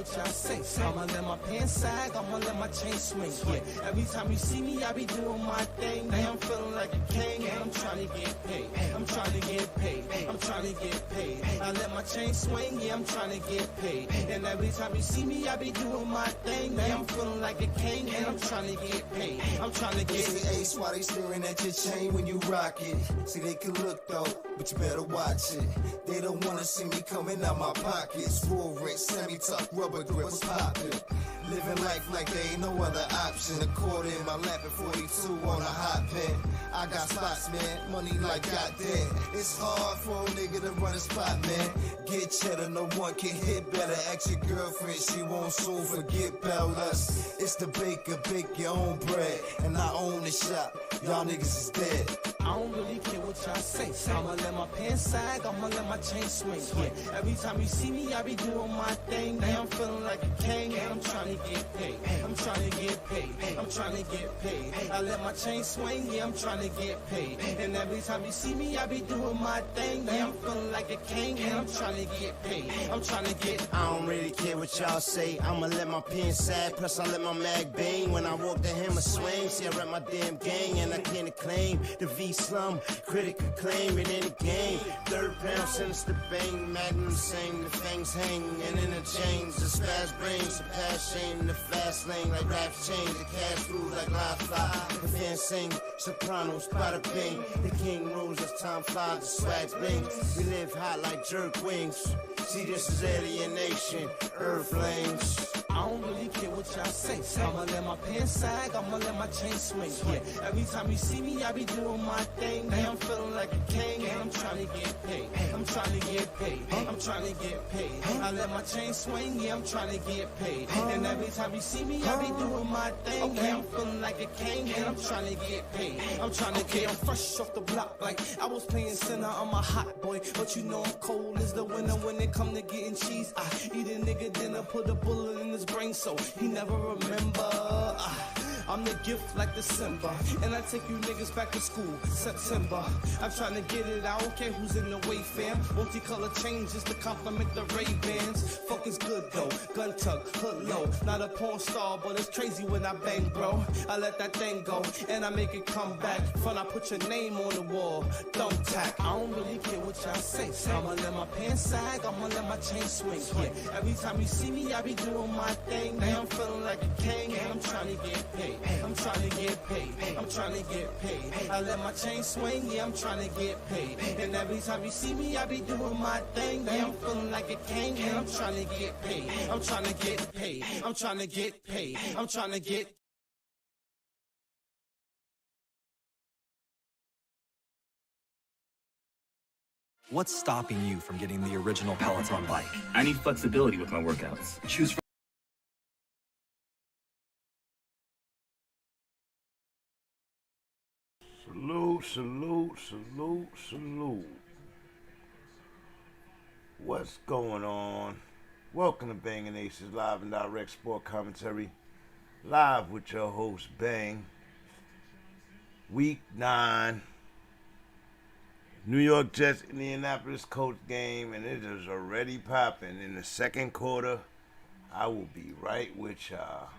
what y'all say. I'ma let my pants sag, I'ma let my chain swing. Yeah, every time you see me, I be doing my thing. Now I'm feeling like a king, and I'm trying to get paid. I'm trying to get paid. I'm trying to get paid. I let my chain swing, yeah, I'm trying to get paid. And every time you see me, I be doing my thing. Now I'm feeling like a king, and I'm trying to get paid. I'm trying to get paid. Ace, why they staring at your chain when you rock it? See, they can look though, but you better watch it. They don't wanna see me coming out my pockets. Full rich, semi-tuck, rubber grip, what's poppin'? Living life like there ain't no other option. A quarter in my lap and 42 on a hot pen. I got spots, man, money like goddamn. It's hard for a nigga to run a spot, man. Get cheddar, no one can hit better. Ask your girlfriend, she won't soon forget about us. It's the baker, bake your own bread. And I own the shop, y'all niggas is dead. I don't really care what y'all say. I'ma let my pants sag, I'ma let my chain swing. Yeah, every time you see me, I be doing my thing. Now I'm feeling like a king, and I'm trying to get paid. I'm trying to get paid. I'm trying to get paid. I let my chain swing, yeah, I'm trying to get paid. And every time you see me, I be doing my thing. Now I'm feeling like a king, and I'm trying to get paid. I'm trying to get. I don't really care what y'all say. I'ma let my pen sag, plus I let my mag bang. When I walk the hammer swing, see I rep my damn gang, and I can't claim the V-slum. Critic acclaim it in the game. Third pound sends the bang, magnum sing, the fangs hang, and interchange the spaz brains, the past shame, the fast lane like raps change, the cash rules like live fly. The fans sing, sopranos, bada bing. The king rules as time flies, the swags bling. We live hot like jerk wings. See, this is alienation, earthlings. I don't really care what y'all say. I'ma let my pants sag, I'ma let my chain swing. Yeah, every time you see me, I be doing my thing. Now I'm feeling like a king, and I'm trying to get paid. I'm trying to get paid. I'm trying to get paid. I let my chain swing, yeah, I'm trying to get paid. And every time you see me, I be doing my thing. Now I'm feeling like a king, and I'm trying to get paid. I'm trying to get. I'm fresh off the block, like I was playing center on my hot boy. But you know I'm cold as the winter when it come to getting cheese. I eat a nigga dinner, put a bullet in his brain so he never remember. I'm the gift like December, and I take you niggas back to school, September. I'm trying to get it, I don't care who's in the way, fam. Multicolor changes to compliment the Ray-Bans. Fuck is good though, gun tuck, hood low. Not a porn star, but it's crazy when I bang, bro. I let that thing go, and I make it come back. Fun, I put your name on the wall, thumbtack. I don't really care what y'all say. I'ma let my pants sag, I'ma let my chain swing. Yeah, every time you see me, I be doing my thing. Now I'm feeling like a king, and I'm trying to get paid. I'm trying to get paid. I'm trying to get paid. I let my chain swing, yeah, I'm trying to get paid. And every time you see me, I be doing my thing. Now I'm feeling like a king, and I'm trying to get paid. I'm trying to get paid. I'm trying to get paid. I'm trying to get. What's stopping you from getting the original Peloton bike? I need flexibility with my workouts. Choose from Salute, salute, salute, salute. What's going on? Welcome to Bangin' Aces Live and Direct Sport Commentary. Live with your host, Bang. Week 9. New York Jets, Indianapolis Colts game, and it is already popping. In the second quarter, I will be right with y'all.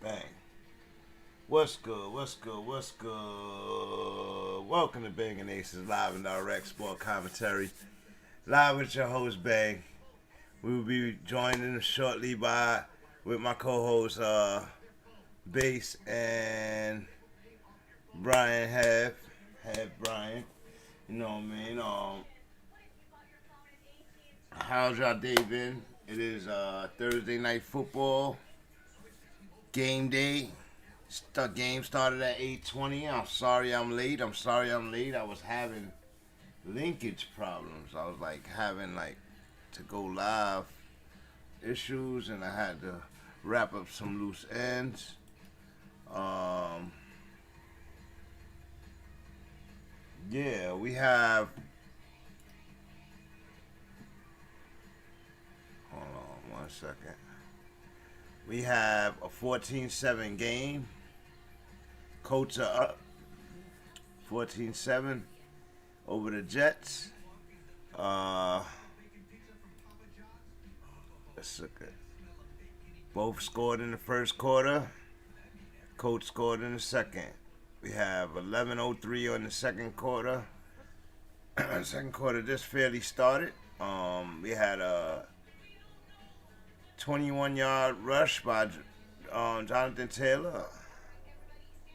Bang. What's good? What's good? What's good? Welcome to Bangin' Aces Live and Direct Sport Commentary. Live with your host, Bang. We will be joined shortly with my co-host, Bass and Brian Have Brian. You know what I mean? How's y'all day been? It is Thursday night football. Game day. The game started at 8:20. I'm sorry I'm late. I was having linkage problems. I was having to go live issues, and I had to wrap up some loose ends. Yeah, we have second. We have a 14-7 game. Colts are up 14-7 over the Jets. Let's look at. Both scored in the first quarter. Colts scored in the second. We have 11:03 on the second quarter. Second quarter just fairly started. We had a 21-yard rush by Jonathan Taylor,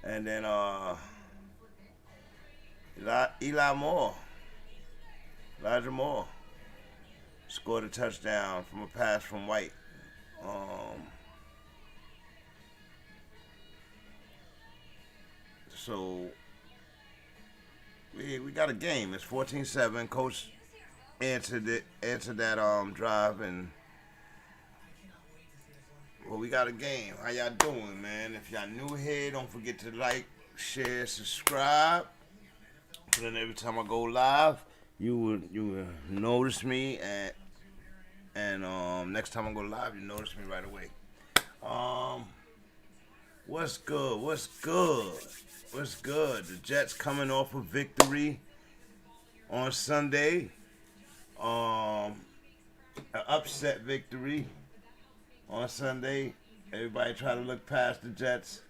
and then Elijah Moore scored a touchdown from a pass from White. So we got a game. It's 14-7. Coach answered that drive, and well, we got a game. How y'all doing, man? If y'all new here, don't forget to like, share, subscribe. So then every time I go live, you will notice me, and next time I go live, you notice me right away. What's good? What's good? What's good? The Jets coming off a victory on Sunday. An upset victory on Sunday. Everybody try to look past the Jets,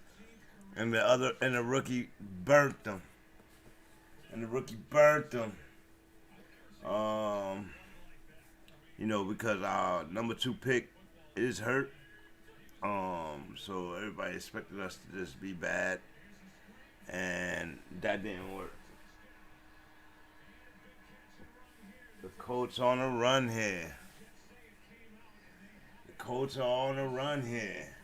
and the rookie burnt them. Because our number 2 pick is hurt. So everybody expected us to just be bad, and that didn't work. The Colts on a run here. Colts are on a run here.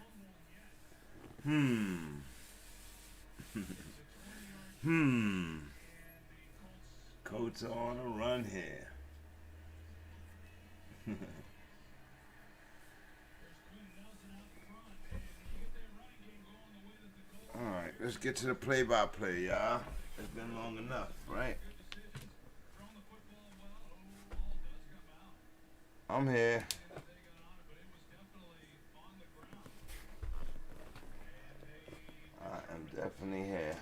Colts are on a run here. Alright, let's get to the play-by-play, y'all. It's been long enough, right? I'm here. I am definitely here.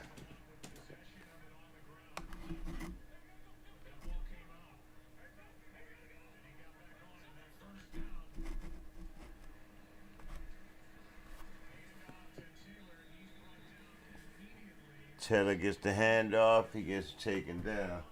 Taylor gets the handoff. He gets taken down.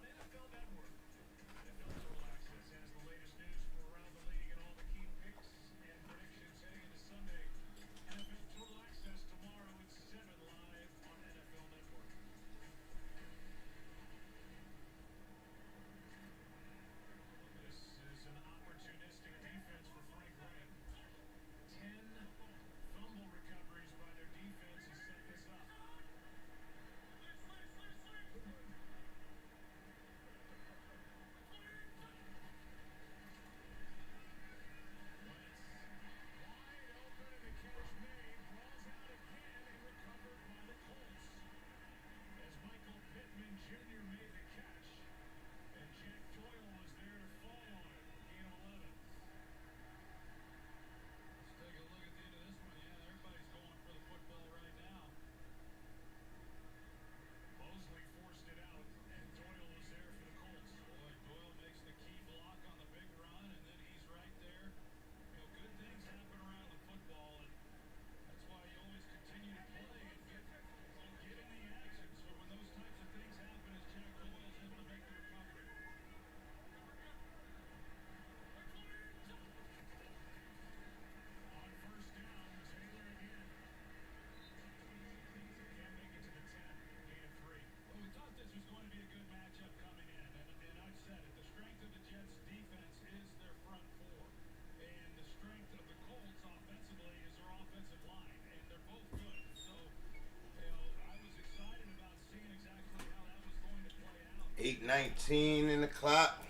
.19 in the clock.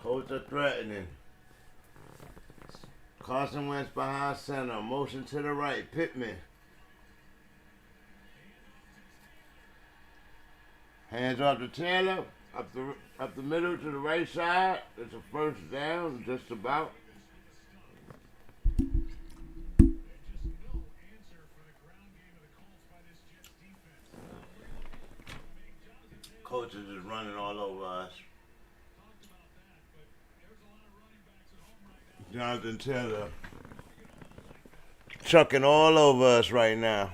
Colts are threatening. Carson Wentz behind center. Motion to the right. Pittman. Hands off to Taylor. Up the middle to the right side. It's a first down, just about. Coach is just running all over us. Jonathan Taylor chucking all over us right now.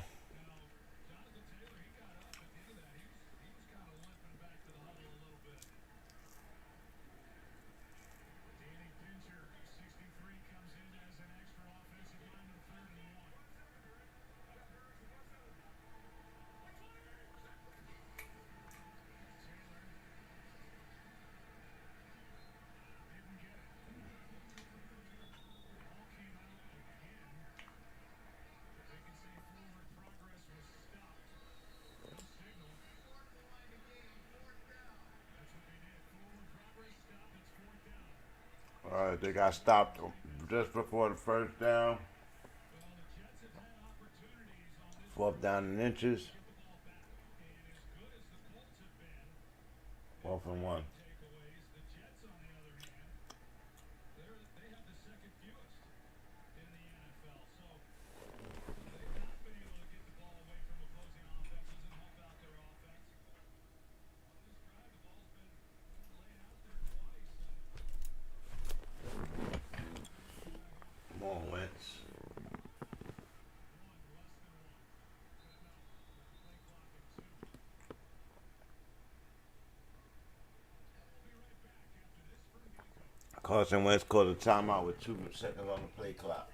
All right, they got stopped just before the first down. 4th down in inches. 4th and 1. Come on, Wentz. Carson Wentz called a timeout with 2 seconds on the play clock.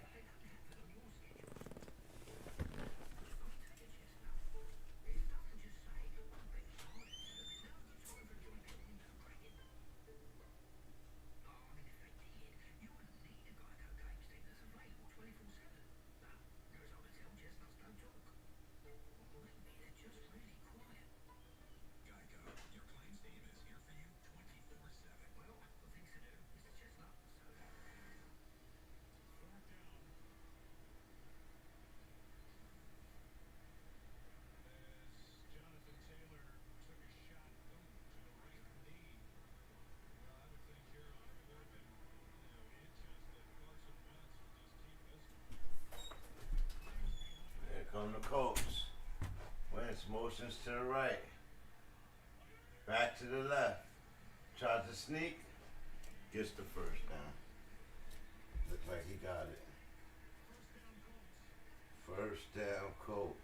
Come the Colts. Wentz motions to the right. Back to the left. Tries to sneak. Gets the first down. Looks like he got it. First down, Colts.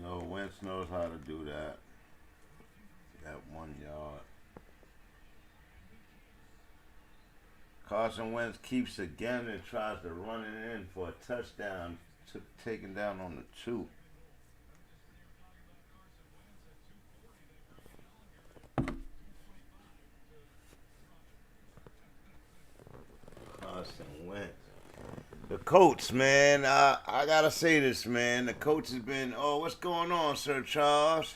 No, Wentz knows how to do that. That 1 yard. Carson Wentz keeps again and tries to run it in for a touchdown, taken down on the 2. Carson Wentz. The Colts, man, I gotta say this, man. The Colts has been, what's going on, Sir Charles?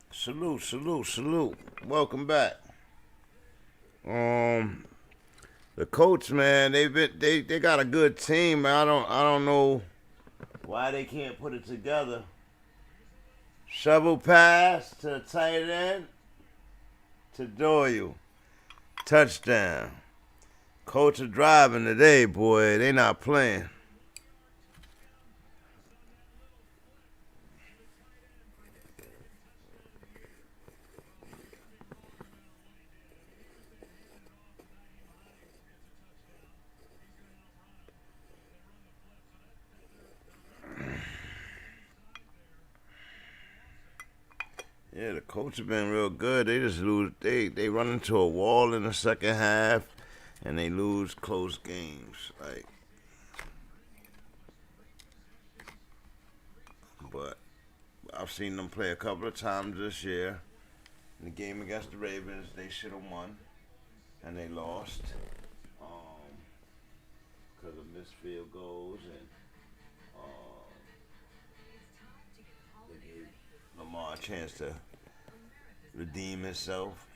Salute, salute, salute. Welcome back. The Colts, man, they got a good team, man. I don't know why they can't put it together. Shovel pass to the tight end to Doyle. Touchdown. Colts are driving today, boy. They not playing. Yeah, the Colts have been real good. They just lose. They run into a wall in the second half, and they lose close games. But I've seen them play a couple of times this year. In the game against the Ravens, they should have won, and they lost because of missed field goals, and they gave Lamar a chance to redeem himself.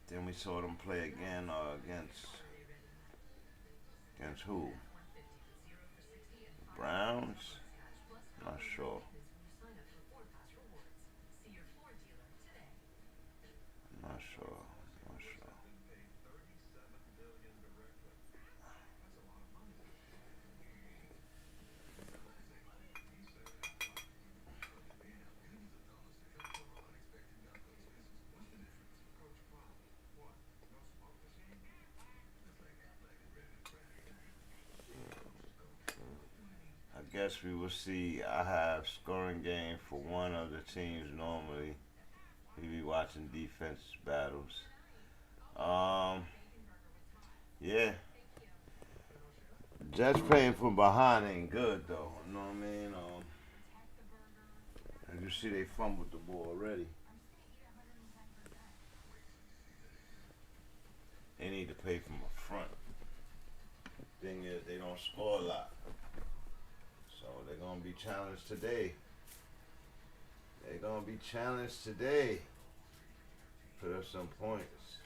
Then we saw them play again against who? Browns? Not sure. Not sure. I guess we will see. I have scoring game for one of the teams normally. We be watching defense battles. Yeah. Jets playing from behind ain't good though. You know what I mean? As you see, they fumbled the ball already. They need to play from the front. Thing is, they don't score a lot. So they're going to be challenged today. Put up some points.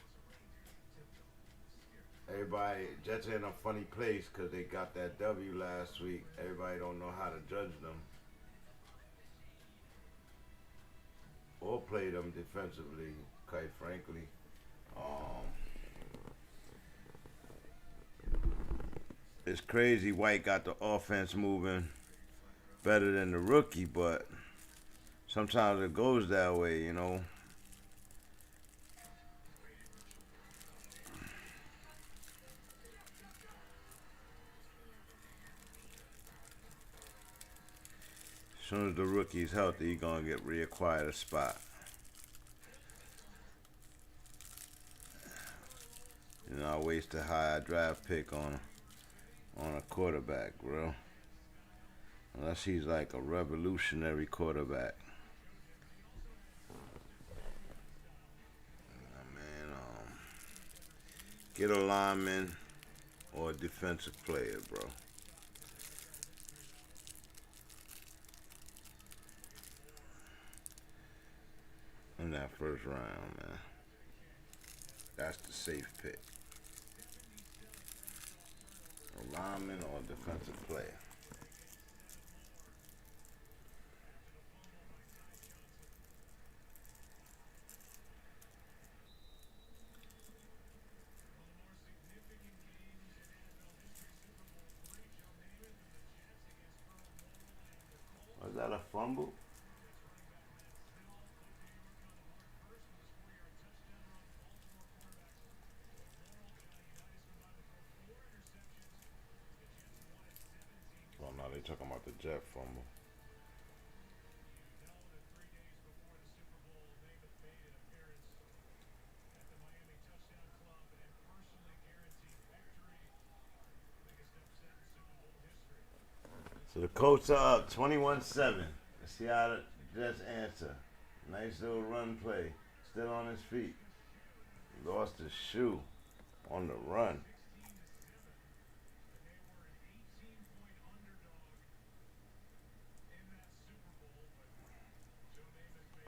Everybody, Jets are in a funny place because they got that W last week. Everybody don't know how to judge them or play them defensively, quite frankly. It's crazy White got the offense moving better than the rookie, but sometimes it goes that way, you know. As soon as the rookie's healthy, he's going to get reacquired a spot. You know, I waste a high draft pick on a quarterback, bro. Unless he's like a revolutionary quarterback. Get a lineman or a defensive player, bro. In that first round, man. That's the safe pick. A lineman or a defensive player. Was that a fumble? Oh, no, they talking about the Jet fumble. So the Colts are up 21-7. Let's see how the Jets answer. Nice little run play. Still on his feet. Lost his shoe on the run.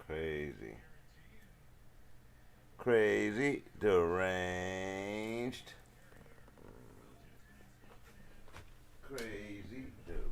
Crazy. Deranged. Crazy. Deranged.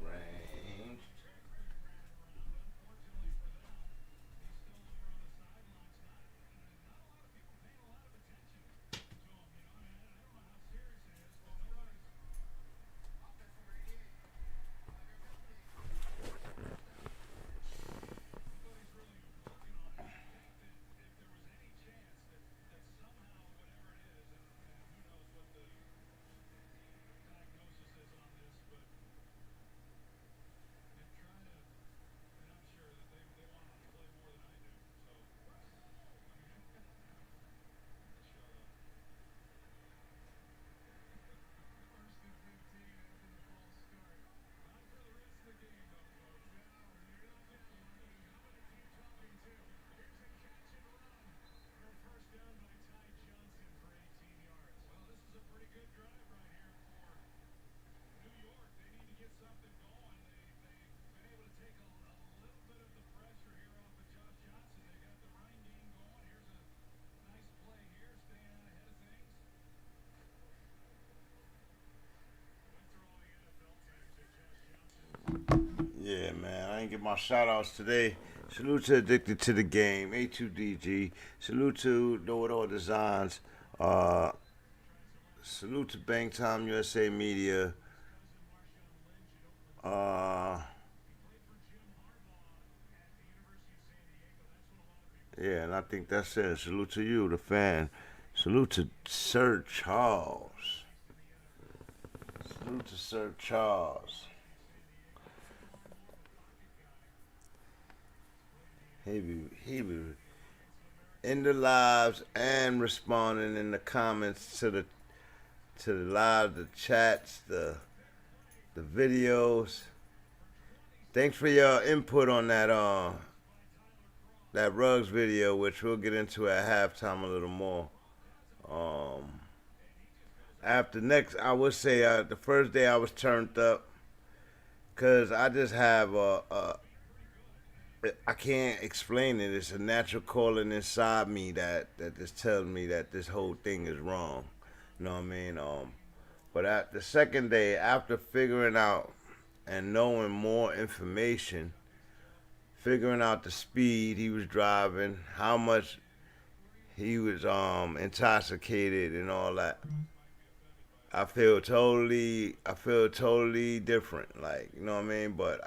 and get my shout outs today. Salute to Addicted to the Game, A2DG. Salute to Know It All Designs. Salute to Bang Time USA Media. Yeah, and I think that's it. Salute to you, the fan. Salute to Sir Charles. Salute to Sir Charles. He be in the lives and responding in the comments to the live, the chats, the videos. Thanks for your input on that Ruggs video, which we'll get into at halftime a little more. After next, I would say the first day I was turned up, cause I just have I can't explain it. It's a natural calling inside me that just tells me that this whole thing is wrong. You know what I mean? But at the second day, after figuring out and knowing more information, figuring out the speed he was driving, how much he was intoxicated and all that, I feel totally different. Like, you know what I mean? But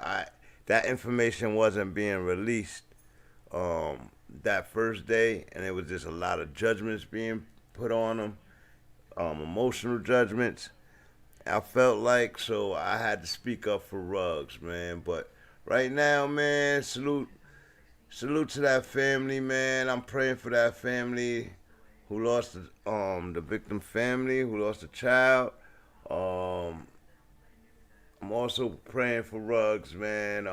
that information wasn't being released that first day, and it was just a lot of judgments being put on him, emotional judgments. I felt like, so I had to speak up for Ruggs, man. But right now, man, salute to that family, man. I'm praying for that family who lost the victim family, who lost a child. I'm also praying for Ruggs, man.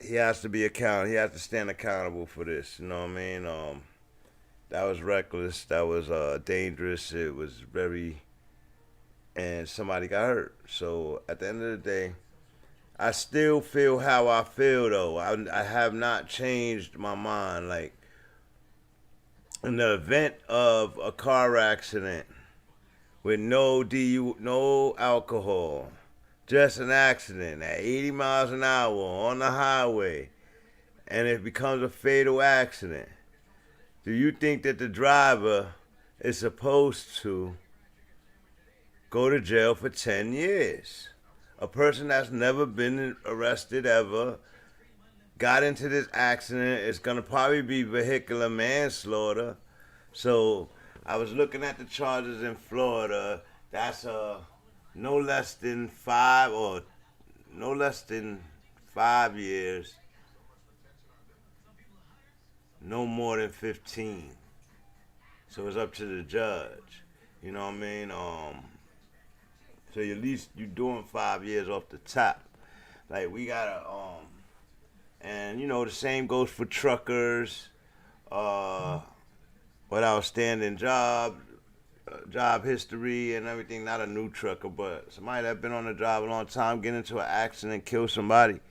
He has to be accountable. He has to stand accountable for this. You know what I mean? That was reckless. That was dangerous. It was very, and somebody got hurt. So at the end of the day, I still feel how I feel, though. I have not changed my mind. Like, in the event of a car accident with no alcohol, just an accident at 80 miles an hour on the highway, and it becomes a fatal accident, do you think that the driver is supposed to go to jail for 10 years? A person that's never been arrested ever, got into this accident, it's going to probably be vehicular manslaughter. So I was looking at the charges in Florida. That's no less than 5 years, no more than 15. So it's up to the judge. You know what I mean? So at least you're doing 5 years off the top. Like, we gotta and you know the same goes for truckers, with outstanding job history and everything. Not a new trucker, but somebody that's been on the job a long time, get into an accident, kill somebody.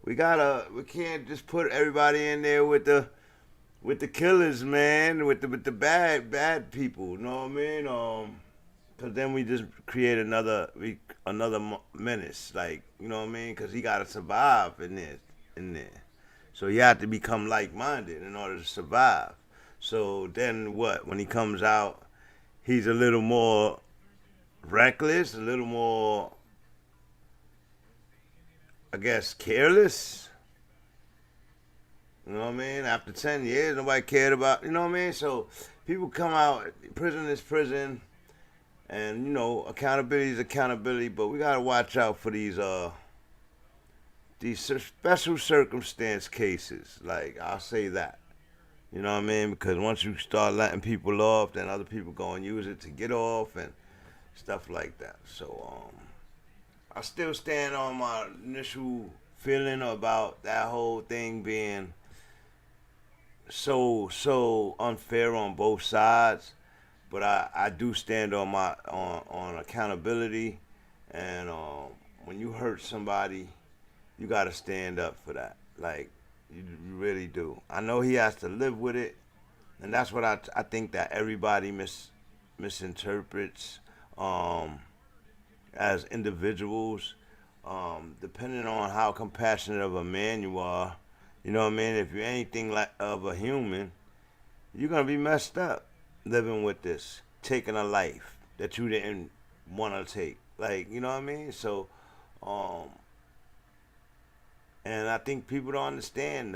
We can't just put everybody in there with the killers, man, with the bad people. You know what I mean? Cause then we just create another menace. Like, you know what I mean? Cause he gotta survive in there. So you have to become like-minded in order to survive. So then what? When he comes out, he's a little more reckless, a little more, I guess, careless. You know what I mean? After 10 years, nobody cared about, you know what I mean? So people come out, prison is prison, and, you know, accountability is accountability, but we got to watch out for these special circumstance cases. Like, I'll say that. You know what I mean? Because once you start letting people off, then other people go and use it to get off and stuff like that. So, I still stand on my initial feeling about that whole thing being so unfair on both sides. But I do stand on my on accountability, and when you hurt somebody, you got to stand up for that. Like, you really do. I know he has to live with it, and that's what I think that everybody misinterprets. as individuals, depending on how compassionate of a man you are, you know what I mean? If you're anything like of a human, you're gonna be messed up living with this, taking a life that you didn't want to take. Like, you know what I mean? So, um, and I think people don't understand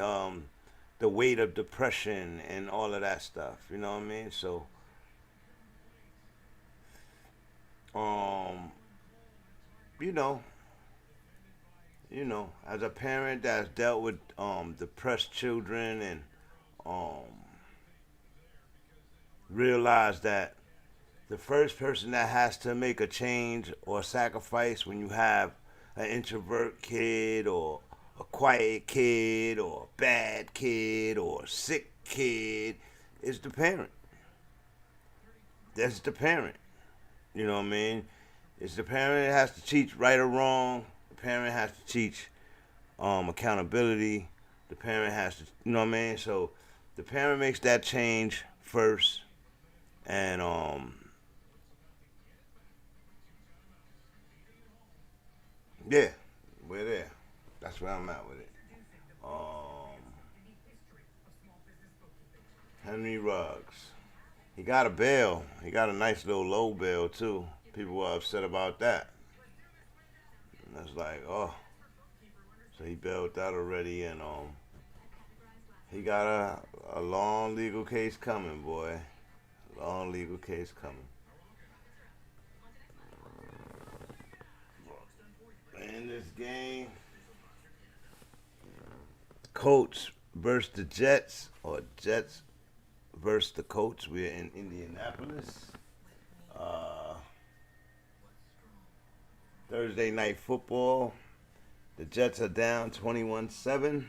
the weight of depression and all of that stuff. You know what I mean? So, um, you know, as a parent that's dealt with depressed children and um, realize that the first person that has to make a change or sacrifice when you have an introvert kid or a quiet kid or a bad kid or a sick kid is the parent. That's the parent. You know what I mean? It's the parent that has to teach right or wrong. The parent has to teach accountability. The parent has to, you know what I mean? So the parent makes that change first, and yeah, we're there. That's where I'm at with it. Um, Henry Ruggs. He got a bail. He got a nice little low bail too. People were upset about that. And it's like, oh, so he bailed out already, and he got a long legal case coming, boy. Long legal case coming. In this game, Colts versus the Jets, or Jets versus the Colts. We're in Indianapolis. Thursday night football. The Jets are down 21-7.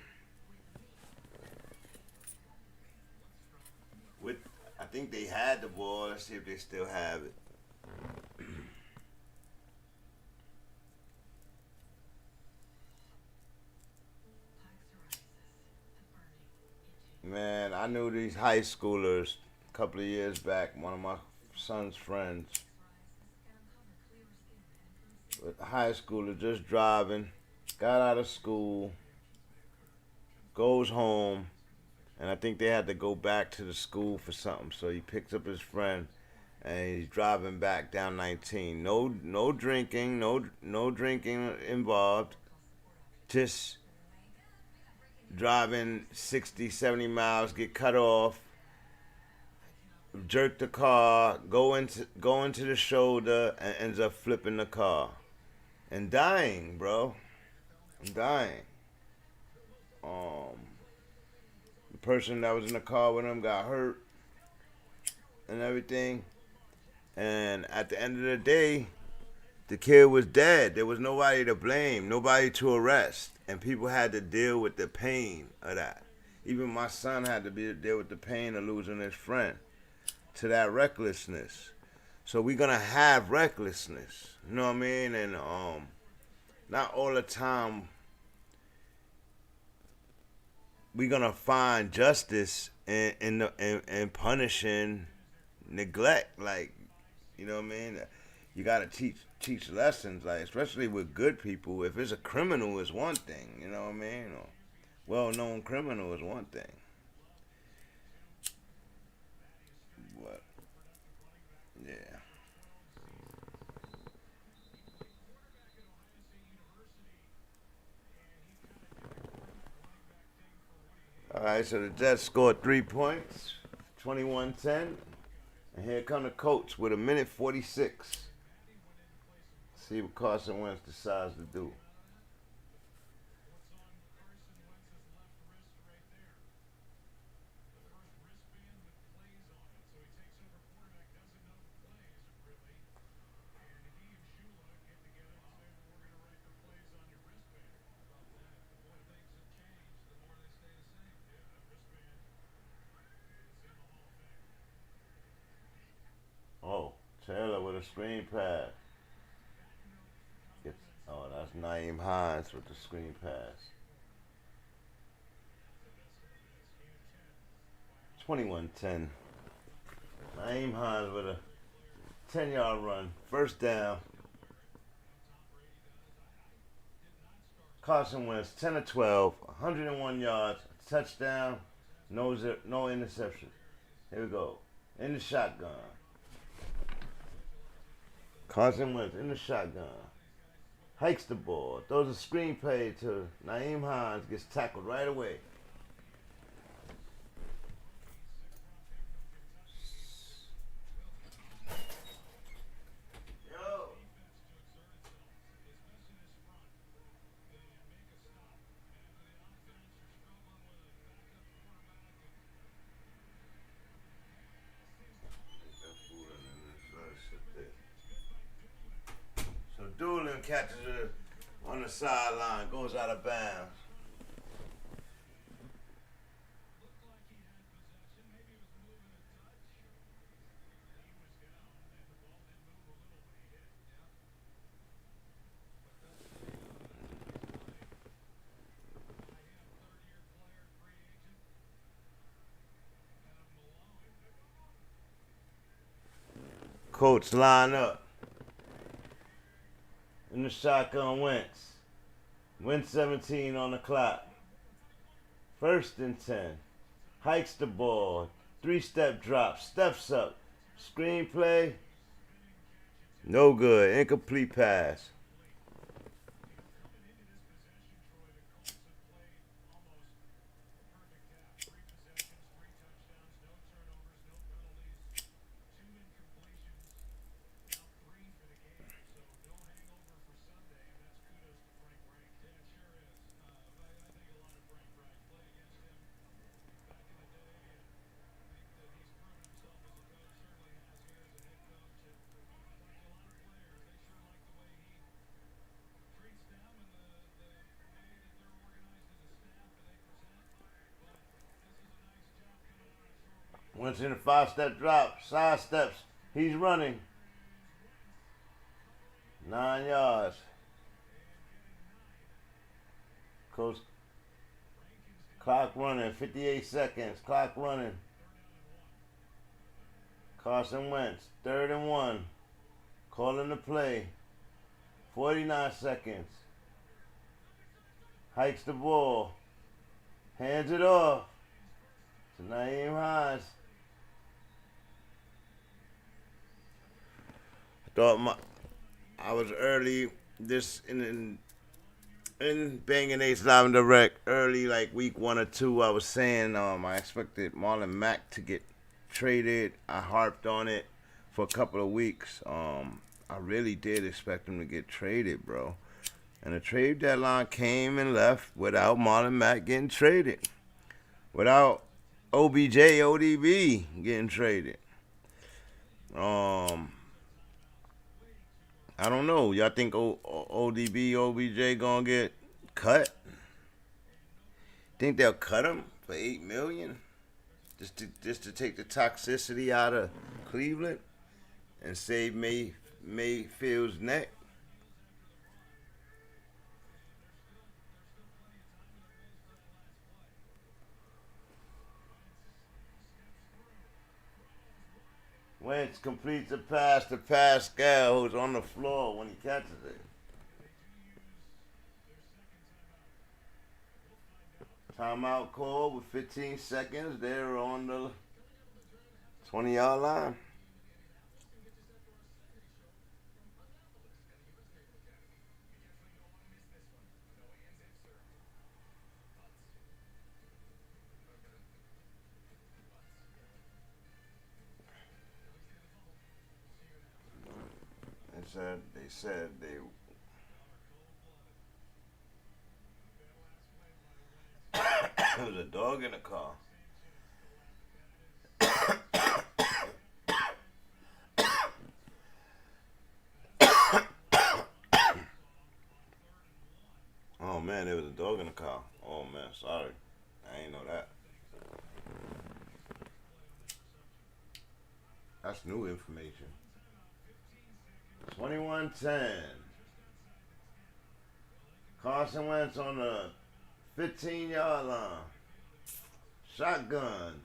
I think they had the ball. Let's see if they still have it. Man, I knew these high schoolers a couple of years back. One of my son's friends, a high schooler, just driving, got out of school, goes home, and I think they had to go back to the school for something. So he picks up his friend, and he's driving back down 19. No drinking, no drinking involved. Just driving 60, 70 miles, get cut off, jerk the car, go into the shoulder, and ends up flipping the car and dying, bro. Dying. The person that was in the car with him got hurt and everything. And at the end of the day, the kid was dead. There was nobody to blame, nobody to arrest. And people had to deal with the pain of that. Even my son had to deal with the pain of losing his friend to that recklessness. So we're going to have recklessness. You know what I mean? And not all the time we're going to find justice in punishing neglect. Like, you know what I mean? You gotta teach lessons, like especially with good people. If it's a criminal, is one thing, you know what I mean? Or well-known criminal is one thing. But yeah. All right, so the Jets scored 3 points, 21-10, and here come the Colts with 1:46. See what Carson Wentz decides to do. Oh, Taylor with a screen pass. Oh, that's Naeem Hines with the screen pass. 21-10. Naeem Hines with a 10-yard run. First down. Carson Wentz, 10 of 12, 101 yards, touchdown, no interception. Here we go. In the shotgun. Carson Wentz in the shotgun. Hikes the ball. Throws a screen play to Nyheim Hines. Gets tackled right away. Doolin catches it on the sideline, goes out of bounds. Colts line up. In the shotgun, Wentz. Wentz 17 on the clock. 1st and 10. Hikes the ball. 3-step drop. Steps up. Screenplay. No good. Incomplete pass. Wentz in a 5-step drop, side steps. He's running. 9 yards. Coach, clock running, 58 seconds. Clock running. Carson Wentz, 3rd and 1. Calling the play. 49 seconds. Hikes the ball. Hands it off to Nyheim Hines. I was early this in BANGnACES LIVenDIRECT early, like week 1 or 2. I was saying I expected Marlon Mack to get traded. I harped on it for a couple of weeks. I really did expect him to get traded, bro. And the trade deadline came and left without Marlon Mack getting traded, without OBJ, ODB getting traded. I don't know. Y'all think ODB, OBJ gonna get cut? Think they'll cut him for $8 million just to take the toxicity out of Cleveland and save Mayfield's neck? Wentz completes a pass to Pascal, who's on the floor when he catches it. Timeout call with 15 seconds. They're on the 20-yard line. They said there was a dog in the car. Oh man, there was a dog in the car. Oh man, sorry. I ain't know that. That's new information. 21-10. Carson Wentz on the 15-yard line. Shotgunned.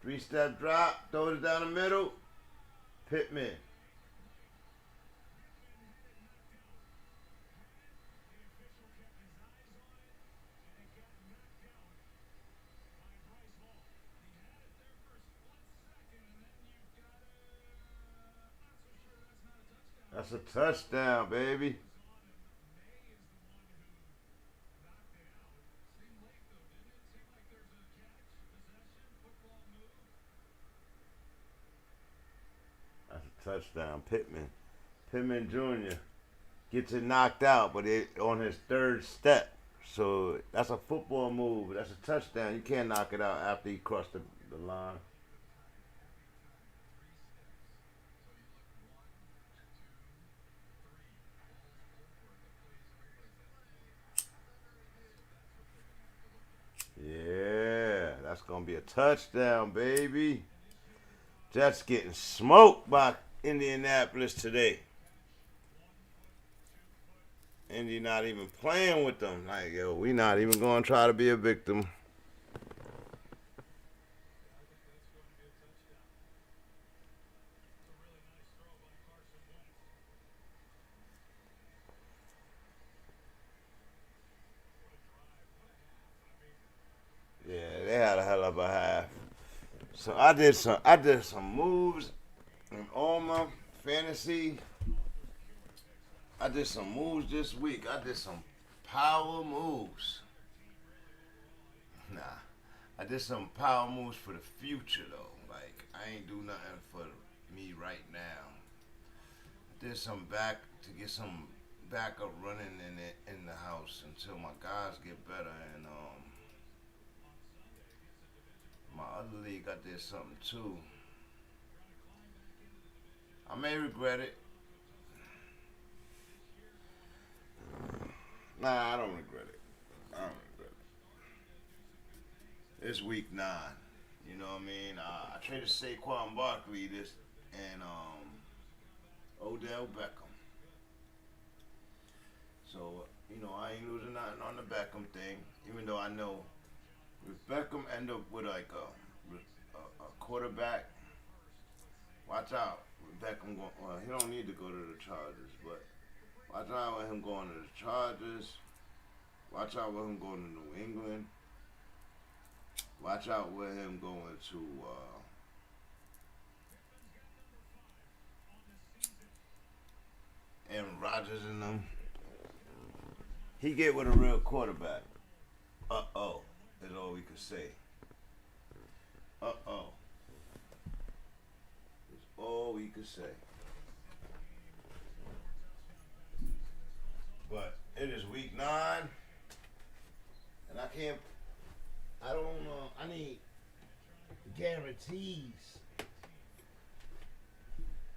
3-step drop. Throws it down the middle. Pittman. That's a touchdown, baby. That's a touchdown. Pittman Jr. gets it knocked out, but it on his third step. So that's a football move. That's a touchdown. You can't knock it out after he crossed the line. Yeah, that's going to be a touchdown, baby. Jets getting smoked by Indianapolis today. Indy not even playing with them. Like, yo, we not even going to try to be a victim. Yeah, they had a hell of a half. So I did some moves in all my fantasy. I did some moves this week. I did some power moves. Nah, I did some power moves for the future though. Like I ain't do nothing for me right now. I did some back to get some backup running in the house until my guys get better and my other league I did something too. I may regret it. Nah, I don't regret it. I don't regret it. It's week 9. You know what I mean? I traded Saquon Barkley and Odell Beckham. So, you know, I ain't losing nothing on the Beckham thing, even though I know if Beckham end up with like a quarterback, watch out. Beckham going, well, he don't need to go to the Chargers, but watch out with him going to the Chargers. Watch out with him going to New England. Watch out with him going to Aaron Rodgers and them. He get with a real quarterback. Uh-oh, is all we could say. Uh-oh. Is all we could say. But it is week 9. And I don't know, I need guarantees.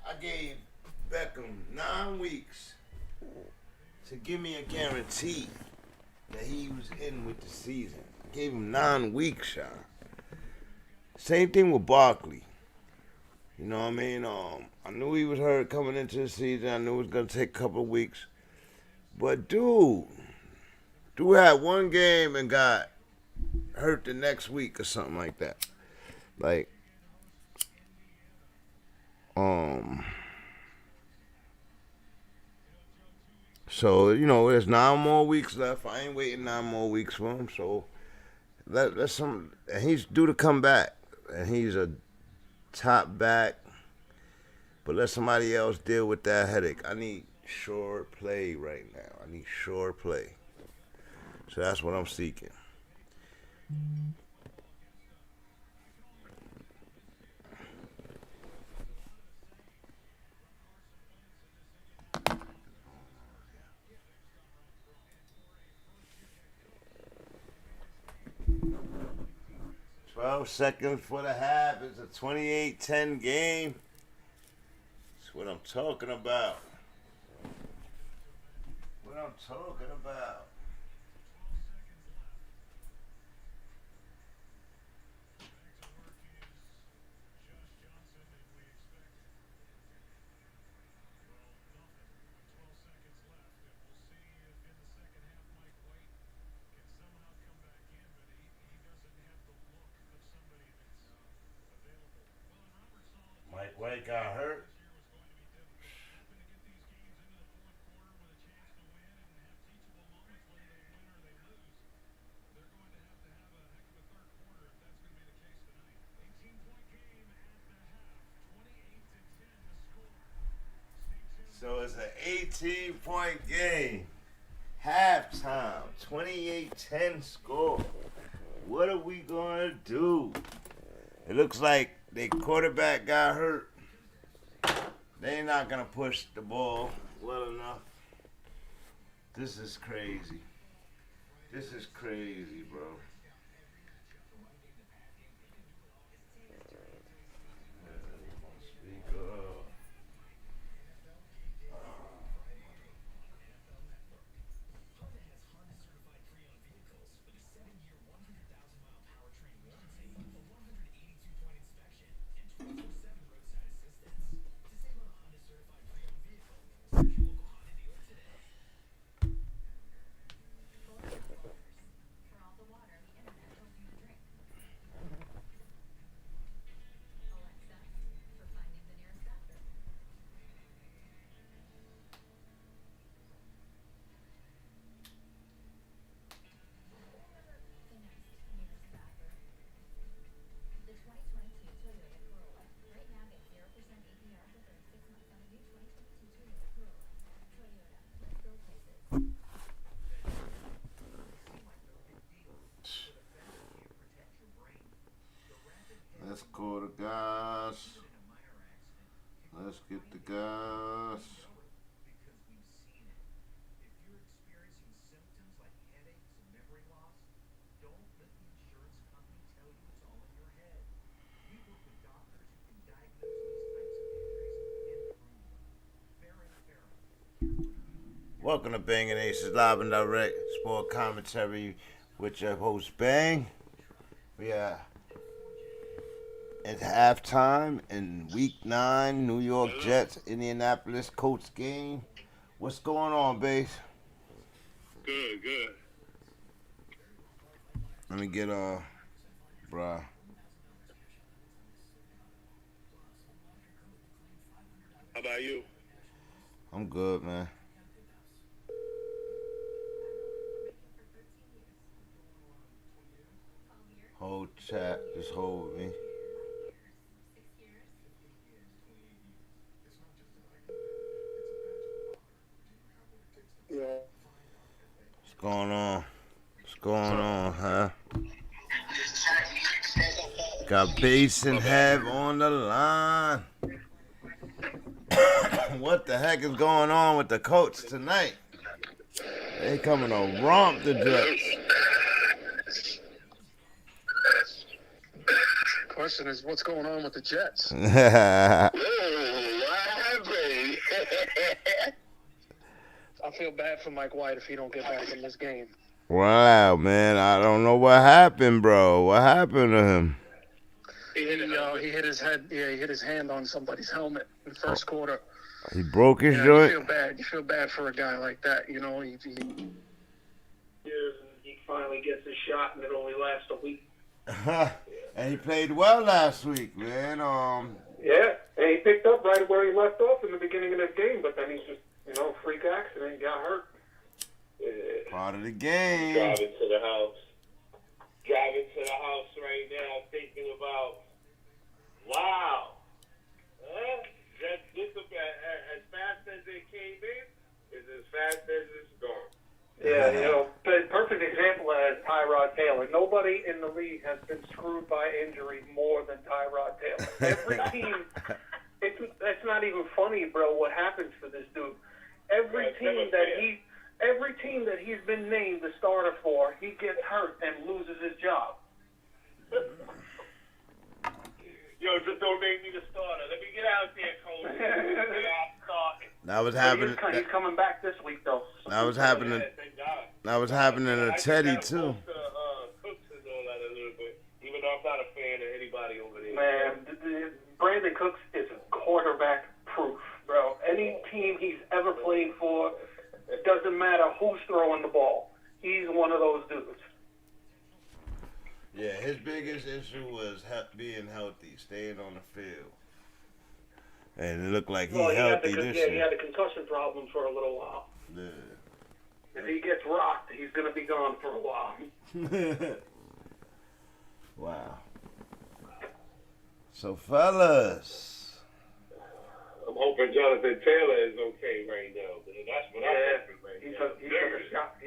I gave Beckham 9 weeks to give me a guarantee that he was in with the season. I gave him 9 weeks, y'all. Same thing with Barkley. You know what I mean? I knew he was hurt coming into the season. I knew it was going to take a couple of weeks. But dude had one game and got hurt the next week or something like that. Like, so, you know, there's 9 more weeks left. I ain't waiting 9 more weeks for him. So, and he's due to come back. And he's a top back. But let somebody else deal with that headache. I need sure play right now. I need sure play. So that's what I'm seeking. Seconds for the half. It's a 28-10 game. That's what I'm talking about. What I'm talking about. Mike White got hurt. So it's a 17-point game. Halftime. 28-10 score. What are we going to do? It looks like their quarterback got hurt. They're not going to push the ball well enough. This is crazy. This is crazy, bro. Let's go to gas. Let's get the gas. Welcome to Banging Aces Live and Direct Sport Commentary with your host Bang. We are at halftime in Week 9, New York Jets, Indianapolis Colts game. What's going on, Base? Good. Let me get bruh. How about you? I'm good, man. Hold chat, just hold with me. Yeah. What's going on? What's going on, huh? Got Bass and Have on the line. What the heck is going on with the Colts tonight? They coming to romp the Jets. Question is, what's going on with the Jets? Wow, I feel bad for Mike White if he don't get back in this game. man. I don't know what happened, bro. What happened to him? He hit his head. Yeah, he hit his hand on somebody's helmet in the first quarter. He broke his You joint? feel bad. You feel bad for a guy like that. You know, he finally gets his shot, and it only lasts a week. And he played well last week, man. Yeah, and he picked up right where he left off in the beginning of this game, but then he's just, freak accident, he got hurt. Part of the game. Driving to the house right now, thinking about, wow, just as fast as it came in, is as fast as it's gone. Yeah, perfect example is Tyrod Taylor. Nobody in the league has been screwed by injury more than Tyrod Taylor. Every team, it's not even funny, bro, what happens to this dude. Every team that he's been named the starter for, he gets hurt and loses his job. Yo, just don't make me the starter. Let me get out there, coach. That was happening. He's coming back this week, though. That was happening. That was happening to Teddy too. Cooks and all that a little bit, even though I'm not a fan of anybody over there. Man, Brandon Cooks is quarterback proof, bro. Any team he's ever played for, it doesn't matter who's throwing the ball. He's one of those dudes. Yeah, his biggest issue was being healthy, staying on the field. And it looked like healthy this year. He had a concussion problem for a little while. Yeah. If he gets rocked, he's going to be gone for a while. Wow. So, fellas. I'm hoping hoping Jonathan Taylor is okay right now. Man. That's what I'm hoping right he now.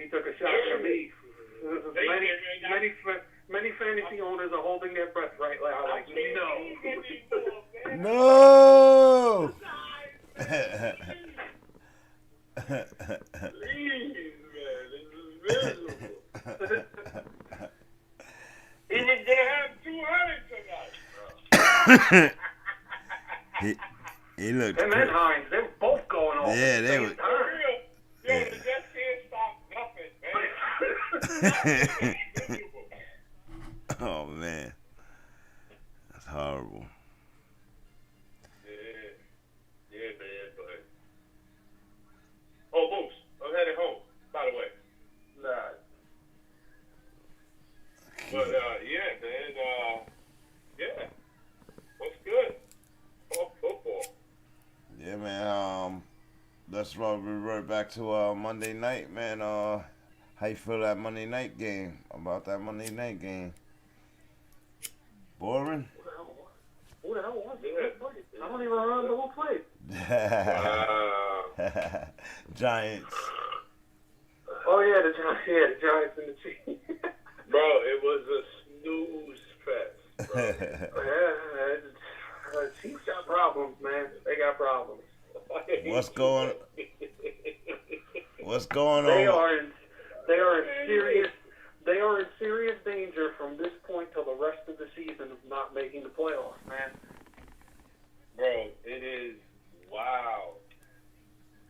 took a shot from me. Many fantasy owners are holding their breath right now. Like, No. Please, man, this is miserable. Even gonna have 200 tonight, bro. he looked. Him and Hines, they were both going off. Yeah, they were. For real. Yo, the Jets can't stop nothing, man. Oh man, that's horrible. Yeah, man, but. Oh, Moose, I'm headed home, by the way. Nah. But, yeah, man, yeah. What's good? Talk football. Yeah, man. Let's revert back to Monday night, man. How you feel that Monday night game? About that Monday night game? Boring? Who the hell was it? I don't even remember who played. Giants. Oh yeah, the Giants and the Chiefs. Bro, it was a snooze fest, bro. Yeah, Chiefs got problems, man. They got problems. What's going on? They are in serious danger from this point till the rest of the season of not making the playoffs, man. Bro, it is wow.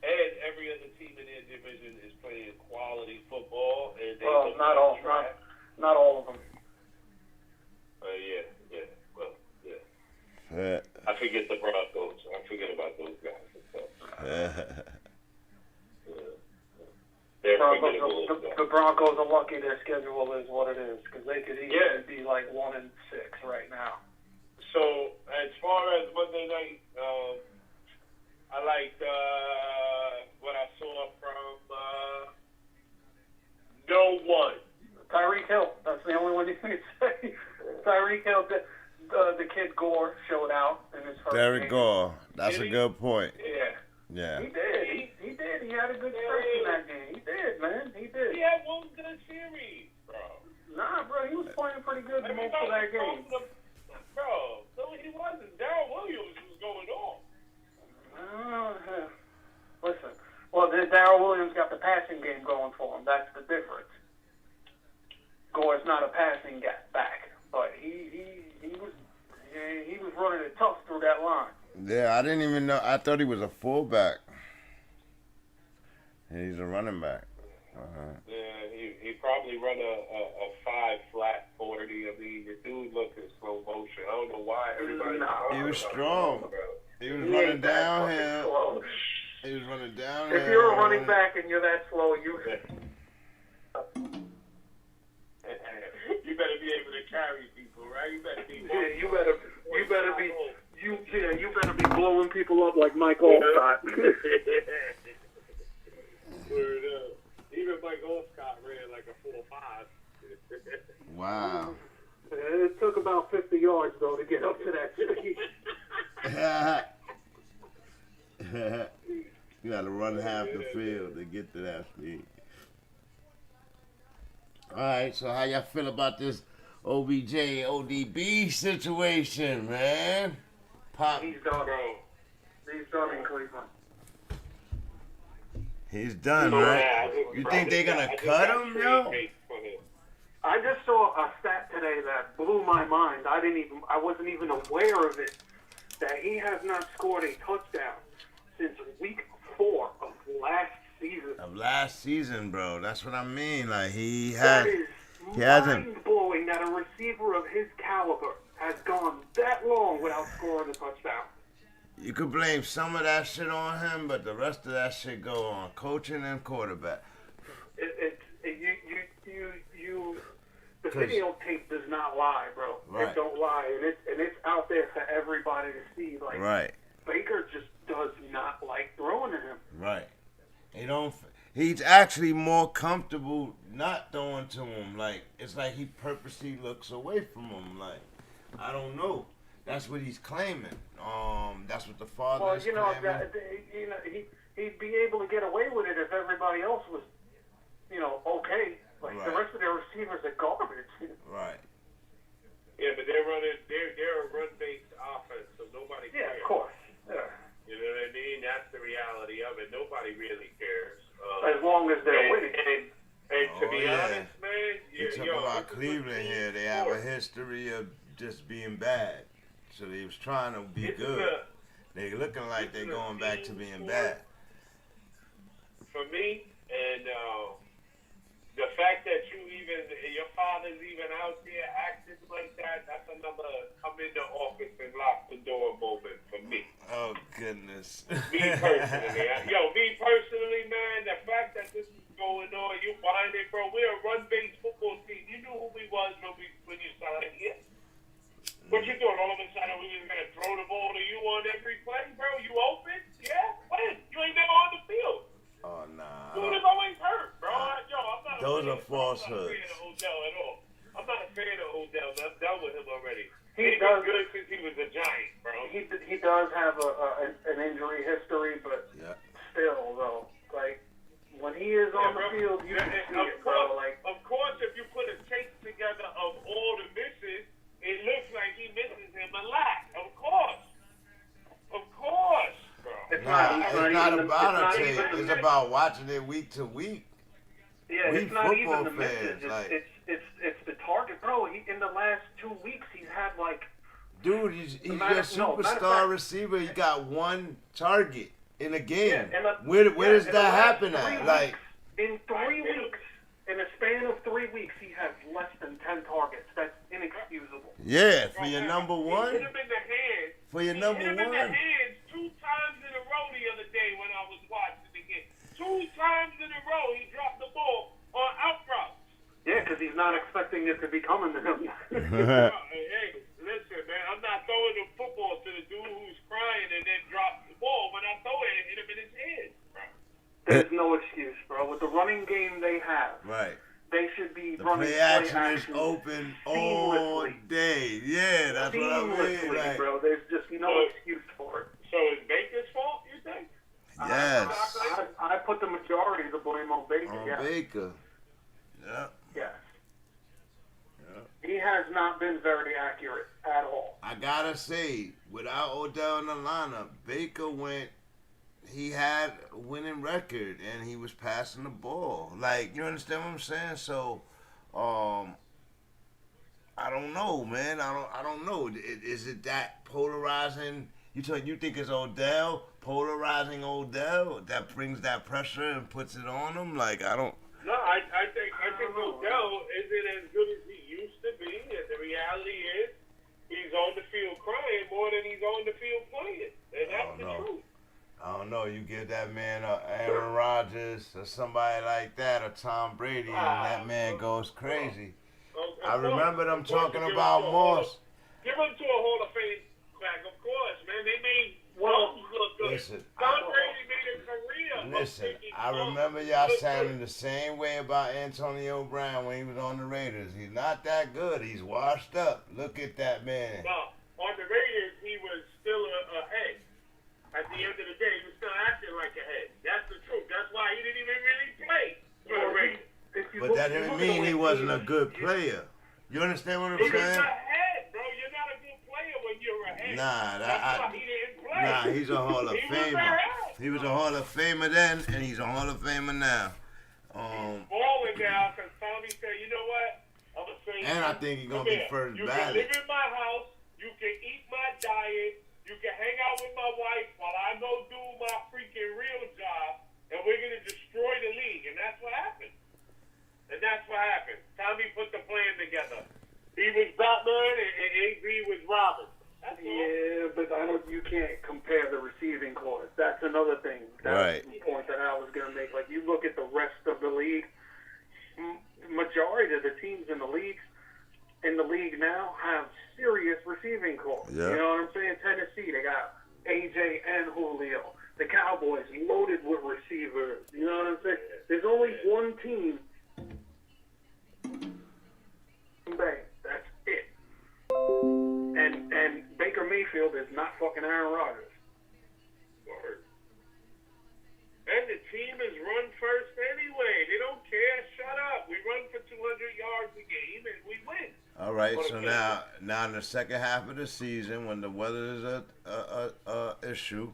And every other team in their division is playing quality football, and they not all of them. Yeah. Well, yeah. Yeah. I forget the Broncos. I forget about those guys. The Broncos are lucky their schedule is what it is, because they could easily be like 1-6 right now. So as far as Monday night, I liked what I saw from no one. Tyreek Hill. That's the only one you can say. Tyreek Hill. The kid Gore showed out in his first Derek game. Gore. That's a good point. Yeah. He did. He had a good stretch in that game. He did, man. He did. He had one good series, bro. Nah, bro. He was playing pretty good most of that game. Bro, no, he wasn't. Darrell Williams was going on. Listen. Well, Darrell Williams got the passing game going for him. That's the difference. Gore's not a passing back, but he was running it tough through that line. Yeah, I didn't even know. I thought he was a fullback. He's a running back. Yeah, he probably run a 5 flat 40. I mean, the dude looked in slow motion. I don't know why everybody. He was strong. He was running downhill. He was running downhill. If you're a running back and you're that slow, you better be able to carry people, right? You better be. Yeah, you better be blowing people up like Mike Allstott. Even Mike Allstott ran like a 4.5. Wow. It took about 50 yards though to get up to that speed. You got to run half the field to get to that speed. All right, so how y'all feel about this OBJ, ODB situation, man? Pop. He's done, bro. He's done in Cleveland. He's done, right? You think they're going to cut him, yo? I just saw a stat today that blew my mind. I wasn't even aware of it. That he has not scored a touchdown since week 4 of last season. Of last season, bro. That's what I mean. Like he That is hasn't. mind-blowing that a receiver of his caliber has gone that long without scoring a touchdown. You could blame some of that shit on him, but the rest of that shit go on coaching and quarterback. The videotape does not lie, bro. Right. It don't lie, and it's out there for everybody to see. Like, right. Baker just does not like throwing to him. Right. He's actually more comfortable not throwing to him. Like it's like he purposely looks away from him. Like I don't know. That's what he's claiming. That's what the father Well, is you know, claiming. he'd be able to get away with it if everybody else was, okay. Like the rest of their receivers are garbage. Right. Yeah, but they're a run-based offense, so nobody cares. Yeah, of course. Yeah. You know what I mean? That's the reality of it. Nobody really cares. As long as they're winning. And to be honest, man, you talk about Cleveland here. They have a history of just being bad. So they was trying to be good. They're looking like they're going back to being bad. For me, and the fact that your father's even out there acting like that, that's another come in the office and lock the door moment for me. Oh, goodness. Me personally, man, the fact that this is going on, you find it, bro. We're a run-based football team. You knew who we was when you started here. What you doing? All of a sudden, we was going to throw the ball to you on every play, bro? You open? Yeah? When? You ain't never on the field. Oh, nah. Dude is always hurt, bro. I'm not Those are falsehoods. I'm not a fan of Odell at all. I'm not a fan of Odell. I've dealt with him already. He's been good since he was a Giant, bro. He does have an injury history, but still, though, like, when he is on the field, you can see it, bro. Like, of course, if you put a tape together of all the misses, it looks like he misses him a lot. Of course. Of course, bro. It's not about a tape. It's about watching it week to week. Yeah, we it's not even the fans, message. It's the target, bro. In the last 2 weeks, he's had like. Dude, he's your superstar receiver. He got one target in a game. Yeah, where does that happen at? Like in 3 weeks, in a span of 3 weeks, he has less than 10 targets. That's inexcusable. Yeah, for your number one. He hit him in the hands. For your number one. He hit him in one. the hands 2 times in a row the other day when I was watching the game. 2 times in a row, he dropped the ball on out routes. Yeah, because he's not expecting it to be coming to him. Hey, listen, man, I'm not throwing the football to the dude who's crying and then drops the ball. When I throw it, hit him in his head, bro. There's no excuse, bro. With the running game they have, they should be running play action is open all day. Yeah, that's what I mean. Like, bro, there's just no excuse for it. So it's Baker's fault, you think? Yes. I put the majority of the blame on Baker. Baker. Yeah. Yes. He has not been very accurate at all. I gotta say, without Odell in the lineup, Baker he had a winning record and he was passing the ball. Like, you understand what I'm saying? So, I don't know, man. I don't know. Is it that polarizing? You think it's Odell, polarizing Odell, that brings that pressure and puts it on him? Like, I don't. No, I think Odell isn't as good as he used to be, and the reality is he's on the field crying more than he's on the field playing, and that's the truth. I don't know. You give that man Aaron Rodgers or somebody like that, or Tom Brady, and that man goes crazy. I remember them talking about Moss. Give him to a Hall of Fame back, of course, man. They made Mahomes look good. Listen, Tom Brady made a career. Listen, I remember y'all sounding the same way about Antonio Brown when he was on the Raiders. He's not that good. He's washed up. Look at that man. No, on the Raiders, he was still a head. At the end of the day, he was still acting like a head. That's the truth. That's why he didn't even really play for the Raiders. But that didn't mean he wasn't a good player. You understand what I'm saying? You're a head, bro. You're not a good player when you're a head. That's why he didn't play. Nah, he's a Hall of Famer. He was a Hall of Famer then, and he's a Hall of Famer now. He's balling now because Tommy said, you know what? I'm going to say and I think he's going to be first ballot. You can live in my house. You can eat my diet. You can hang out with my wife while I go do my freaking real job, and we're going to destroy the league. And that's what happened. Tommy put the plan together. He was Batman and AB was Robin. Yeah, but you can't compare the receiving corps. That's another thing. That's the point that I was going to make. Like, you look at the rest of the league, majority of the teams in the league now have serious receiving corps. Yeah. You know what I'm saying? Tennessee, they got AJ and Julio. The Cowboys loaded with receivers. You know what I'm saying? There's only one team. That's it. And Baker Mayfield is not fucking Aaron Rodgers. And the team is run first anyway. They don't care. Shut up. We run for 200 yards a game and we win. All right, so now in the second half of the season, when the weather is a issue,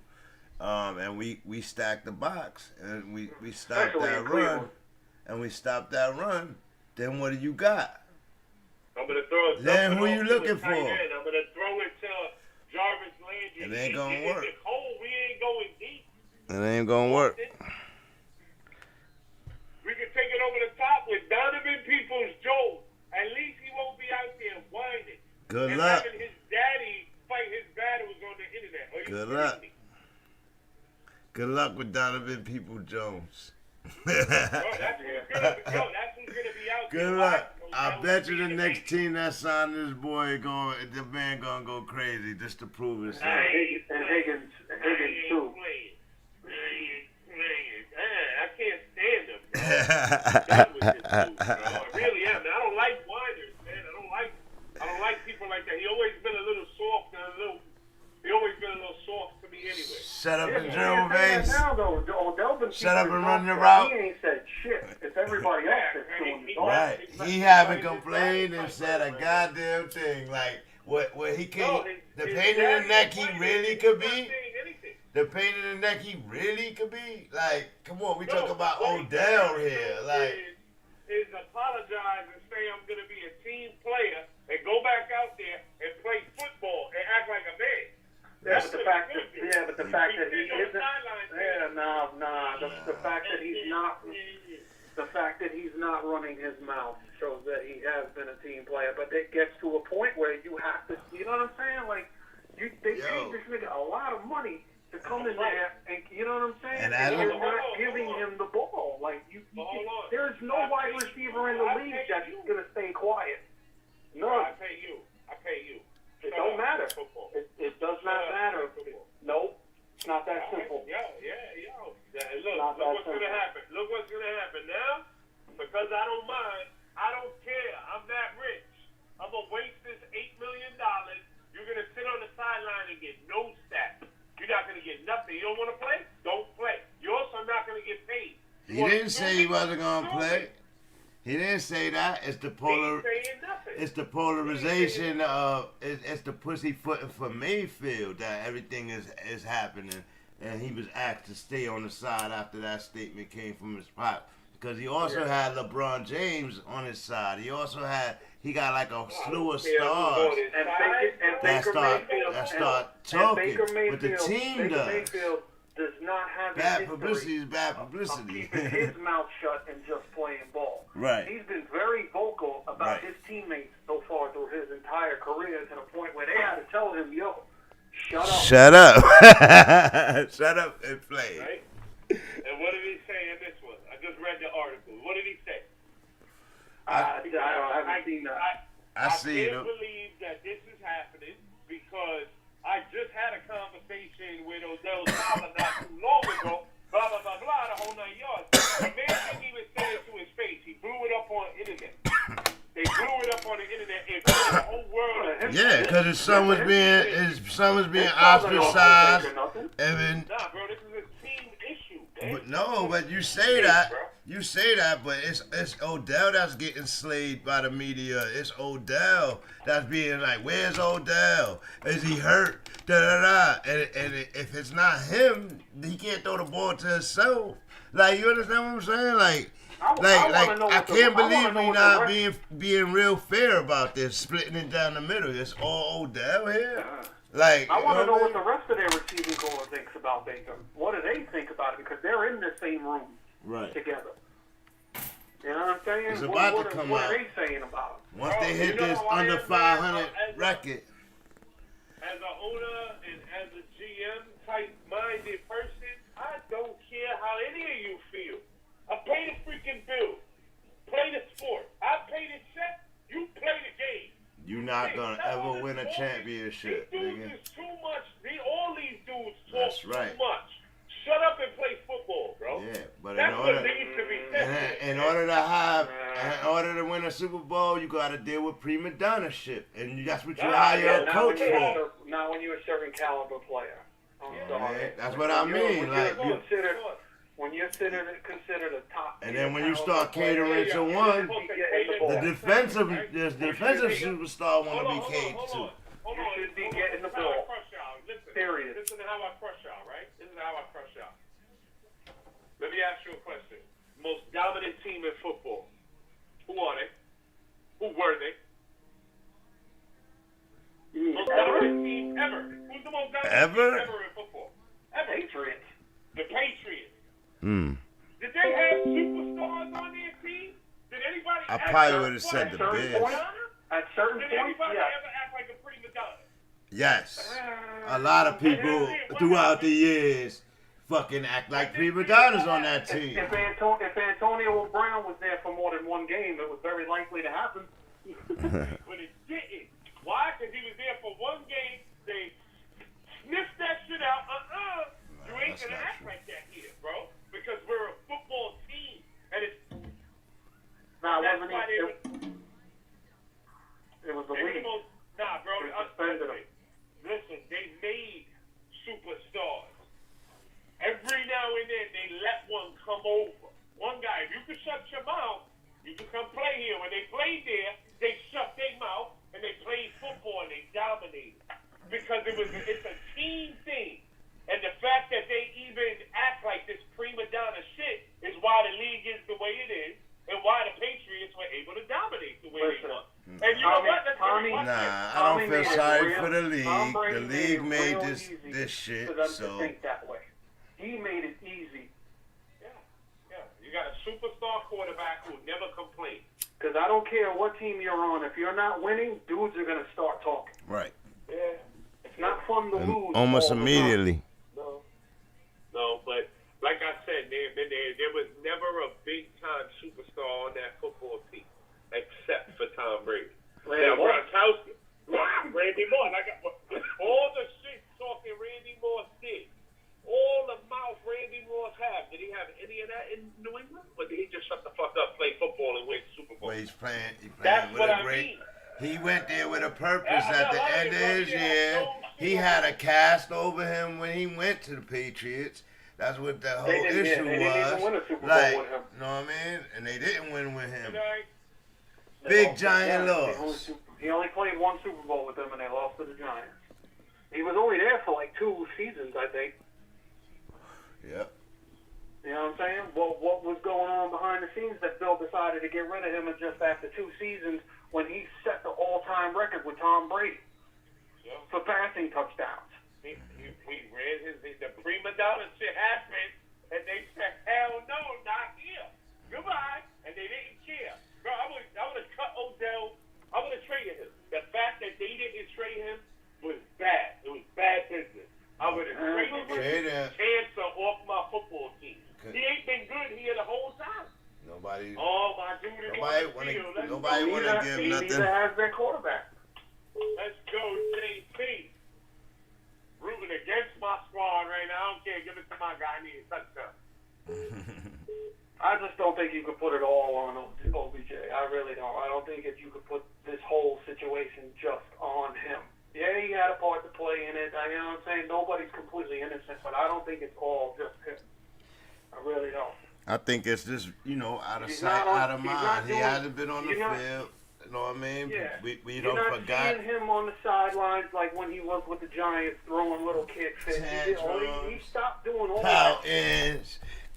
and we stack the box and we stop that run, and we stop that run, then what do you got? I'm gonna throw it. Then who you looking for? I'm gonna throw it to Jarvis Landry. It ain't gonna work. It's cold. We ain't going deep. It ain't gonna work. We can take it over the top with Donovan Peoples-Jones. At least he won't be out there whining. Good and luck. having his daddy fight his battles on the internet. Good luck. Good luck with Donovan Peoples-Jones. That's who's gonna be out there. Good luck. I bet you the next team that signed this boy the man gonna go crazy just to prove himself. And Higgins too. I can't stand him. I really am. I don't like whiners, man. I don't like people like that. He always been a little soft and he always been a little soft to me anyway. Shut up and drill, base. Now though, Odell been Shut up and run your route. He ain't said shit. It's everybody else that's doing it. Right. He haven't complained and said a goddamn thing. Like what he can the pain in the neck he really could be. The pain in the neck he really could be. Like, come on, we talk about Odell here. Like, is apologize and say I'm gonna be a team player and go back out there and play football and act like a man. Yeah, but the fact that he isn't. The fact that he's not running his mouth shows that he has been a team player. But it gets to a point where you have to. You know what I'm saying? Like, they paid this nigga a lot of money to come in there, and you know what I'm saying? And you're not giving him the ball. Like, there's no wide receiver in the league that's gonna stay quiet. No. I pay you. It don't matter. It does not matter. Nope. It's not that simple. Yo. Look what's gonna happen. Look what's gonna happen now. Because I don't mind. I don't care. I'm that rich. I'm gonna waste this $8 million. You're gonna sit on the sideline and get no stats. You're not gonna get nothing. You don't want to play? Don't play. You're also not gonna get paid. He didn't say he wasn't gonna play. He didn't say that. It's the polarization of it's the pussyfooting for Mayfield that everything is happening, and he was asked to stay on the side after that statement came from his pop. Because he also had LeBron James on his side. He got like a slew of stars that start talking. But the team does. Does not have bad publicity is bad publicity. Keeping his mouth shut and just playing ball. Right. He's been very vocal about his teammates so far through his entire career to the point where they had to tell him, yo, shut up. Shut up. Shut up and play. Right? And what did he say in this one? I just read the article. What did he say? I haven't seen that. I can't believe that this is happening because I just had a conversation with Odell's father not too long ago, blah, blah, blah, blah, the whole 9 yards. The man didn't even say it to his face. He blew it up on the internet. They blew it up on the internet and put the whole world. Yeah, because his son was being ostracized. Nah, bro, this is a team issue, man. But no, but you say that. You say that, but it's Odell that's getting slayed by the media. It's Odell that's being like, where's Odell? Is he hurt? Da-da-da. And if it's not him, he can't throw the ball to himself. Like, you understand what I'm saying? I can't believe we not being real fair about this, splitting it down the middle. It's all Odell here. Like, I want to know what the rest of their receiving corps thinks about Baker. What do they think about it? Because they're in the same room together. You know what I'm saying? It's about to come out. What are they saying about it? Once they hit this under 500 record. As an owner and as a GM type-minded person, I don't care how any of you feel. I pay the freaking bill. Play the sport. I pay the check. You play the game. You're not going to ever win a championship. These dudes is too much. All these dudes talk That's right. too much. Shut up and play football, bro. Yeah, but that's what needs to be said. in order to win a Super Bowl, you got to deal with prima donna shit, and that's what you hire a coach for. Not when you're a certain caliber player. I'm sorry. That's what I mean. when you're considered a top. And then when you start catering to one, the defensive superstar want to be catered to. You should be getting the ball. Period. Listen to how I crush y'all, right? Listen to how I crush y'all. Let me ask you a question. Most dominant team in football. Who are they? Who were they? Most dominant team ever. Who's the most dominant team ever in football? Ever. Patriots. The Patriots. Did they have superstars on their team? Did anybody I probably would have said the Bears. At certain Did points, anybody yeah. ever act like a prima donna? Yes. A lot of people throughout the years fucking act like prima donnas on that team. If Antonio Brown was there for more than one game, it was very likely to happen. But it didn't. Why? Because he was there for one game. They sniffed that shit out. You ain't gonna act like that here, bro. Because we're a football team, and it's. Nah, that's wasn't why it was the league. Nah, bro. They suspended him. Listen, they made superstars. Every now and then, they let one come over. One guy, if you can shut your mouth, you can come play here. When they played there, they shut their mouth and they played football and they dominated because it's a team thing. And the fact that they even act like this prima donna shit is why the league is the way it is and why the Patriots were able to dominate the way they were. And you know what? I don't feel sorry for the league. The league made this shit, so. Think that way. He made it easy. Yeah. You got a superstar quarterback who never complains. Because I don't care what team you're on. If you're not winning, dudes are going to start talking. Right. Yeah. It's not fun to lose. Almost immediately. No, but like I said, there was never a big-time superstar on that football team except for Tom Brady. Now, Gronkowski, Randy Moss. All the shit talking Randy Moss did. All the mouth Randy Moss had. Did he have any of that in New England? Or did he just shut the fuck up, play football, and win Super Bowl? Well, he's playing That's with what a I great. mean. He went there with a purpose at the end of his year. He had a cast over him when he went to the Patriots. That's what the whole issue was. Didn't win a Super Bowl like, with him. know what I mean? And they didn't win with him. Big giant loss. He only played one Super Bowl with them, and they lost to the Giants. He was only there for like 2 seasons, I think. Yep. You know what I'm saying? Well, what was going on behind the scenes that Bill decided to get rid of him just after 2 seasons when he set the all-time record with Tom Brady for passing touchdowns? We ran the prima donna shit happened, and they said, hell no, not here. Goodbye. And they didn't care. Bro, I would have cut Odell. I would have traded him. The fact that they didn't trade him was bad. It was bad business. I would have traded him cancer off my football team. He ain't been good here the whole time. Nobody. Oh, my dude. Nobody want to give nothing. Neither has their quarterback. Let's go, JP. Rooting against my squad right now. I don't care. Give it to my guy. I need a touchdown. I just don't think you could put it all on OBJ. I really don't. I don't think if you could put this whole situation just on him. Yeah, he had a part to play in it. You know what I'm saying? Nobody's completely innocent, but I don't think it's all just him. I really don't. I think it's just, out of sight, out of mind. He hasn't been on the field. You know what I mean? Yeah. We don't forgot. You're not seeing him on the sidelines like when he was with the Giants throwing little kicks. He stopped doing all that. Pouting,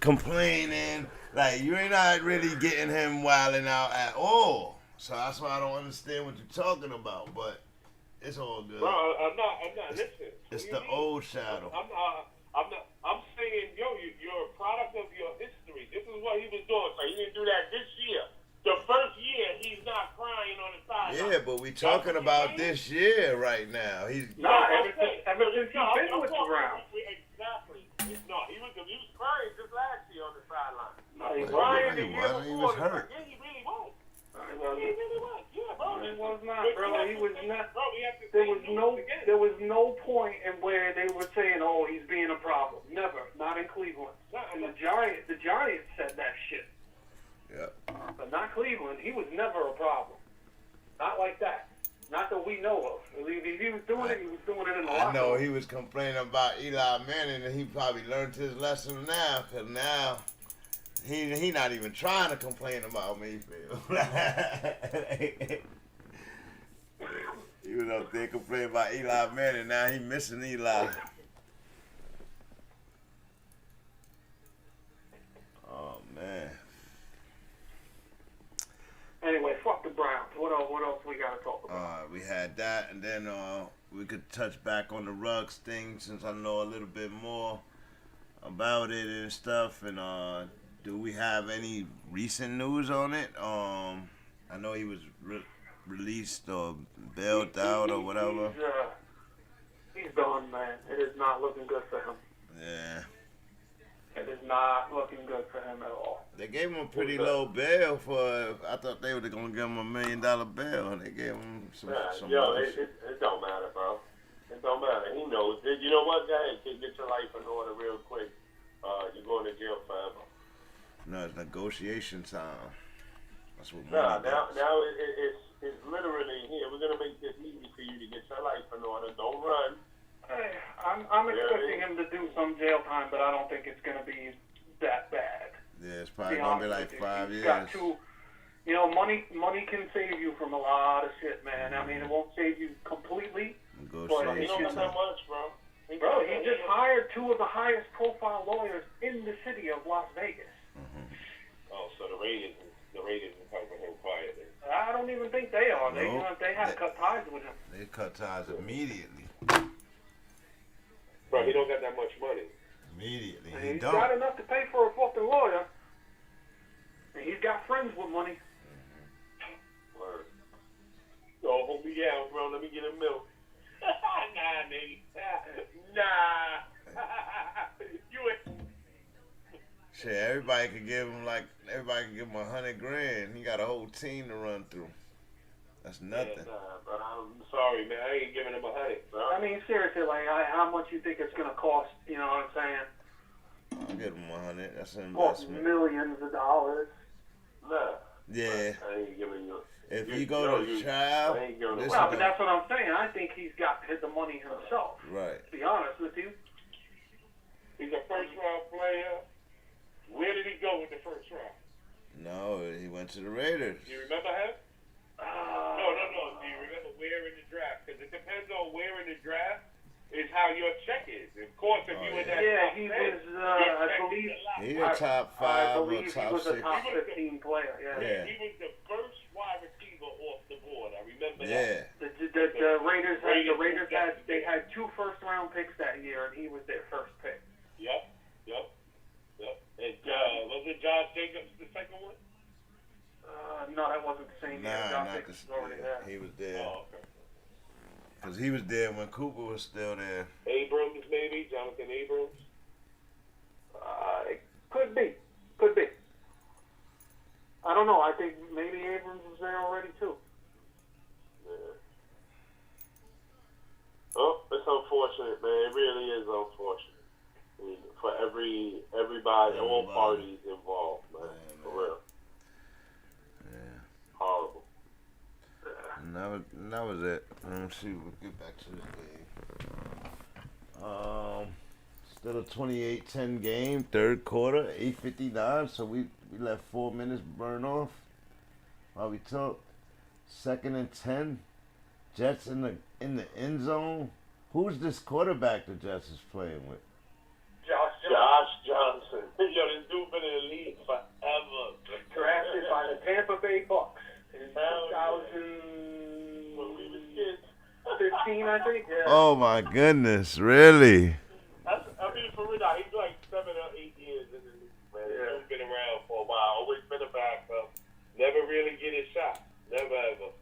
complaining. Like, you ain't not really getting him wilding out at all. So that's why I don't understand what you're talking about. But it's all good. Bro, I'm not. Listen. It's the old shadow. I'm saying, you're a product of your history. This is what he was doing. So he didn't do that this year. The first year, he's not crying on the sideline. Yeah, but we talking about this year right now. He's ever since he's been with the Browns. Exactly. No, he was crying just last year on the sideline. No, he crying the wasn't. year He before. was hurt. Yeah, he really was. He really was. Yeah, bro. He was not, bro. He was not. Bro, we have to There was no point in where they were saying, "Oh, he's being a problem." Never. Not in Cleveland. And the Giants said that shit. Yep. But not Cleveland. He was never a problem. Not like that. Not that we know of. If he was doing it, he was doing it in the I locker know room. he was complaining about Eli Manning, and he probably learned his lesson now, because now he not even trying to complain about Mayfield. He was up there complaining about Eli Manning, now he missing Eli. Oh, man. Anyway, fuck the Browns. What else we got to talk about? We had that, and then we could touch back on the Ruggs thing since I know a little bit more about it and stuff. And do we have any recent news on it? I know he was released or bailed out or whatever. He's done, man. It is not looking good for him. Yeah. It is not looking good for him at all. They gave him a pretty low bail for. I thought they were gonna give him $1 million bail. They gave him some. Yo, it don't matter, bro. It don't matter. He knows. You know what, guys? Get your life in order real quick. You're going to jail forever. No, it's negotiation time. That's what. Now it's literally here. We're gonna make this easy for you to get your life in order. Don't run. Hey, I'm expecting him to do some jail time, but I don't think it's going to be that bad. Yeah, it's probably going to be like 5 years. Got to, money can save you from a lot of shit, man. I mean, it won't save you completely. But he don't got that much, bro. He just hired 2 of the highest profile lawyers in the city of Las Vegas. Mm-hmm. Oh, so the Raiders are helping him quietly. I don't even think they are. Nope. They had to cut ties with him. They cut ties immediately. Bro, he don't got that much money. Immediately. And he's got enough to pay for a fucking lawyer. And he's got friends with money. Word. Oh, hold me down, bro. Let me get a milk. Nah, nigga. Nah. You ain't. Shit, everybody could give him $100,000. He got a whole team to run through. That's nothing. Yeah, but I'm sorry, man. I ain't giving him $100, bro. I mean, seriously, like, how much you think it's going to cost? You know what I'm saying? I'll give him $100. That's an Cost investment. millions of dollars. Nah. Yeah. I ain't giving you. If you go to trial, well, but that's what I'm saying. I think he's got the money himself. Right. To be honest with you. He's a first-round player. Where did he go in the first round? No, he went to the Raiders. Do you remember him? No. Do you remember where in the draft? Because it depends on where in the draft is how your check is. Of course, if you were that top 10, he was, I believe, he a top 5 or top 6. He was a top 15 player, Yeah. He was the first wide receiver off the board. I remember that. The Raiders had 2 first-round picks that year, and he was their first pick. Yep. And was it Josh Jacobs the second one? No, that wasn't the same year. Nah, Josh not Jacobs this. was already there. He was there. Oh, okay. Because he was there when Cooper was still there. Abrams, maybe? Jonathan Abrams? It could be. I don't know. I think maybe Abrams was there already, too. Yeah. Oh, it's unfortunate, man. It really is unfortunate. I mean, for everybody, all parties involved, man. For real. Yeah. Horrible. And that was it. Let's see. We'll get back to this game. Still a 28-10 game, third quarter, 8:59. So we let 4 minutes burn off while we talked. 2nd and 10. Jets in the end zone. Who's this quarterback the Jets is playing with? Josh Johnson. Yo, this dude been in the league forever. Drafted by the Tampa Bay Bucks in 2015, I think. Yeah. Oh my goodness, really? I mean, for real, he's like 7 or 8 years in the league, man. Yeah. He's been around for a while. Always been a backup. Never really get his shot. Never ever.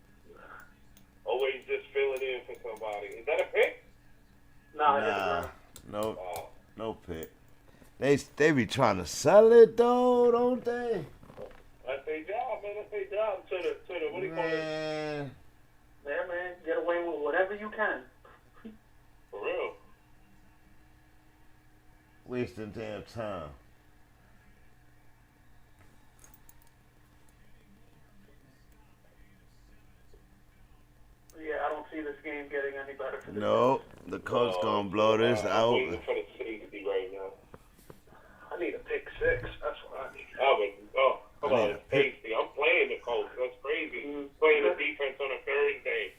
Always just filling in for somebody. Is that a pick? Nah. No pick. They be trying to sell it though, don't they? That's their job, man. That's their job. To the what do you call it? Yeah, man. Get away with whatever you can. For real. Wasting damn time. Yeah, No, the Colts gonna blow this I'm out. waiting for the safety right now. I need a pick six. That's what I need. Come on, it's safety. I'm playing the Colts. That's crazy. Playing the defense on a Thursday.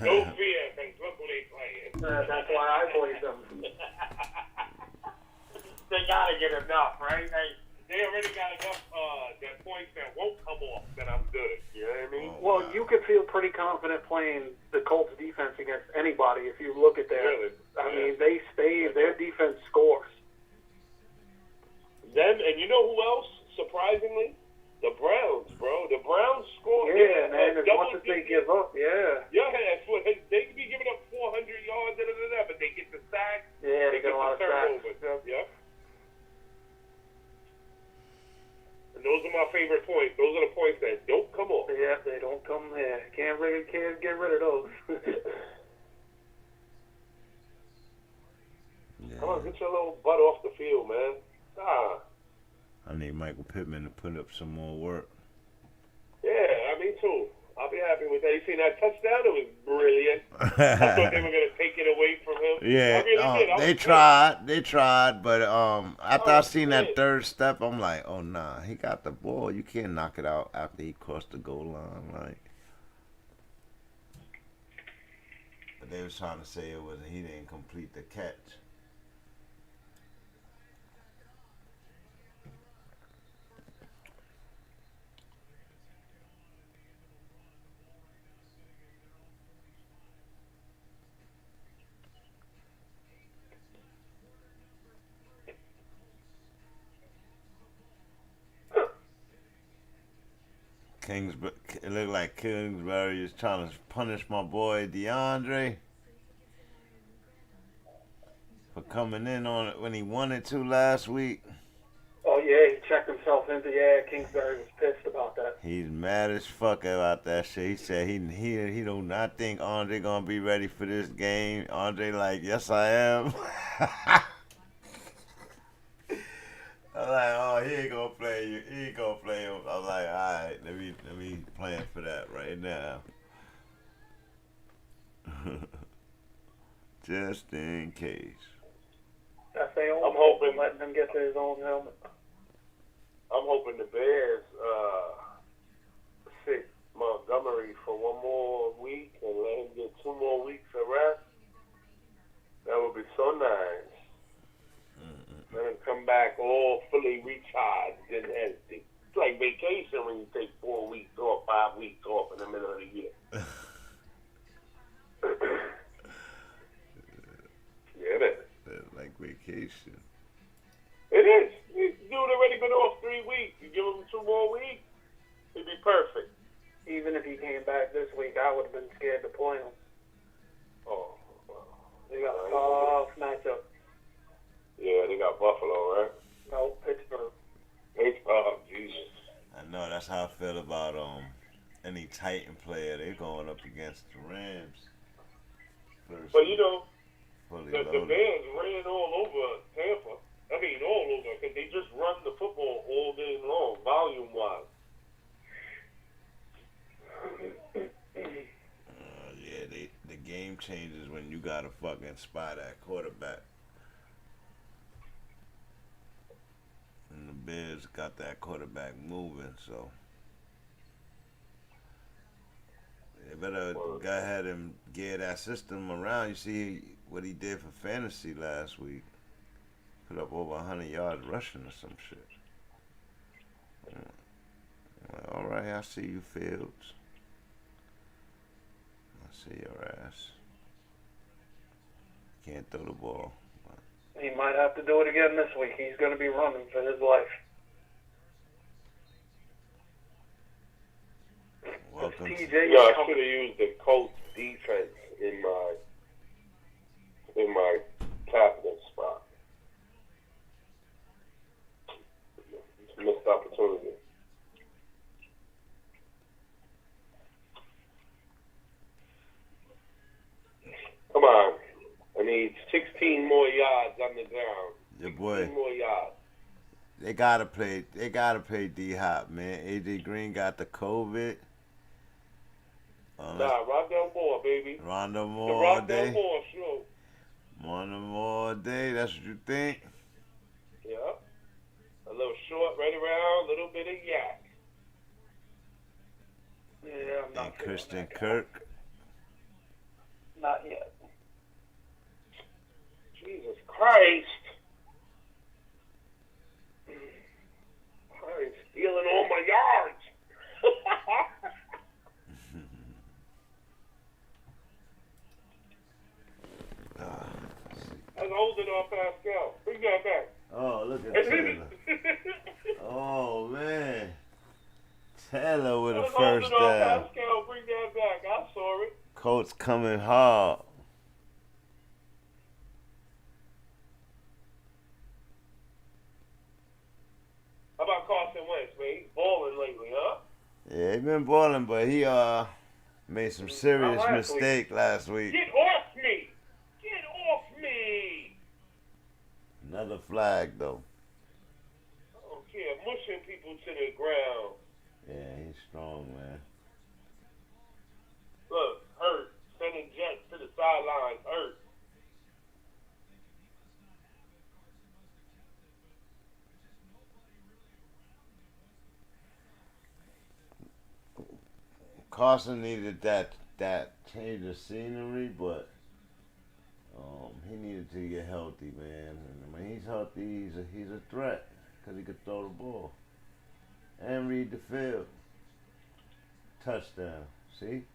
No fear, because look who they playing. That's why I played them. They gotta get enough, right? They already got enough that points that won't come off that I'm good. You know what I mean? Well, you could feel pretty confident playing the Colts defense against anybody if you look at their. Really? I mean, they stay. Their defense scores. Then, and you know who else? Surprisingly, the Browns, bro. The Browns score. Yeah, man. As much as they give up, yeah. Yeah, that's what they could be giving up 400 yards, but they get the sack. Yeah, they get a lot of sacks. Yep. And those are my favorite points. Those are the points that don't come off. Yeah, they don't come there. Can't get rid of those. Come on, get your little butt off the field, man. I need Michael Pittman to put up some more work. Yeah, me too. I'll be happy with that. You seen that touchdown? It was brilliant. I thought they were going to take it away from him. Yeah, I really did. they tried, but after I seen that third step, I'm like, oh nah, he got the ball. You can't knock it out after he crossed the goal line, like. But they was trying to say it wasn't. He didn't complete the catch. It looked like Kingsbury is trying to punish my boy DeAndre for coming in on it when he wanted to last week. Oh yeah, he checked himself into. Yeah, Kingsbury was pissed about that. He's mad as fuck about that shit. He said he do not think Andre gonna be ready for this game. Andre like, yes I am. I'm like, oh, he ain't gonna play you. He ain't gonna play him. I'm like, all right, let me plan for that right now. Just in case. That's the only. I'm hoping letting him get to his own helmet. I'm hoping the Bears sit Montgomery for one more week and let him get 2 more weeks of rest. That would be so nice. Let him come back all fully recharged and healthy. It's like vacation when you take 4 weeks off, 5 weeks off in the middle of the year. Yeah, it is. Like vacation. It is. Dude already been off 3 weeks. You give him 2 more weeks, it'd be perfect. Even if he came back this week, I would have been scared to play him. Oh, well. They got a tough matchup. Yeah, they got Buffalo, right? No, Pittsburgh. Oh, Jesus. I know, that's how I feel about any Titan player. They're going up against the Rams. But you know, fully the loaded. Bears ran all over Tampa. I mean, all over, because they just run the football all day long, volume-wise. Yeah, the game changes when you got to fucking spy that quarterback. And the Bears got that quarterback moving, so they better go ahead and get that system around. You see what he did for fantasy last week. Put up over 100 yards rushing or some shit. Well, all right, I see you, Fields. I see your ass. Can't throw the ball. He might have to do it again this week. He's going to be running for his life. Welcome. I should have used the Colts defense in my captain spot. Missed opportunity. Come on. I need 16 more yards on the ground. Your boy. 16 more yards. They gotta play D Hop, man. AJ Green got the COVID. Nah, Rondell Moore, baby. Rondo The Moore all Rondell day. Moore show. Rondo Moore all day. That's what you think? Yeah. A little short, right around, a little bit of yak. Yeah, I'm not And feeling Christian that guy. Kirk. Not yet. Jesus Christ. I'm stealing all my yards. I was holding on Pascal. Bring that back. Oh, look at Taylor. Oh, man. Taylor with I a was first holding on down. Pascal. Bring that back. I saw it. Colts coming hard. How about Carson Wentz, man? He's balling lately, huh? Yeah, he been balling, but he made some serious last mistake last week. Get off me! Get off me! Another flag, though. I don't care. Mushing people to the ground. Yeah, he's strong, man. Look, hurt. Sending Jets to the sidelines, hurt. Carson needed that change of scenery, but he needed to get healthy, man. And when he's healthy, he's a threat because he could throw the ball and read the field. Touchdown. See?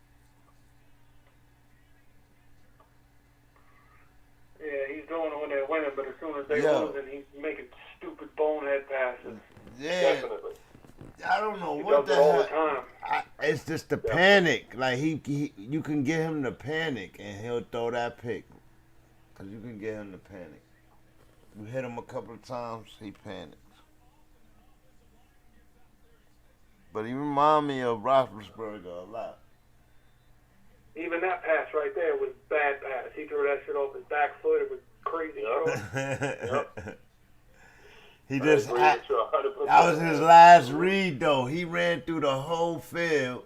Yeah, he's doing it when they're winning, but as soon as they Yo. lose, he's making stupid bonehead passes. Yeah. Definitely. I don't know He what does the it all the hell. time. It's just the panic. Like you can get him to panic, and he'll throw that pick. Cause you can get him to panic. You hit him a couple of times, he panics. But he remind me of Roethlisberger a lot. Even that pass right there was bad pass. He threw that shit off his back foot. It was crazy. He just agree with you 100%. that was his last read though. He ran through the whole field,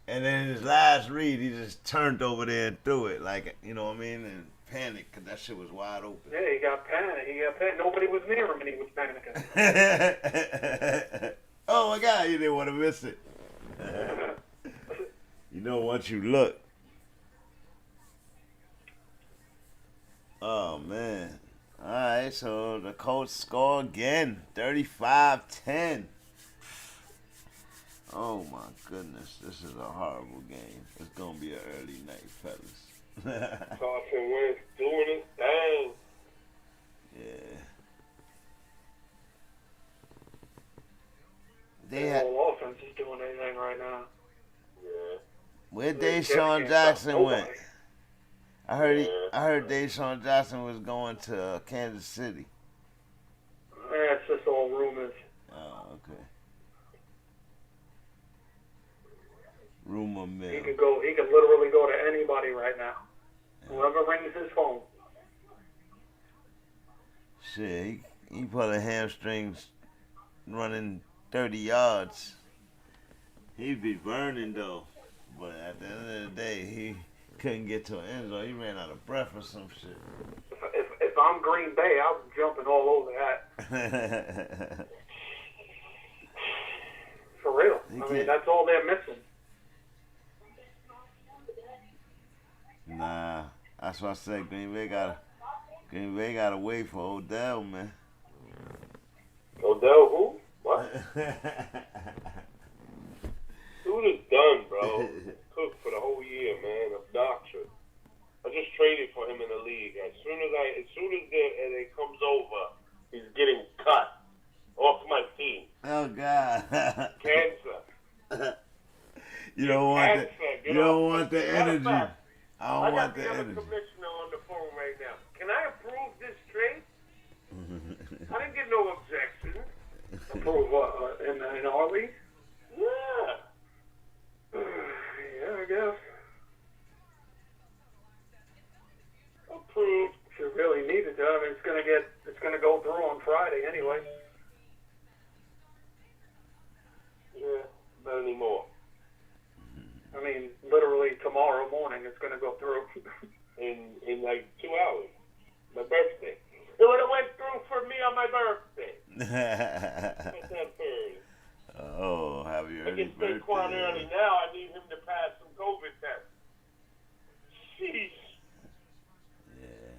and then his last read, he just turned over there and threw it, like, you know what I mean, and panicked because that shit was wide open. Yeah, he got panicked. Nobody was near him, and he was panicking. Oh my God, you didn't want to miss it. You know, once you look. Oh man. All right, so the Colts score again, 35-10. Oh my goodness, this is a horrible game. It's gonna be an early night, fellas. Carson Wentz doing his thing. Yeah. The They had whole offense is doing anything right now. Yeah. where Jets Deshaun can't Jackson stop went. nobody. I heard Deshaun Jackson was going to Kansas City. Yeah, it's just all rumors. Oh, okay. Rumor mill. He could literally go to anybody right now. Whoever rings his phone. Shit, he put a hamstrings running 30 yards. He'd be burning though. But at the end of the day, he couldn't get to an end zone. He ran out of breath or some shit. If I'm Green Bay, I'm jumping all over that. For real. I mean, that's all they're missing. Nah, that's what I said. Green Bay gotta wait for Odell, man. Odell who? What? Dude is done, bro. Cook for the whole year, man. Obnoxious. I just traded for him in the league. As soon as it comes over, he's getting cut off my team. Oh God. Cancer. You don't want the energy. I don't want the I got the other energy. commissioner on the phone right now. Can I approve this trade? I didn't get no objection. Approve what? In our league? Yeah. Yeah, I guess. Approved. If you really needed to, I mean, it's gonna go through on Friday anyway. Yeah, not anymore. I mean, literally tomorrow. in like 2 hours. My birthday. It would have went through for me on my birthday. What's that first? Oh, happy I early get birthday. Saquon early now. I need him to pass some COVID tests. Sheesh. Yeah.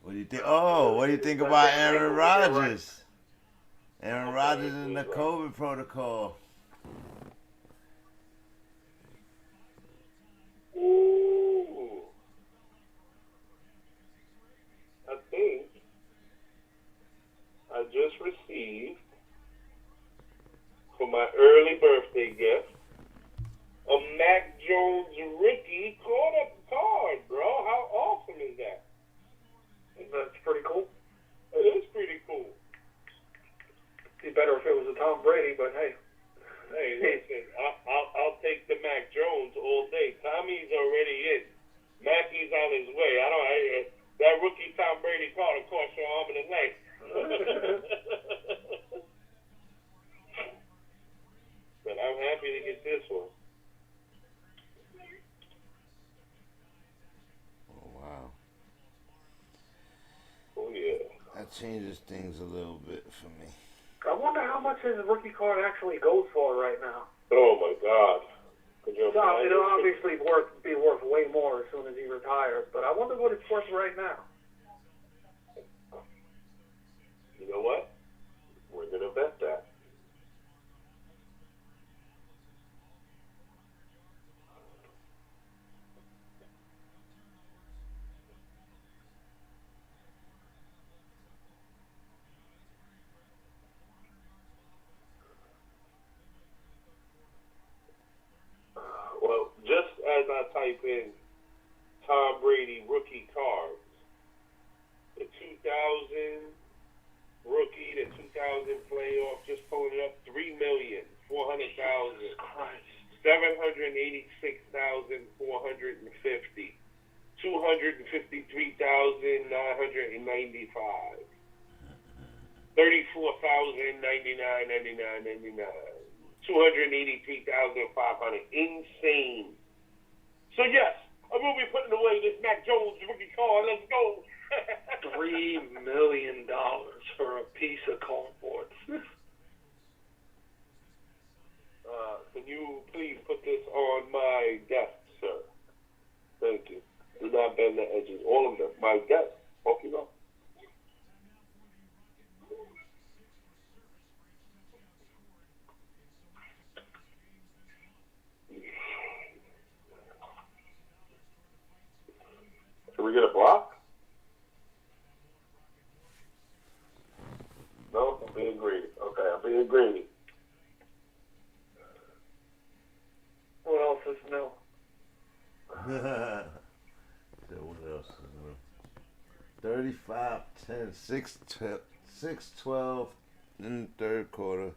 What do you think? Oh, what do you think about Aaron Rodgers? Aaron Rodgers in the COVID protocol. Ooh. I think I just received for my early birthday gift a Mac Jones rookie card, bro. How awesome is that? That's pretty cool. It is pretty cool. It'd be better if it was a Tom Brady, but hey. Hey, listen, I'll take the Mac Jones all day. Tommy's already in. Mackey's on his way. That rookie Tom Brady card will cost your arm and a leg. But I'm happy to get this one. Oh, wow. Oh, yeah. That changes things a little bit for me. I wonder how much his rookie card actually goes for right now. Oh, my God. Could you So imagine? it'll obviously be worth way more as soon as he retires, but I wonder what it's worth right now. You know what? We're going to bet that. Well, just as I type in Tom Brady rookie cards, the 2000 rookie, the 2000 playoff, just pulling up 3,400,000, 786,450, 253,995, 34,099.99, 283,500. Insane. So yes, I will be putting away this Mac Jones rookie card. Let's go. $3 million for a piece of cardboard. Can you please put this on my desk, sir? Thank you. Do not bend the edges. All of them. My desk. Okay, no. Can we get a block? No, I'm being greedy. Okay, I'm being greedy. What else is new? So what else is new? 35, 10, 6, 12 in the third quarter.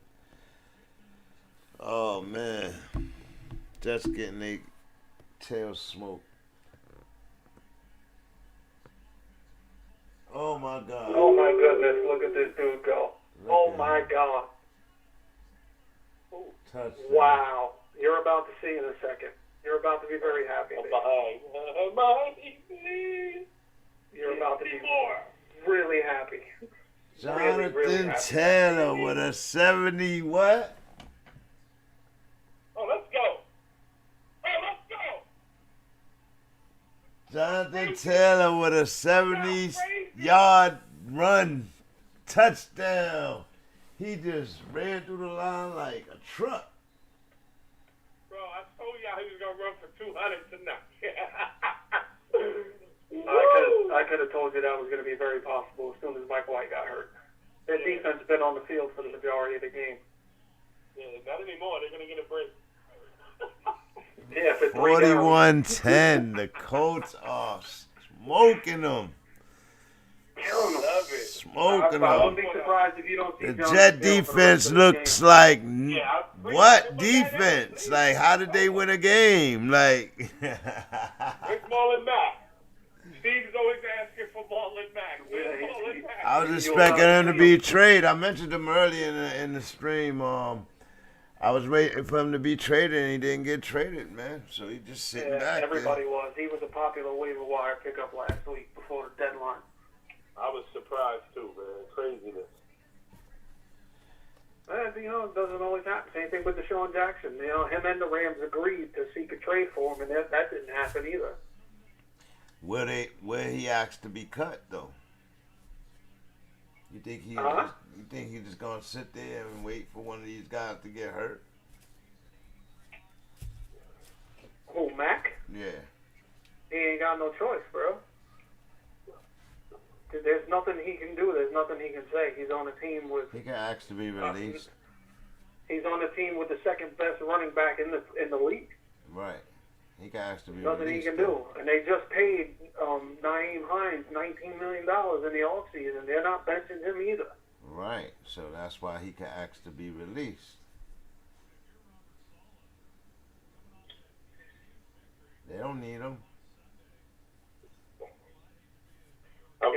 Oh man, Jets getting their tails smoked. Oh my God. Oh my goodness, look at this dude go. Oh my God. Touchdown. Wow. You're about to see in a second. You're about to be very happy. I'm behind. You're about to be really happy. Jonathan really happy. Taylor with a 70 what? Oh, let's go. Oh, let's go. Jonathan Taylor with a 70-yard run touchdown. He just ran through the line like a truck. Bro, I told y'all he was going to run for 200 tonight. I could have told you that was going to be very possible as soon as Mike White got hurt. Their defense has been on the field for the majority of the game. Yeah, not anymore. They're going to get a break. Yeah, if it's 41-10. The Colts are smoking them. Love it. Smoking I them. wouldn't be surprised if you don't see The Jones Jet Hill for the defense rest of the looks game. like What defense? Like, how did they win a game? Like, Where's Marlon Mack? Steve's always asking for Marlon Mack. Where's Marlon Mack? I was expecting him to be traded. I mentioned him earlier in the stream. I was waiting for him to be traded, and he didn't get traded, man. So he just sitting back everybody there. was. He was a popular waiver wire pickup last week before the deadline. I was surprised too, man. Craziness. It doesn't always happen. Same thing with Deshaun Jackson. Him and the Rams agreed to seek a trade for him, and that didn't happen either. Where he asked to be cut though? You think he's just gonna sit there and wait for one of these guys to get hurt? Who, Mac? Yeah. He ain't got no choice, bro. There's nothing he can do. There's nothing he can say. He's on a team with. He can ask to be released. He's on a team with the second best running back in the league. Right. He can ask to be Nothing released. he can do. And they just paid Nyheim Hines $19 million in the offseason. They're not benching him either. Right. So that's why he can ask to be released. They don't need him. I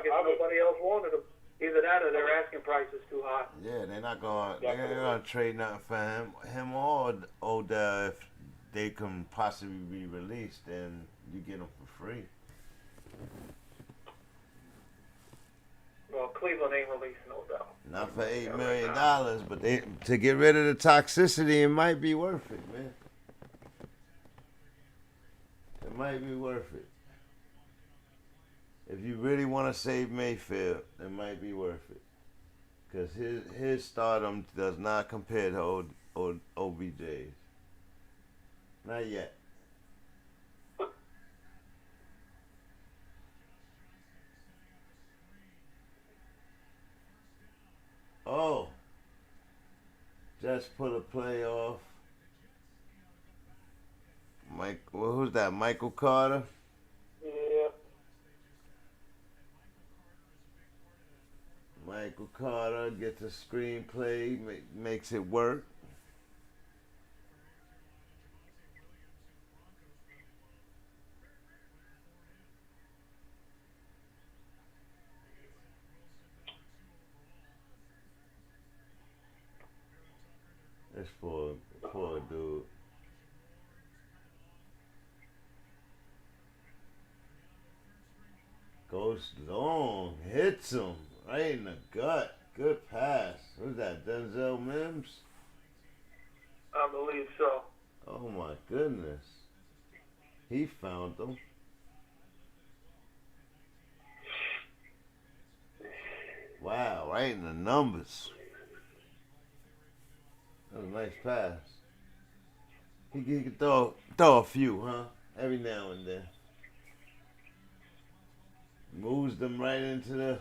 guess nobody else wanted him. Either that or their asking price is too high. Yeah, they're not gonna trade nothing for him or Odell. If they can possibly be released, then you get them for free. Well, Cleveland ain't releasing Odell. Not for $8 million, but to get rid of the toxicity, it might be worth it, man. It might be worth it. If you really want to save Mayfield, it might be worth it. Because his stardom does not compare to OBJ's. Not yet. Oh. Just put a play off. Who's that? Michael Carter? Yeah. Michael Carter gets a screenplay, makes it work. This poor dude. Goes long, hits him right in the gut. Good pass. Who's that, Denzel Mims? I believe so. Oh my goodness. He found them. Wow, right in the numbers. That was a nice pass. He can throw a few, huh? Every now and then. Moves them right into the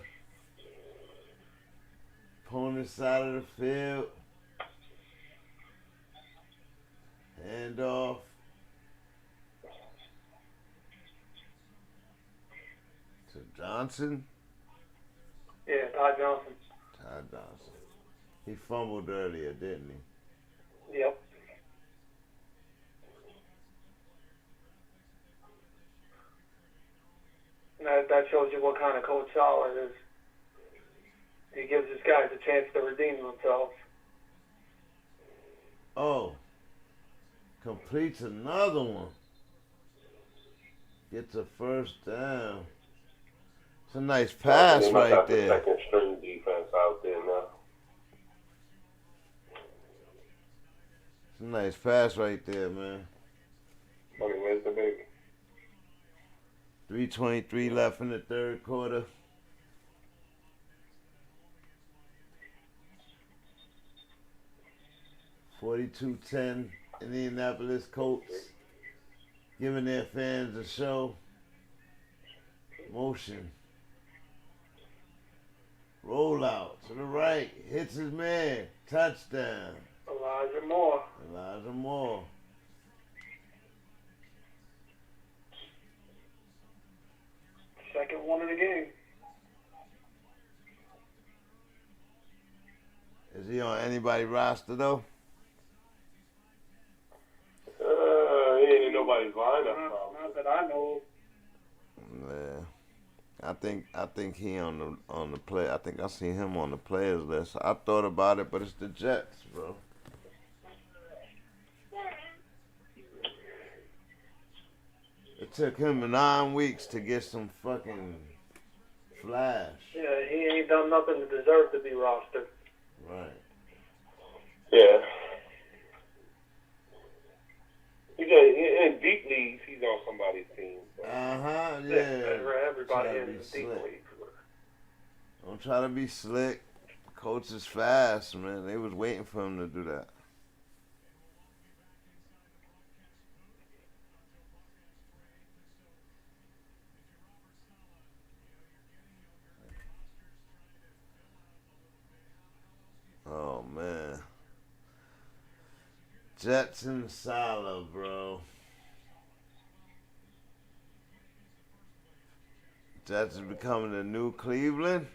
opponent's side of the field. Hand off. To Johnson. Yeah, Todd Johnson. Todd Johnson. He fumbled earlier, didn't he? Yep. That shows you what kind of coach Solid is. He gives his guys a chance to redeem themselves. Oh. Completes another one. Gets a first down. It's a nice pass right there. Second string defense out there now. It's a nice pass right there, man. Money, where's the baby? 3:23 left in the third quarter. (42-10) Indianapolis Colts giving their fans a show. Motion. Rollout to the right. Hits his man. Touchdown. Elijah Moore. Elijah Moore. Second one of the game. Is he on anybody's roster though? He ain't in nobody's lineup. Not that I know. Yeah. I think he on the play. I think I seen him on the players list. I thought about it, but it's the Jets, bro. took him 9 weeks to get some fucking flash. Yeah, he ain't done nothing to deserve to be rostered. Right. Yeah. In deep leagues, he's on somebody's team. Yeah. Everybody in the deep leagues. Don't try to be slick. Coach is fast, man. They was waiting for him to do that. Oh, man. Jets and Salah, bro. Jets is becoming the new Cleveland?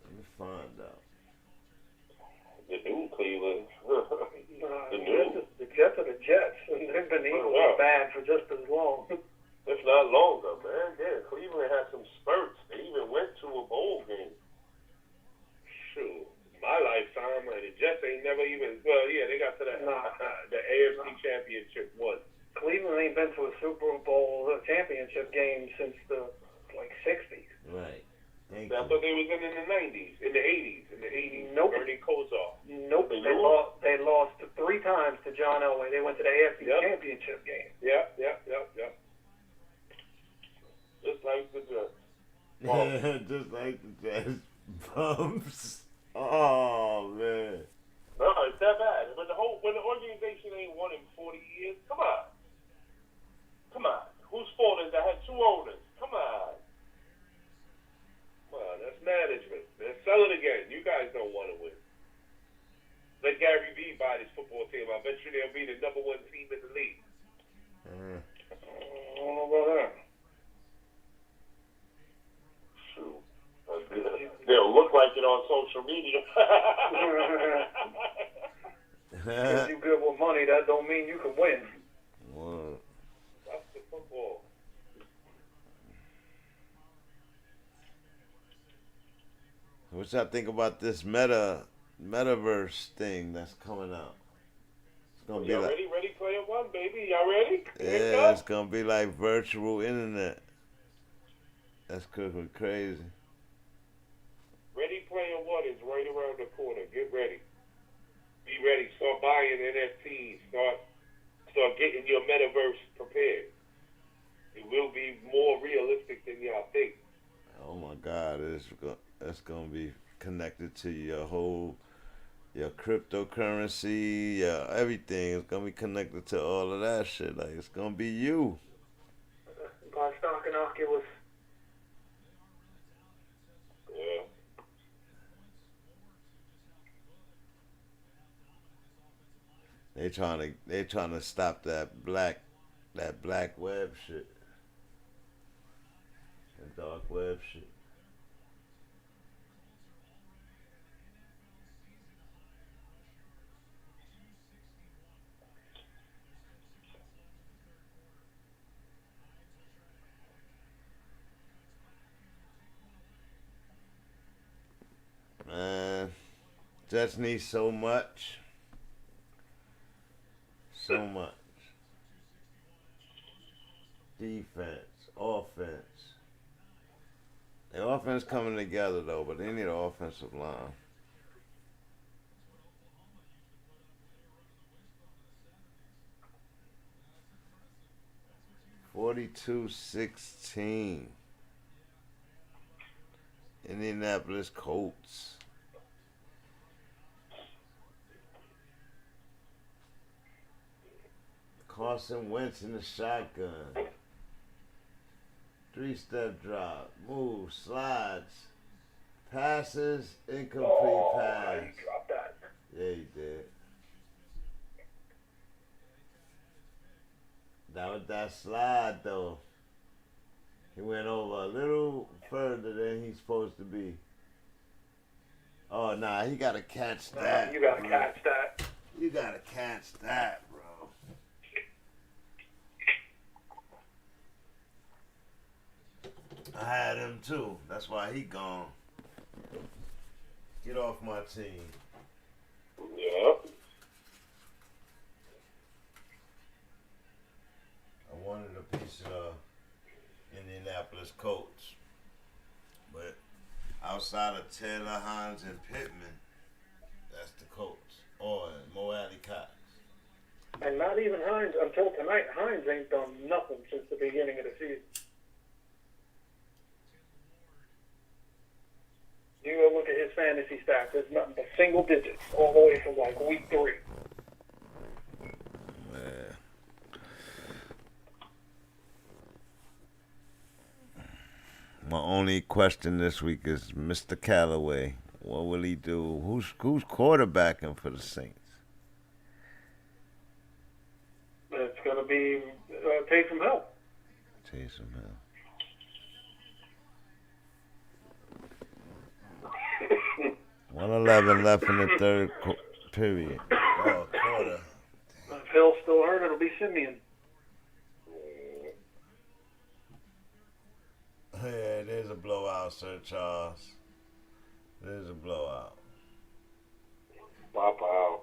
Let me find out. The new Cleveland. The Jets are the Jets, and they've been equally bad for just as long. If not longer, man. Yeah, Cleveland had some spurts. They even went to a bowl game. Shoot. My lifetime, the Jets ain't never even, they got to the AFC Championship once. Cleveland ain't been to a Super Bowl championship game since the, 60s. Right. I thought they was in the 90s, in the 80s. Nope. Bernie Kosar. Nope. They lost 3 times to John Elway. They went to the AFC Championship game. Yep. Just like the Jets. Just like the Jets. Bumps. Oh, man. No, it's that bad. When the organization ain't won in 40 years, come on. Whose fault is that? I had 2 owners. Come on, that's management. Man, sell it again. You guys don't want to win. Let Gary Vee buy this football team. I bet you they'll be the #1 team in the league. I don't know about that. Shoot. They'll look like it on social media. If you good with money, that don't mean you can win. Wow. That's the football. What y'all think about this metaverse thing that's coming out? It's gonna be y'all like ready player one, baby. Y'all ready? Yeah, it's gonna be like virtual internet. That's crazy. Ready Player One is right around the corner. Get ready. Be ready. Start buying NFTs. Start getting your metaverse prepared. It will be more realistic than y'all think. Oh my God, it's gonna be connected to your cryptocurrency, your everything. It's gonna be connected to all of that shit. Like it's gonna be you. Buy stock in Oculus. Yeah. They trying to stop that black web shit. That dark web shit. Man, Jets need so much. So much. Defense, offense. The offense coming together though, but they need an offensive line. $42-16. Indianapolis Colts. Carson Wentz in the shotgun. 3-step drop. Move. Slides. Passes. Incomplete pass. He dropped that. Yeah, he did. That was that slide, though. He went over a little further than he's supposed to be. Oh, nah, he got to catch that. You got to catch that. You got to catch that, bro. I had him too. That's why he gone. Get off my team. Yeah. I wanted a piece of Indianapolis Colts. But outside of Taylor, Hines, and Pittman, that's the Colts. Oh, and Mo Alley Cox. And not even Hines until tonight. Hines ain't done nothing since the beginning of the season. You go look at his fantasy stats. There's nothing but single digits all the way from like week 3. Man. My only question this week is Mr. Callaway. What will he do? Who's quarterbacking for the Saints? It's going to be Taysom Hill. Taysom Hill. 1:11 left in the third period. Oh, quarter. If Hill's still hurt, it'll be Simeon. Yeah, there's a blowout, Sir Charles. There's a blowout. Wow.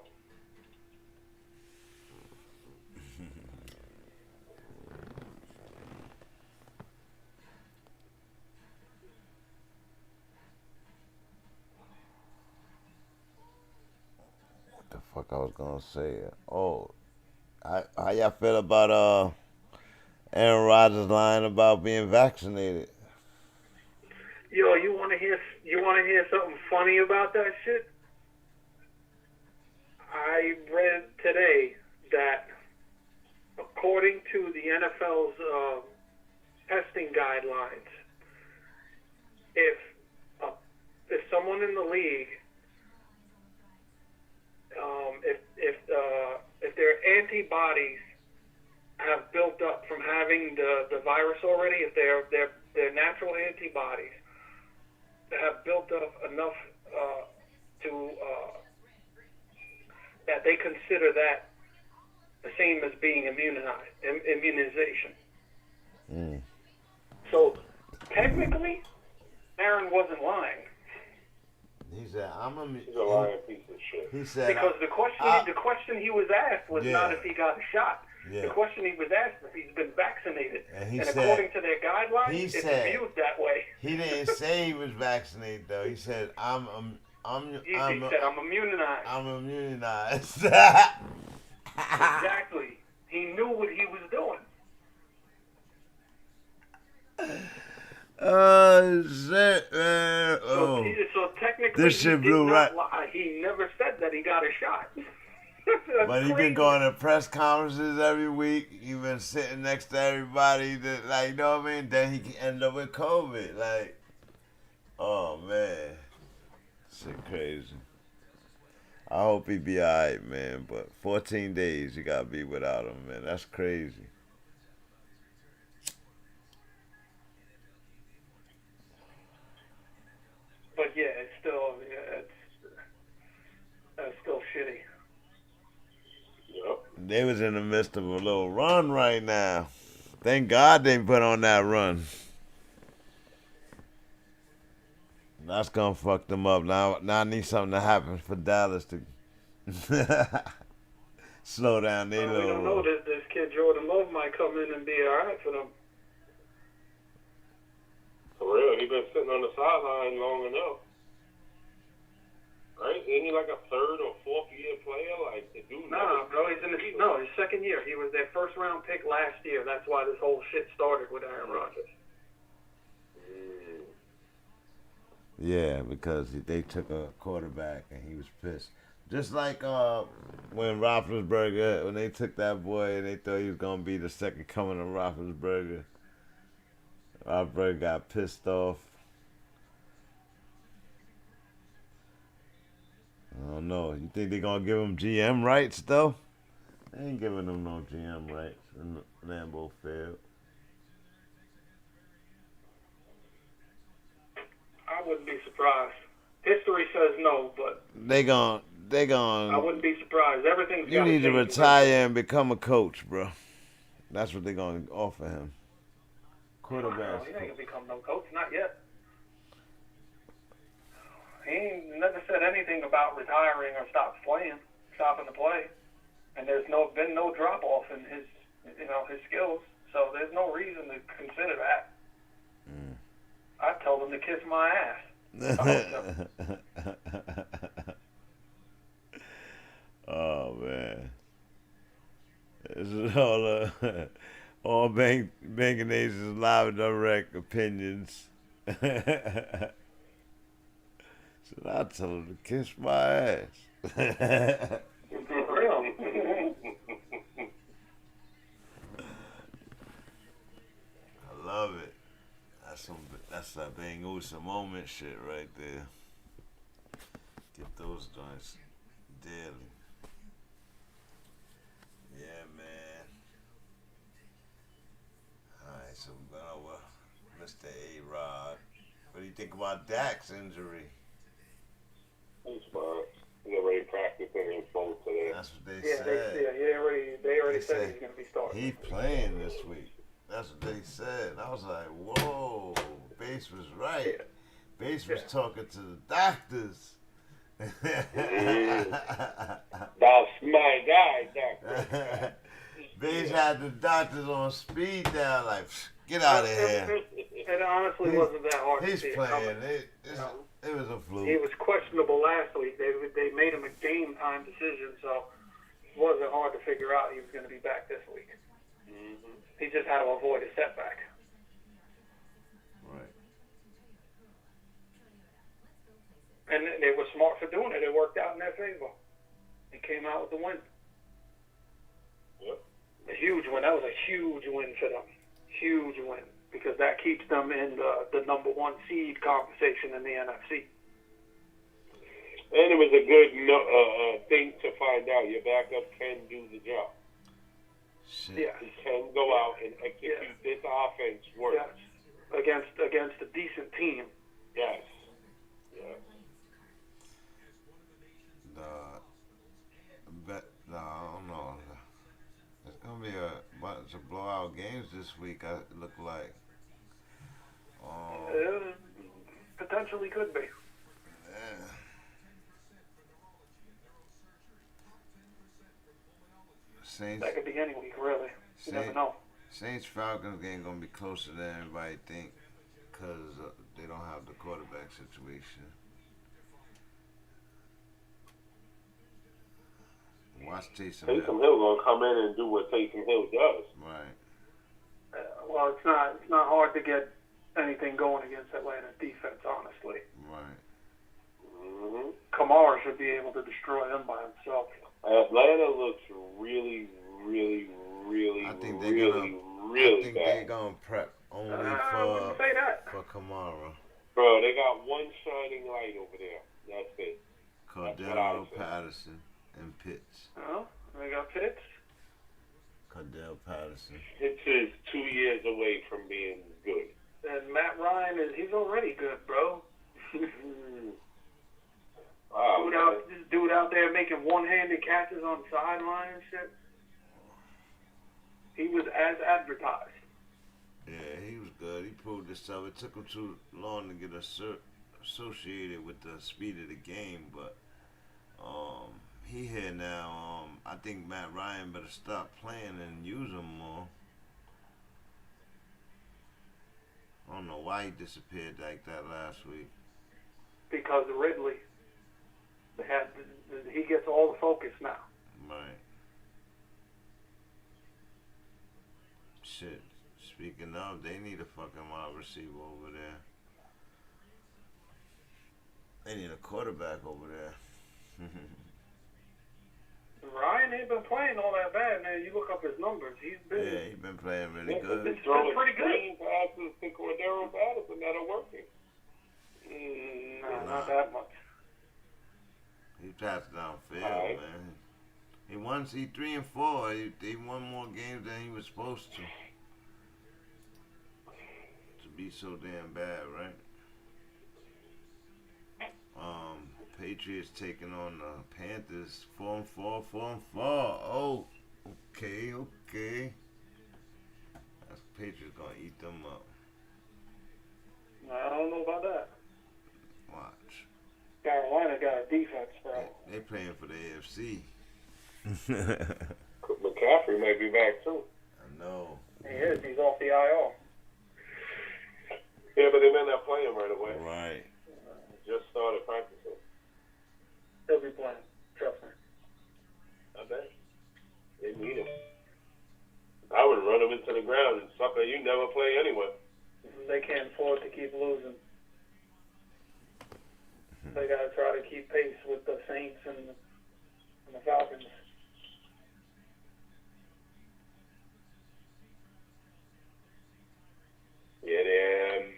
What the fuck I was gonna say? Oh, how y'all feel about Aaron Rodgers lying about being vaccinated? Yo, you want to hear something funny about that shit? I read today that according to the NFL's testing guidelines, if someone in the league, if their antibodies have built up from having the virus already, if their natural antibodies have built up enough to that they consider that the same as being immunization. Mm. So technically, Aaron wasn't lying. He said, He's a lying piece of shit. He said, Because the question he was asked was not if he got a shot. Yeah. The question he was asked if he's been vaccinated. And he said, according to their guidelines, he it's said- viewed that way. he didn't say he was vaccinated though. He said, I'm He said, I'm immunized. I'm immunized. Exactly. He knew what he was doing. Shit, man. Oh. So technically, This shit he did blew not right- lie. He never said that he got a shot. But he been going to press conferences every week. He been sitting next to everybody that, like, you know what I mean? Then he can end up with COVID. Like, oh, man. Shit crazy. I hope he be all right, man. But 14 days you got to be without him, man. That's crazy. But yeah, it's still shitty. Yep. They was in the midst of a little run right now. Thank God they put on that run. That's gonna fuck them up. Now I need something to happen for Dallas to slow down their We little don't know run. that this kid Jordan Love might come in and be all right for them. For real, he been sitting on the sideline long enough. Right? Ain't he like a third or fourth year player? Like, the dude. No, bro, he's in his second year. He was their first round pick last year. That's why this whole shit started with Aaron Rodgers. Yeah, because they took a quarterback and he was pissed. Just like when Roethlisberger, when they took that boy and they thought he was gonna be the second coming of Roethlisberger. Roethlisberger got pissed off. I don't know. You think they're gonna give him GM rights though? They ain't giving him no GM rights in Lambeau Field. I wouldn't be surprised. History says no, but They gon' I wouldn't be surprised. Everything's You gotta need to change. retire and become a coach, bro. That's what they're gonna offer him. Quarterback. He ain't gonna become no coach, not yet. He ain't never said anything about retiring or stopping to play. And there's been no drop off in his skills. So there's no reason to consider that. told him to kiss my ass. Oh man, this is all BANGnACES live and direct opinions. So I told him to kiss my ass. For real. I love it. That's that BANGnACES moment shit right there. Get those joints daily. Yeah, man. Alright, so we're going over Mr. A-Rod. What do you think about Dak's injury? He's fine. He's already practicing his phone today. That's what they Yeah, said. they already said he's going to be starting. He's playing this week. That's what they said. I was like, whoa, Bass was right. Yeah. Bass was talking to the doctors. That's my guy, doctor. Bass had the doctors on speed dial, like, get out of here. It honestly wasn't that hard He's to see playing. it It was a fluke. He was questionable last week. They made him a game time decision, so it wasn't hard to figure out he was going to be back this week. Mm-hmm. He just had to avoid a setback. Right. And they were smart for doing it. It worked out in their favor. They came out with the win. Yep. A huge win. That was a huge win for them. Huge win. Because that keeps them in the number one seed conversation in the NFC. And it was a good thing to find out. Your backup can do the job. Shit. Yeah. He can go out and execute this offense work. Yes. Against a decent team. Yes. Yes. I don't know. It's gonna be a bunch of blowout games this week. It look like. Potentially could be. Yeah. Saints. That could be any week, really. You never know. Saints Falcons game gonna be closer than everybody think, cause they don't have the quarterback situation. Watch Taysom Hill. Taysom Hill gonna come in and do what Taysom Hill does. Right. Well, it's not hard to get anything going against Atlanta's defense, honestly. Right. Mm-hmm. Kamara should be able to destroy them by himself. Atlanta looks really, really, really, I think really bad. they're gonna prep only I wouldn't say that. for Kamara. Bro, they got one shining light over there. That's it. Cordell Patterson and Pitts. Oh, they got Pitts. Cordell Patterson. Pitts is 2 years away from being good. And Matt Ryan he's already good, bro. Wow, This dude out there making one-handed catches on the sideline and shit. He was as advertised. Yeah, he was good. He proved himself. It took him too long to get associated with the speed of the game, but he here now. I think Matt Ryan better stop playing and use him more. I don't know why he disappeared like that last week. Because of Ridley. He gets all the focus now. Right. Shit. Speaking of, they need a fucking wide receiver over there. They need a quarterback over there. Ryan ain't been playing all that bad, man. You look up his numbers. He's been playing really good. He's been pretty good. Green passes to Cordero Patterson that are working. No, not that much. He passed downfield, Right. man. He won. He 3-4. He won more games than he was supposed to. To be so damn bad, right? Patriots taking on the Panthers. 4-4. Oh, okay. That's Patriots gonna eat them up. I don't know about that. Watch. Carolina got a defense, bro. They playing for the AFC. McCaffrey may be back too. I know. He is. He's off the IR. Yeah, but they may not play him right away. Right. Just started practicing. He'll be playing. Trust me. I bet. They need him. I would run him into the ground and sucker, you never play anyway. They can't afford to keep losing. They got to try to keep pace with the Saints and the Falcons. Yeah, they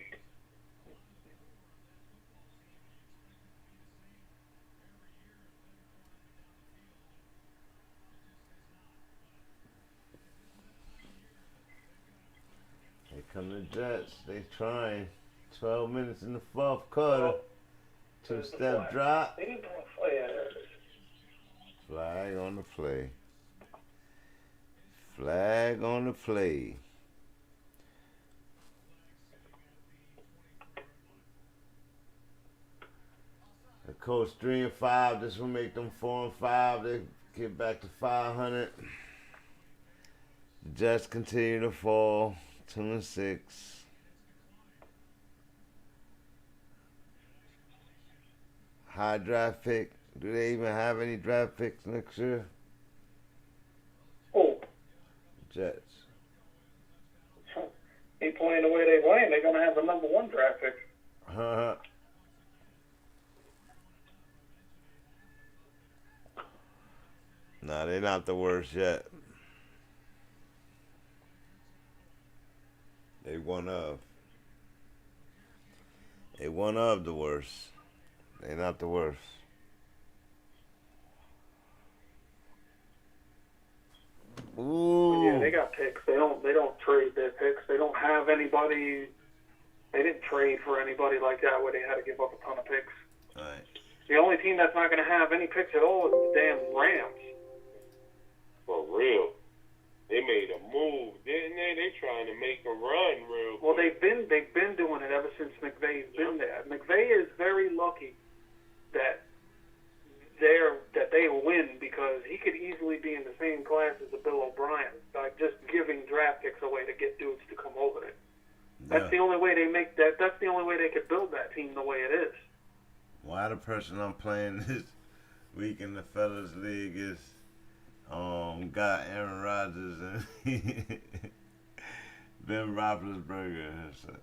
Here come the Jets. They trying. 12 minutes in the fourth quarter. Two-step drop. They didn't do a play. Yeah, there it is. Flag on the play. Flag on the play. The Colts 3-5. This will make them 4-5. They get back to 500. The Jets continue to fall. 2-6. High draft pick. Do they even have any draft picks next year? Oh, Jets. they playing the way they playing. They're gonna have the number 1 draft pick. Nah, they're not the worst yet. They one of. They one of the worst. They're not the worst. Ooh. Yeah, they got picks. They don't trade their picks. They don't have anybody. They didn't trade for anybody like that where they had to give up a ton of picks. Right. The only team that's not going to have any picks at all is the damn Rams. For real. They made a move, didn't they? They trying to make a run real quick. Well, they've been doing it ever since McVay's been there. McVay is very lucky that they win because he could easily be in the same class as a Bill O'Brien by just giving draft picks away to get dudes to come over there. That's the only way they make that. That's the only way they could build that team the way it is. Why the person I'm playing this week in the Fellas League is got Aaron Rodgers and Ben Roethlisberger. So.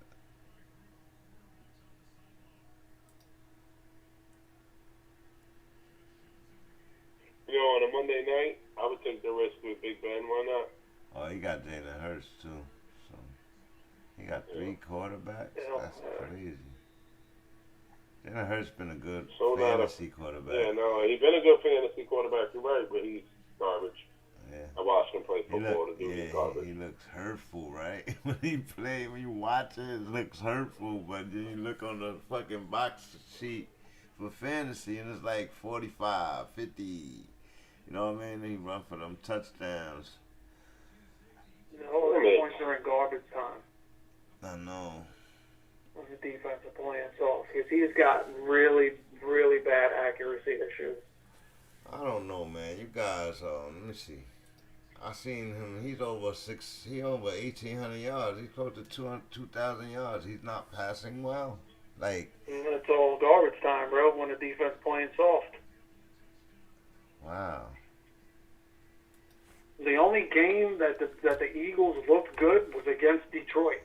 You know, on a Monday night, I would take the risk with Big Ben. Why not? Oh, he got Jalen Hurts too. So he got 3 quarterbacks. That's crazy. Jalen Hurts been a good fantasy quarterback. Yeah, no, he's been a good fantasy quarterback. You're right, but he's garbage. Yeah. I watched him play football. He looks hurtful, right? when you watch it, it looks hurtful. But then you look on the fucking box sheet for fantasy, and it's like 45, 50. You know what I mean? He run for them touchdowns. All their points are in garbage time. I know. When the defense is playing soft, because he's got really, really bad accuracy issues. I don't know, man. You guys, let me see. I seen him. He's over 1,800 yards. He's close to 2,000 yards. He's not passing well. Like it's all garbage time, bro. When the defense playing soft. Wow. The only game that the Eagles looked good was against Detroit.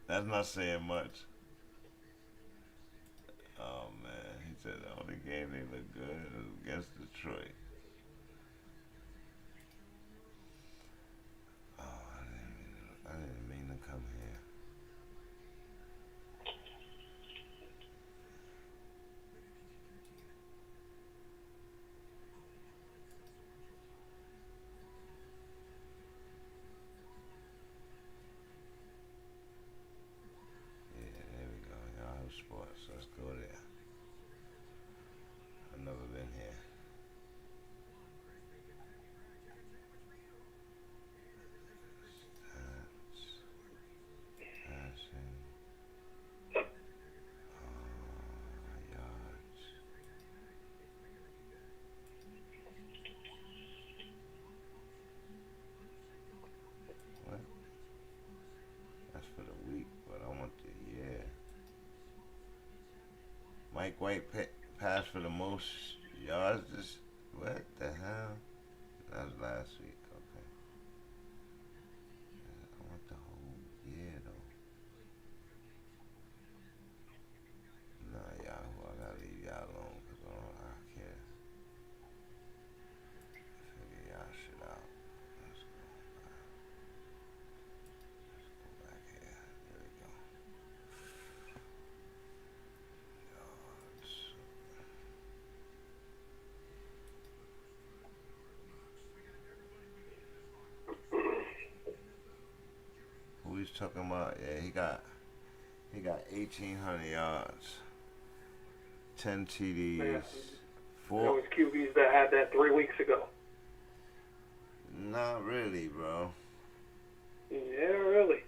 That's not saying much. Oh man, he said the only game they look good is against Detroit. Oh, I didn't mean to come here. Sports. Let's go there. I've never been here. Mike White passed for the most yards. What the hell? That was last week. Okay. I want the whole year though. Nah, Yahoo, I gotta leave y'all alone because I can't figure y'all shit out. Let's go. Let's go back here. There we go. Yards. Who he's talking about? Yeah, he got 1,800 yards, 10 TDs, Yeah. 4. Those QBs that had that 3 weeks ago. Not really, bro. Yeah, really.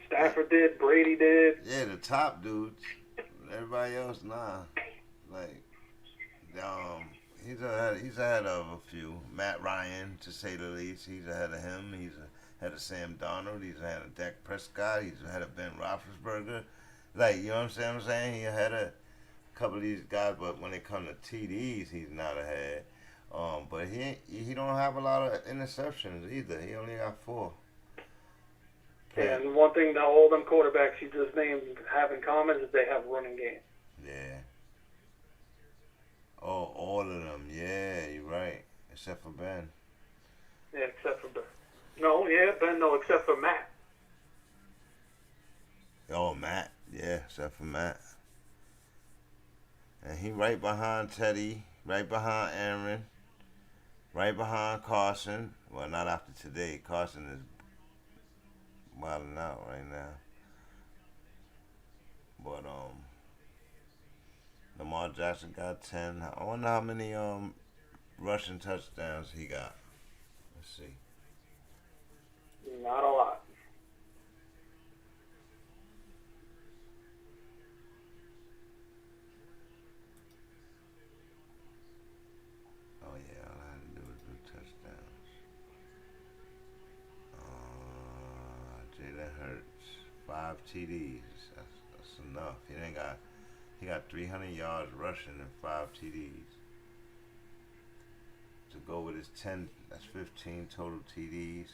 Stafford did, Brady did. Yeah, the top dudes. Everybody else, nah. Like, he's ahead of a few. Matt Ryan, to say the least. He's ahead of him. He's ahead of Sam Darnold. He's ahead of Dak Prescott. He's ahead of Ben Roethlisberger. Like, you know what I'm saying? He's ahead of a couple of these guys, but when it comes to TDs, he's not ahead. But he don't have a lot of interceptions either. He only got 4. And one thing that all them quarterbacks you just named have in common is they have running game. Yeah. Oh, all of them. Yeah, you're right. Except for Ben. Yeah, except for Ben. No, yeah, Ben, no, except for Matt. Oh, Matt. Yeah, except for Matt. And he right behind Teddy, right behind Aaron, right behind Carson. Well, not after today. Carson is wilding out right now. But Lamar Jackson got 10. I wonder how many rushing touchdowns he got. Let's see. Not a lot. Oh yeah, all I had to do was do touchdowns. Jalen Hurts, 5 TDs. That's enough. He got 300 yards rushing and 5 TDs. To go with his 10, that's 15 total TDs.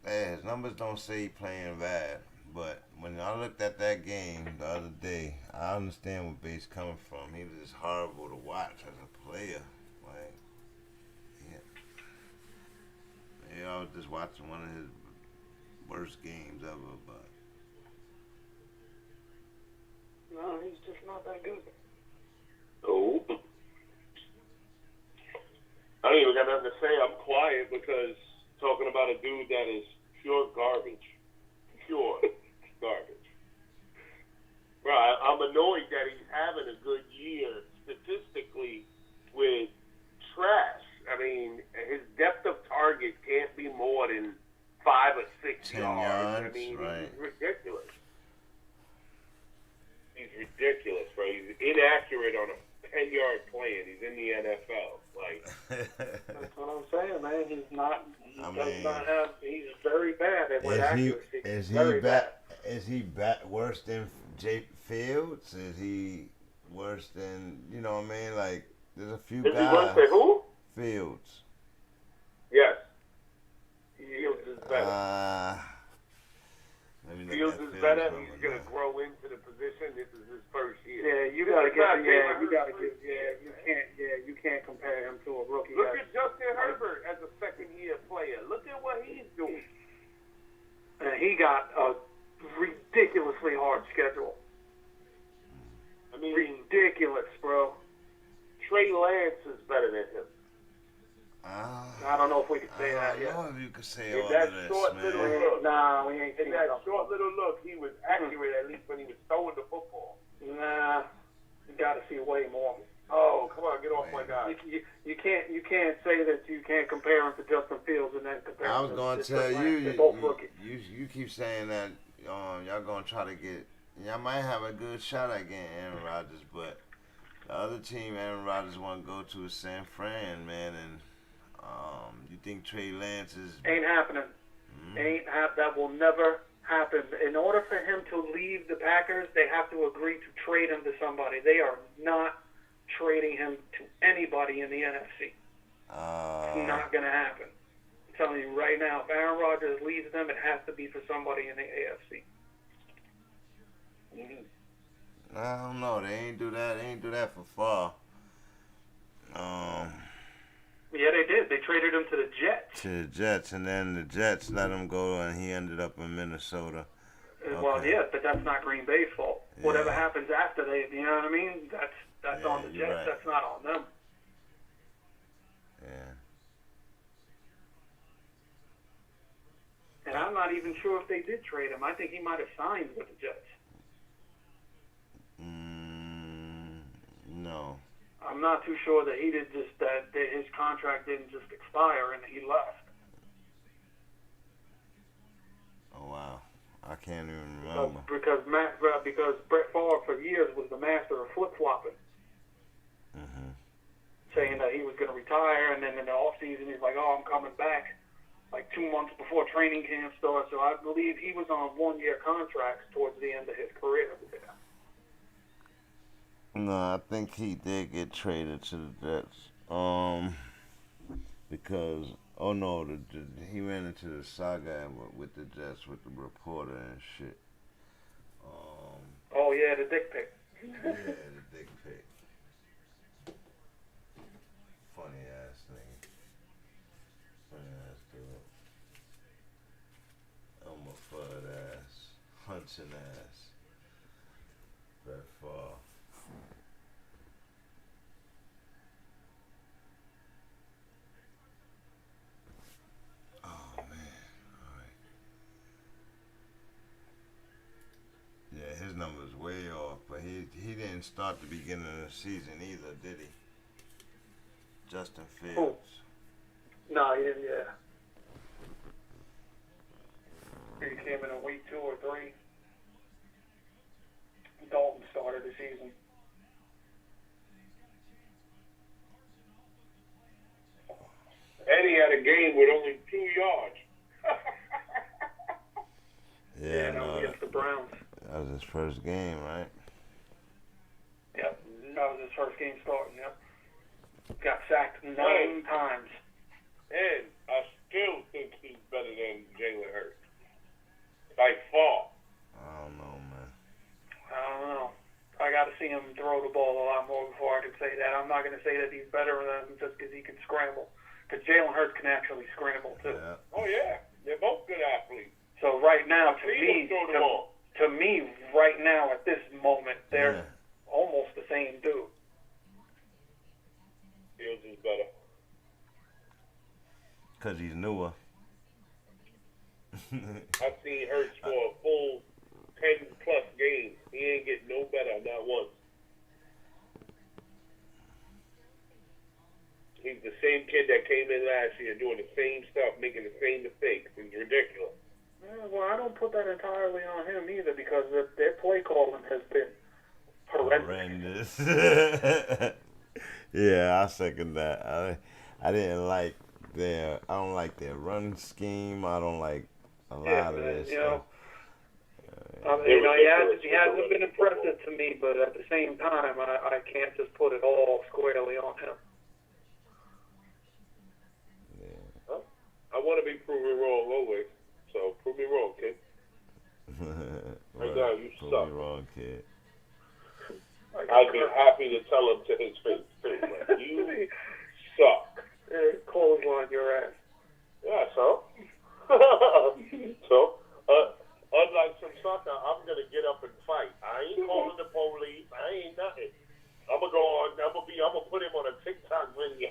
Yeah, his numbers don't say he playing bad, but when I looked at that game the other day, I understand where Bates coming from. He was just horrible to watch as a player. Like, yeah. Maybe I was just watching one of his worst games ever, but No, he's just not that good. Oh. I don't even got nothing to say. I'm quiet because talking about a dude that is pure garbage. Pure garbage. Bro, I'm annoyed that he's having a good year statistically with trash. I mean, his depth of target can't be more than 5 or 6 10 yards. I yards, mean, right. he's ridiculous. He's ridiculous, bro. He's inaccurate on a 10-yard plan. He's in the NFL. Like, That's what I'm saying, man. He's not. He I does mean, not have. He's very bad at with accuracy. Is he worse than Jake Fields? Is he worse than, you know what I mean? Like, there's a few is guys. he worse than who? Fields. Yes. Fields is better. Fields is better. He's going to grow into the position. This is his first year. Yeah, you gotta give. Yeah, you can't compare him to a rookie. Look at Justin Herbert as a second-year player. Look at what he's doing. And he got a ridiculously hard schedule. I mean, Ridiculous, bro. Trey Lance is better than him. I don't know if we could say that yet. I don't know if you could say In all that of this, short man. little look, Nah, we ain't in seen that that. short little look, he was accurate at least when he was throwing the football. Nah, you got to see way more. Oh, come on, get off my guy. You can't say that you can't compare him to Justin Fields and then compare him I was to going to Justin tell Lance. you, They're both rookies. you keep saying that y'all going to try to get, y'all might have a good shot at getting Aaron Rodgers, but the other team Aaron Rodgers want to go to is San Fran, man, and you think Trey Lance is... Ain't happening. That will never happen. In order for him to leave the Packers, they have to agree to trade him to somebody. They are not trading him to anybody in the NFC. It's not going to happen. I'm telling you right now, if Aaron Rodgers leaves them, it has to be for somebody in the AFC. I don't know. They ain't do that. They ain't do that for far. Yeah, they did. They traded him to the Jets. To the Jets, and then the Jets let him go, and he ended up in Minnesota. Well, Okay. yeah, but that's not Green Bay's fault. Yeah. Whatever happens after they, you know what I mean? That's on the you're Jets. right. That's not on them. Yeah. And I'm not even sure if they did trade him. I think he might have signed with the Jets. No. I'm not too sure that he did just that his contract didn't just expire and he left. Oh wow, I can't even remember. Because Brett Favre for years was the master of flip flopping, saying that he was going to retire, and then in the off season he's like, "Oh, I'm coming back," like 2 months before training camp starts. So I believe he was on 1-year contracts towards the end of his career. No, I think he did get traded to the Jets. Because he ran into the saga with the Jets with the reporter and shit. Oh yeah, the dick pic. Yeah, the dick pic. Funny ass thing. Funny ass dude. I'm a fud ass, hunching ass. Brett Favre. Yeah, his number's way off, but he didn't start the beginning of the season either, did he? Justin Fields. No, he didn't. Yeah, he came in week 2 or 3. Dalton started the season. Eddie had a game with only 2 yards. Yeah, that was against the Browns. That was his first game, right? Yep, that was his first game starting. Yep, got sacked 9 times. And I still think he's better than Jalen Hurts. By far. I don't know, man. I don't know. I got to see him throw the ball a lot more before I can say that. I'm not going to say that he's better than him just because he can scramble. Because Jalen Hurts can actually scramble too. Yeah. Oh yeah, they're both good athletes. So right now, See him throw the ball. to me, right now at this moment, they're almost the same dude. Fields is better. Because he's newer. I've seen Hurts for a full 10+ games. He ain't getting no better, not once. He's the same kid that came in last year doing the same stuff, making the same mistakes. It's ridiculous. Well, I don't put that entirely on him either because their play calling has been horrendous. Yeah, I second that. I didn't like I don't like their run scheme. I don't like a lot of this stuff. He hasn't been impressive to me, but at the same time, I can't just put it all squarely on him. Huh? I want to be proven wrong always, so prove me wrong, kid. Right now, you Prove suck. me wrong, kid. I'd be happy to tell him to his face, too. Like, you suck. Clothesline your ass. Yeah, so? Unlike some sucker, I'm going to get up and fight. I ain't calling the police. I ain't nothing. I'm going to put him on a TikTok video.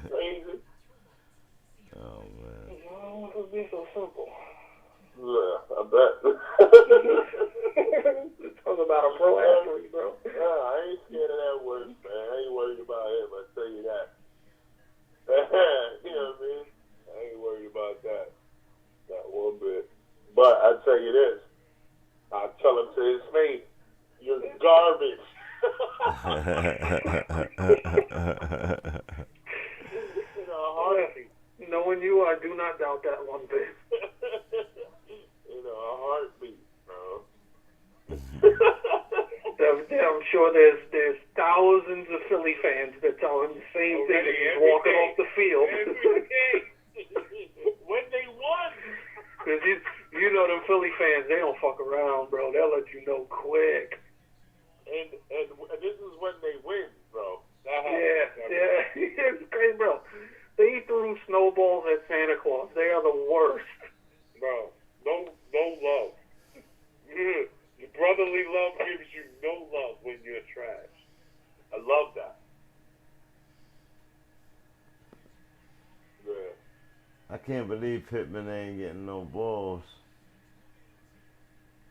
Crazy. Oh, man. Oh, it would be so simple. Yeah, I bet. Talk about a pro athlete, bro. Yeah, I ain't scared of that word, man. I ain't worried about him, I tell you that. You know what I mean? I ain't worried about that. Not one bit. But I tell you this. I'll tell him to his face, you're garbage. Knowing telling you, I do not doubt that one bit. You know, a heartbeat, bro. I'm sure there's thousands of Philly fans that tell him the same thing as he's walking off the field. When they won. Because you know them Philly fans, they don't fuck around, bro. They'll let you know quick. And this is when they win, bro. Yeah. It's crazy, bro. They threw snowballs at Santa Claus. They are the worst. Bro, no love. Your brotherly love gives you no love when you're trash. I love that. Yeah. I can't believe Pittman ain't getting no balls.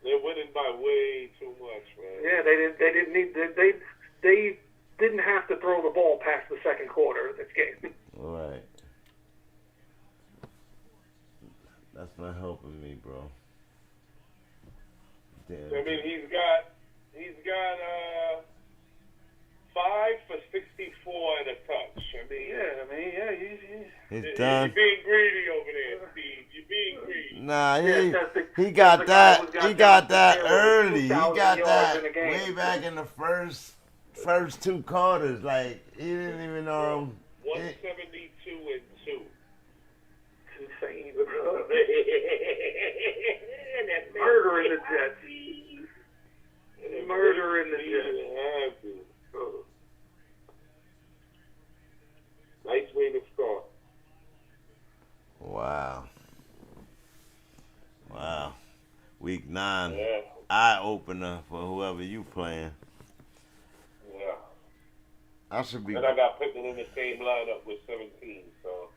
They're winning by way too much, man. Yeah, they didn't have to throw the ball past the second quarter of this game. Right. That's not helping me, bro. Damn. I mean, he's got 5 for 64 and a touch. He's done. You're being greedy over there, Steve. You're being greedy. Nah, he the got guy that. who's got He got that that early. He 2,000 got yards that in a game. way back in the first 2 quarters. Like he didn't even 172 and 2. Insane, bro. Murder in the Jets. Murder in the Jets. Nice way to start. Wow. Week 9. Yeah. Eye opener for whoever you playing. Yeah. I should be. And I got Pittman in the same lineup with 17, so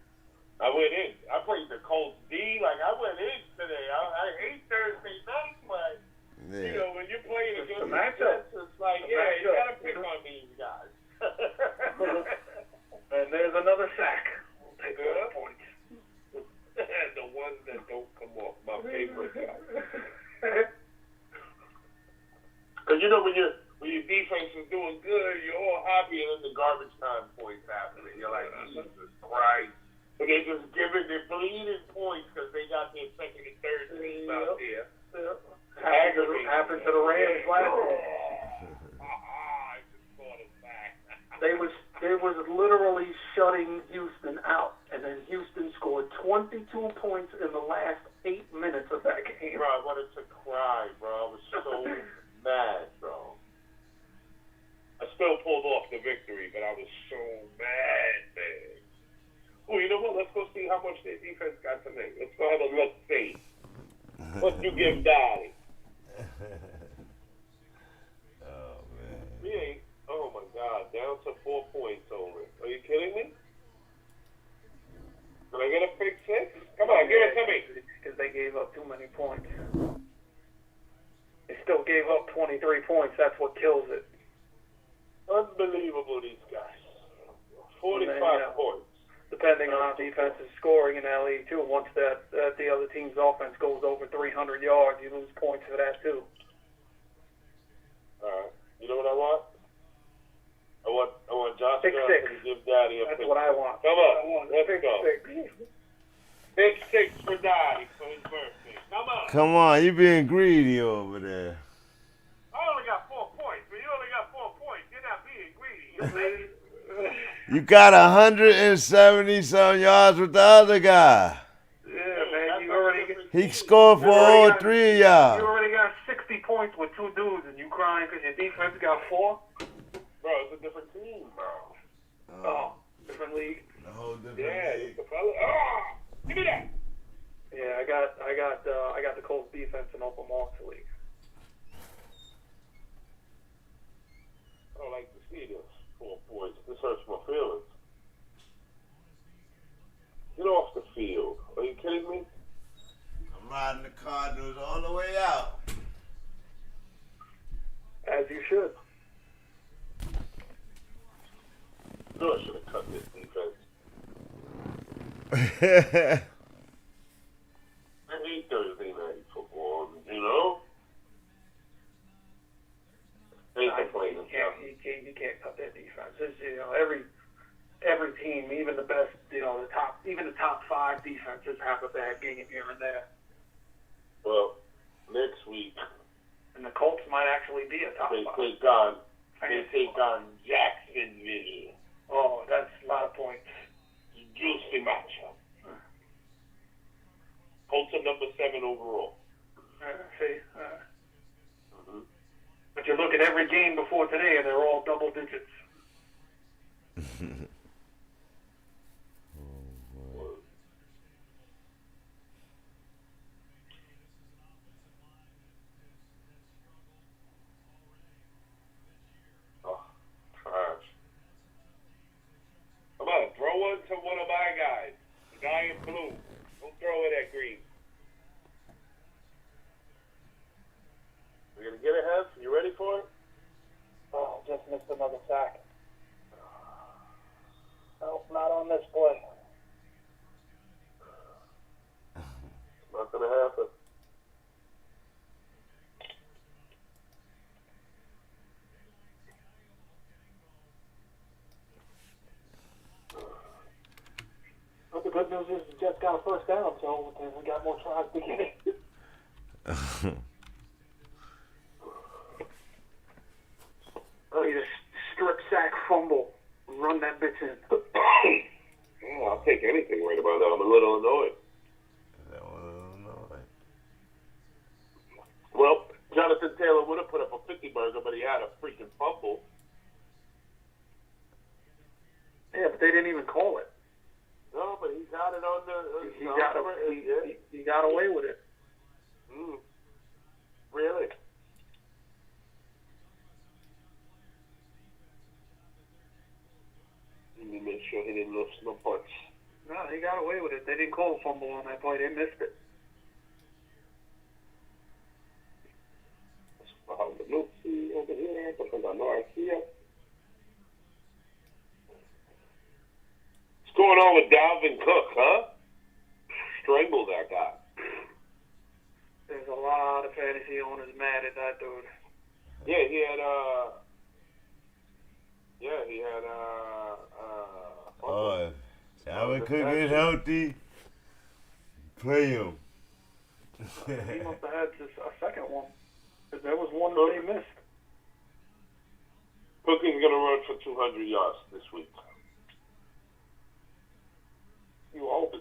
I went in. I played the Colts D. Like, I went in today. I hate Thursday night, but, you know, when you're playing against the Jets, it's like, you got to pick on these guys. And there's another sack. We'll take those points. The ones that don't come off, my favorite guy. Because, you know, when your defense is doing good, you're all happy, and then the garbage time points happen. And you're like, Jesus Christ. But they just they're bleeding points because they got their second and third team out there. Happened to the Rams last year. I just thought of that. They was literally shutting Houston out, and then Houston scored 22 points in the last 8 minutes of that game. Bro, I wanted to cry, bro. I was so mad, bro. I still pulled off the victory, but I was so mad, man. Oh, you know what? Let's go see how much their defense got to make. Let's go have a look see. What you give Daddy? Oh man. We ain't. Oh my God, down to 4 points only. Are you kidding me? Did I get a pick 6? Come on, give it to me. Because they gave up too many points. They still gave up 23 points. That's what kills it. Unbelievable, these guys. 45 points. Depending on how defense is scoring in that league, too. Once the other team's offense goes over 300 yards, you lose points for that, too. All right. You know what I want? I want Josh Pick Johnson 6. to give Daddy a That's pick. what I want. Come on. Let's Pick go. 6. Pick 6 for Daddy for his birthday. Come on. Come on, you being greedy over there. I only got 4 points, but you only got 4 points. You're not being greedy. You got 170 some yards with the other guy. Yeah, man. You already He scored for all 3 of y'all. You already got 60 points with 2 dudes, and you crying because your defense got 4? Bro, it's a different team, bro. Oh, different league. A whole different It's the fella. Ah! Give me that. Yeah, I got the Colts defense in Open Marks league. I don't like to see this 4 points. This hurts my feelings. Get off the field. Are you kidding me? I'm riding the Cardinals all the way out. As you should. No, I should have cut this defense. I hate Thursday night football, you know? They complaining. You can't cut their defense. It's, every team, even the best, even the top 5 defenses have a bad game here and there. Well, next week, and the Colts might actually be a top 5. They take on Jacksonville. Oh, that's a lot of points. Juicy matchup. Colts are number 7 overall. See? But you look at every game before today, and they're all double digits. Come on, throw one to one of my guys. The guy in blue. Don't throw it at green. We're going to get ahead. You ready for it? Oh, just missed another sack. Nope, not on this play. Not going to happen. But the good news is the Jets got a first down, so we got more tries to get it. Need a strip sack fumble. Run that bitch in. Yeah, I'll take anything right about that. I'm a little annoyed. Well, Jonathan Taylor would have put up a 50-burger, but he had a freaking fumble. Yeah, but they didn't even call it. No, but he got it on the... He got away with it. Really? Let me make sure he didn't lose no punch. No, he got away with it. They didn't call a fumble on that play. They missed it. Over here, because I know I see him. What's going on with Dalvin Cook, huh? Strangled that guy. There's a lot of fantasy owners mad at that dude. Yeah, he had Oh, Dalvin Cook is healthy. Play him. He must have had a second one. Because there was one that they missed. Cook is going to run for 200 yards this week. You hope.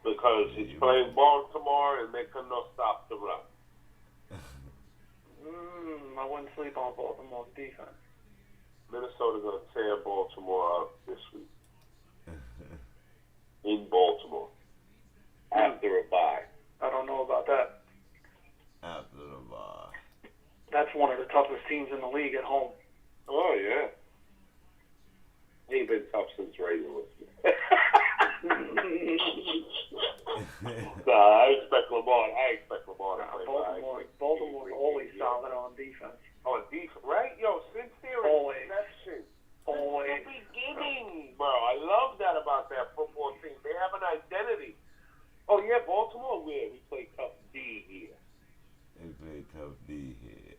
Because he's playing Baltimore and they cannot stop the run. I wouldn't sleep on Baltimore's defense. Minnesota's going to tear Baltimore out this week. In Baltimore. After a bye. I don't know about that. After the bye. That's one of the toughest teams in the league at home. Oh, yeah. He ain't been tough since Razor was. I expect Lamar to play. Baltimore's always solid on defense. On defense, right? Yo, since their inception. Always. Since the beginning, bro. I love that about that football team. They have an identity. Oh, yeah, Baltimore, we play tough D here. They play tough D here.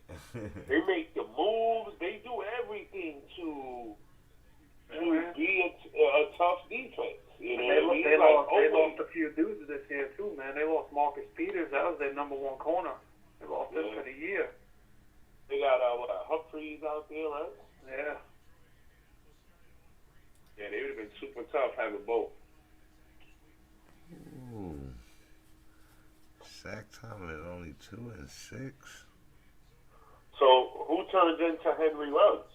They make the moves. They do everything to be a tough defense. You know they lost a few dudes this year, too, man. They lost Marcus Peters. That was their number one corner. They lost him for the year. They got Humphreys out there, right? Yeah. Yeah, they would have been super tough having both. Ooh. Sack time is only 2 and 6. So who turns into Henry Ruggs?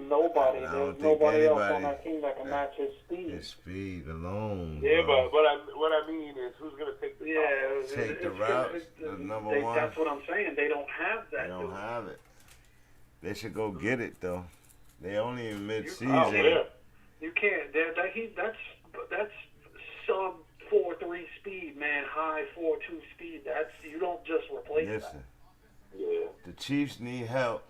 Nobody. There's nobody else on that team that can match his speed. His speed alone. Yeah, bro. but what I mean is, who's gonna take the take the route? The number one. That's what I'm saying. They don't have that. They don't have it. They should go get it though. They only in mid-season. You can't. That's sub 4.3 speed, man. High 4.2 speed. That's you don't just replace that. Yeah. The Chiefs need help.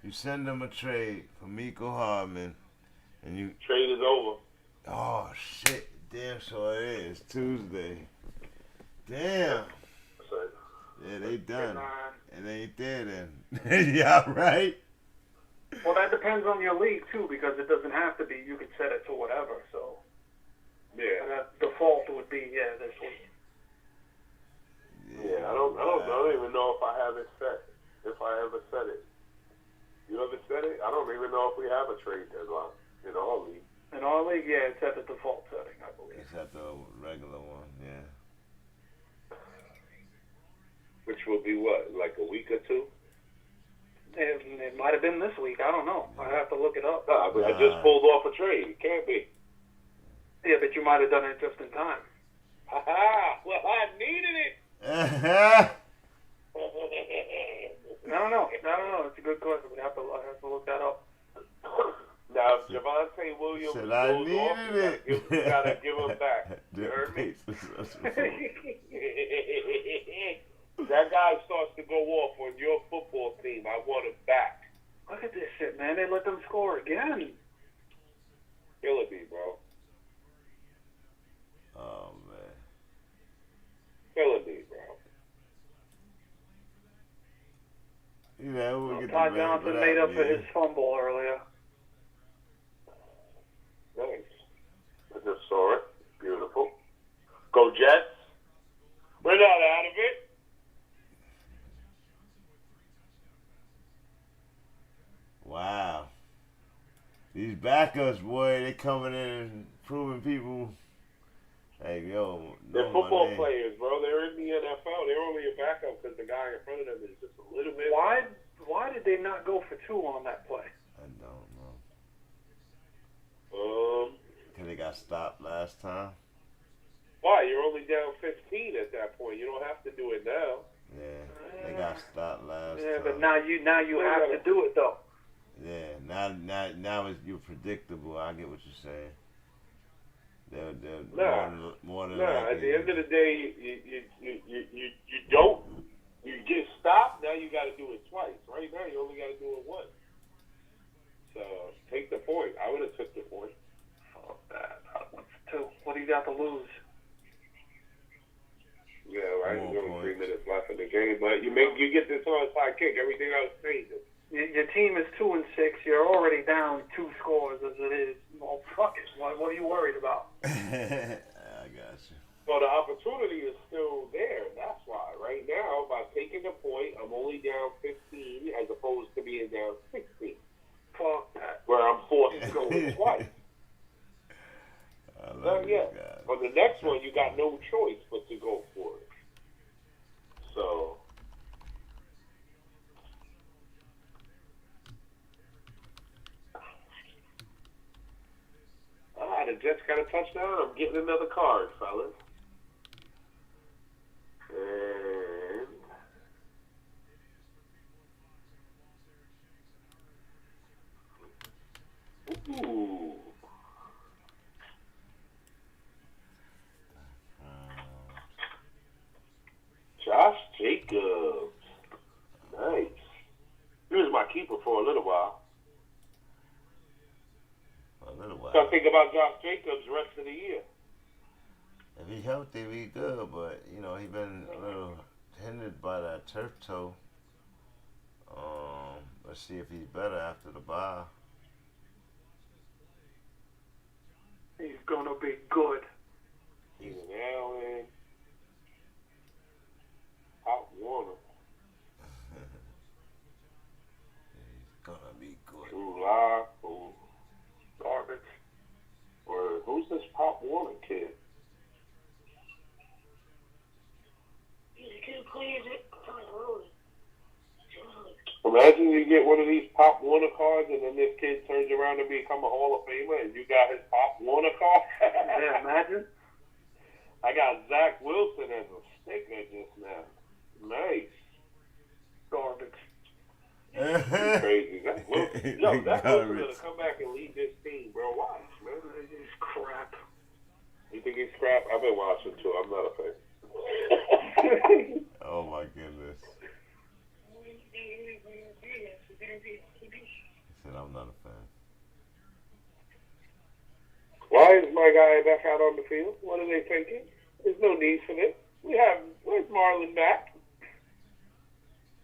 You send them a trade for Mecole Hardman, and you trade is over. Oh shit! Damn, so it is Tuesday. Damn. Yeah, they done. It ain't there then. Yeah, right. Well, that depends on your league too, because it doesn't have to be. You could set it to whatever. So Yeah. and that default would be this week. Yeah, I don't even know if I have it set. If I ever set it. You ever set it? I don't even know if we have a trade deadline in our league. In our league, yeah, it's at the default setting, I believe. It's at the regular one, yeah. Which will be what, like a week or two? It might have been this week. I don't know. I have to look it up. Nah, but I just pulled off a trade. It can't be. Yeah, but you might have done it just in time. Ha-ha! Well, I needed it. I don't know. It's a good question. I have to look that up. Now, if Javonte Williams Said goes I off, needed you gotta give him back. You heard me? That guy starts to go off on your football team. I want him back. Look at this shit, man. They let them score again. Killing me, bro. Oh, man. Killing me, bro. You know, we'll get Ty Johnson made up for his fumble earlier. Nice. I just saw it. Beautiful. Go Jets. We're not out of it. Wow. These backups, boy, they coming in and proving people, hey, yo. They're football players, bro. They're in the NFL. They're only a backup because the guy in front of them is just a little bit. Why did they not go for 2 on that play? I don't know. Because they got stopped last time. Why? You're only down 15 at that point. You don't have to do it now. Yeah, they got stopped last time. Yeah, but now you have to do it though. Yeah, now it's you're predictable. I get what you're saying. They're more than likely. At the end of the day, you don't. You get stopped. Now you got to do it twice. Right now, you only got to do it once. So take the point. I would have took the point. Fuck that. What's 2? What do you got to lose? Yeah, right. There's only 3 minutes left in the game, but you get this onside kick. Everything else changes. Your team is 2-6. You're already down 2 scores as it is. Well, fuck it. What are you worried about? I got you. So the opportunity is still there. That's why. Right now, by taking the point, I'm only down 15 as opposed to being down 16. Fuck that. Where I'm forced to go twice. On the next one, you got no choice but to go for it. So. The Jets got a touchdown. I'm getting another card, fellas. And ooh. Josh Jacobs. Nice. He was my keeper for a little while. So think about Josh Jacobs the rest of the year. If he healthy, we good, but he been a little hindered by that turf toe. Let's see if he's better after the bye. He's gonna be good. He's now in Pop Warner. He's gonna be good. Garbage. Or who's this Pop Warner kid? Imagine you get one of these Pop Warner cards and then this kid turns around to become a Hall of Famer and you got his Pop Warner card. Yeah, imagine. I got Zach Wilson as a sticker just now. Nice. Garbage. Crazy. Zach Wilson. Yo, Zach Wilson's gonna come back and lead this team, bro. Watch, man. He's crap. You think he's crap? I've been watching too. I'm not a fan. Oh my goodness. He said I'm not a fan. Why is my guy back out on the field? What are they thinking? There's no need for this. Where's Marlon Mack?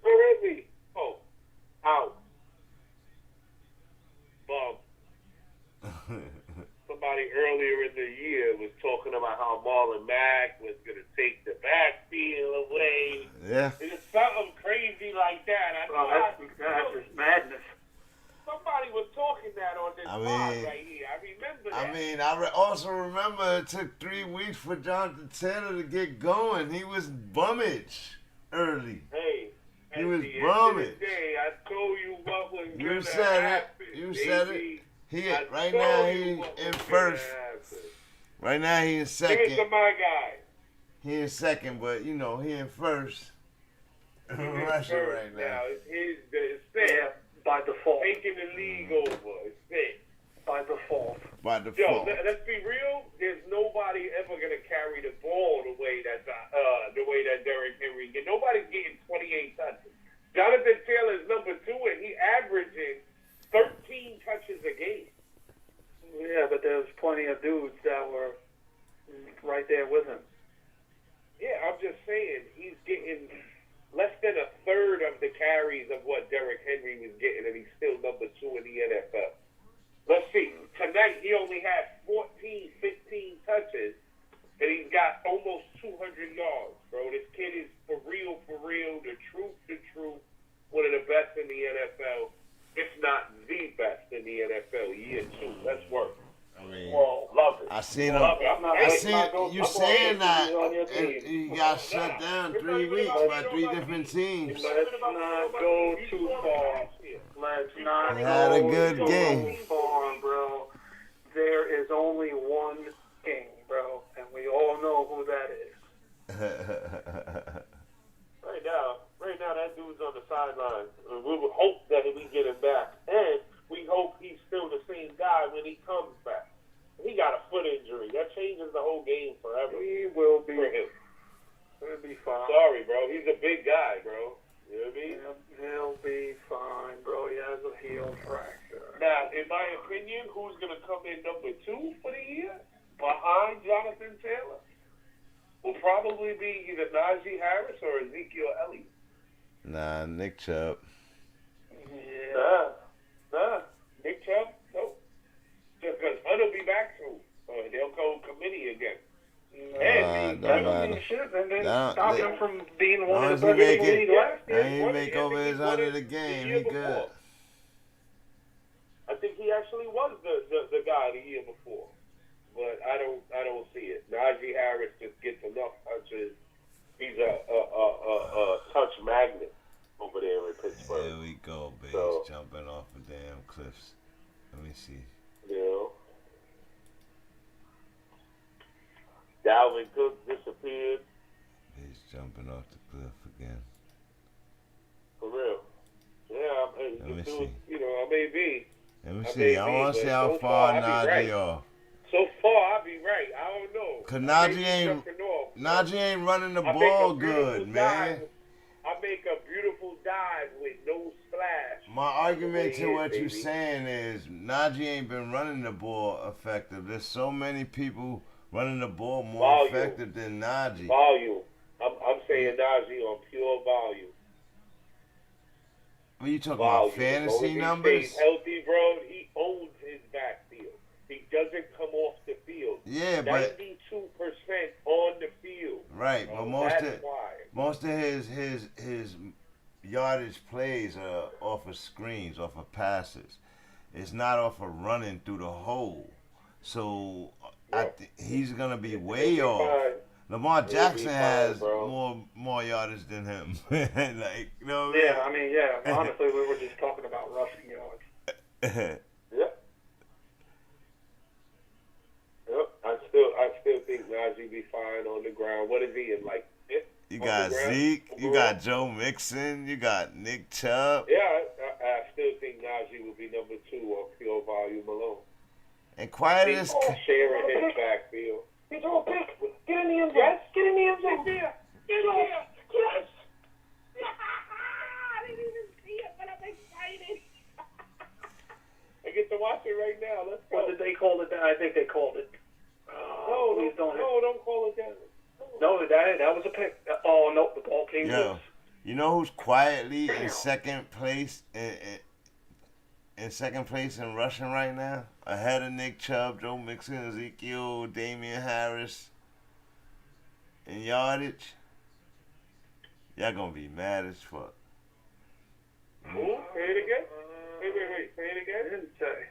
Where is he? Oh, out. Somebody earlier in the year was talking about how Marlon Mack was going to take the backfield away. Yeah. It's something crazy like that. That's just madness. Somebody was talking that on this pod right here. I remember that. I mean, I also remember it took 3 weeks for Jonathan Taylor to get going. He was bummage early. Hey, he was bummage. bummage. I told you what was going to You said happen. it. You said it. Right now he in first. Right now he in second. Give it to my guy. He in second, but you know he in first. Russia right now. It's set. By default. Taking the league over. It's set. By default. By default. Yo, let's be real. There's nobody ever gonna carry the ball the way that Derrick Henry get. Nobody's getting 28 touches. Jonathan Taylor is number 2, and he averaging 13 touches a game. Yeah, but there's plenty of dudes that were right there with him. Yeah, I'm just saying he's getting less than a third of the carries of what Derrick Henry was getting, and he's still number 2 in the NFL. Let's see. Tonight he only had 14, 15 touches, and he's got almost 200 yards, bro. This kid is for real, the truth, one of the best in the NFL. If not the best in the NFL, year 2. Let's work. I mean, love it. I seen him. You saying that he got shut down 3 weeks by 3 different teams. Let's not go too far. Let's not he had a good go game. too far, bro. There is only one king, bro, and we all know who that is. Right now, that dude's on the sideline. We would hope that we get him back, and we hope he's still the same guy when he comes back. He got a foot injury. That changes the whole game forever. He will be. For him. He'll be fine. Sorry, bro. He's a big guy, bro. You know what I mean? He'll be fine, bro. He has a heel fracture. Now, in my opinion, who's going to come in number 2 for the year behind Jonathan Taylor will probably be either Najee Harris or Ezekiel Elliott. Nah, Nick Chubb. Yeah. Nah. Nick Chubb? Nope. Just because Hunt will be back soon. They'll go committee again. Stop him from being one of the best in the league last year. He make over his 100 a game. He good. I think he actually was the guy the year before, but I don't see it. Najee Harris just gets enough touches. He's a touch magnet over there in Pittsburgh. Here we go, baby. So, jumping off the damn cliffs. Let me see. You know. Dalvin Cook disappeared. He's jumping off the cliff again. For real. Yeah, Let me see. You know, I may be. Let me see. I want to see how far Najee off. So far, I'll be right. I don't know. Cause Najee ain't running the ball good, man. I make a beautiful dive with no splash. My argument to what you're saying is Najee ain't been running the ball effective. There's so many people running the ball more effective than Najee. Volume. I'm saying Najee on pure volume. What are you talking about? Fantasy numbers? He's healthy, bro. He owns his backfield. He doesn't come off the field. Yeah, but 92% on the field. Right, but most of his yardage plays are off of screens, off of passes. It's not off of running through the hole. So he's gonna be way off. Lamar Jackson has more yardage than him. Like, you know what I mean? Yeah. Honestly, we were just talking about rushing yards. I still think Najee be fine on the ground. What is he in, like, fifth? You got Zeke, you got Joe Mixon, you got Nick Chubb. Yeah, I still think Najee will be number 2 on pure volume alone. And quiet as sharing his backfield. He threw a pick. Get in the end zone. Yes. Get in the end zone. Yes. Yes. I didn't even see it, but I'm excited. I get to watch it right now. Let's go. What did they call it? I think they called it. Don't call it that. No, that was a pick. Oh, no, the ball came loose. You know who's quietly in second place in second place in rushing right now, ahead of Nick Chubb, Joe Mixon, Ezekiel, Damian Harris. In yardage, y'all gonna be mad as fuck. Who? Say it again. Wait. Say it again. I didn't say.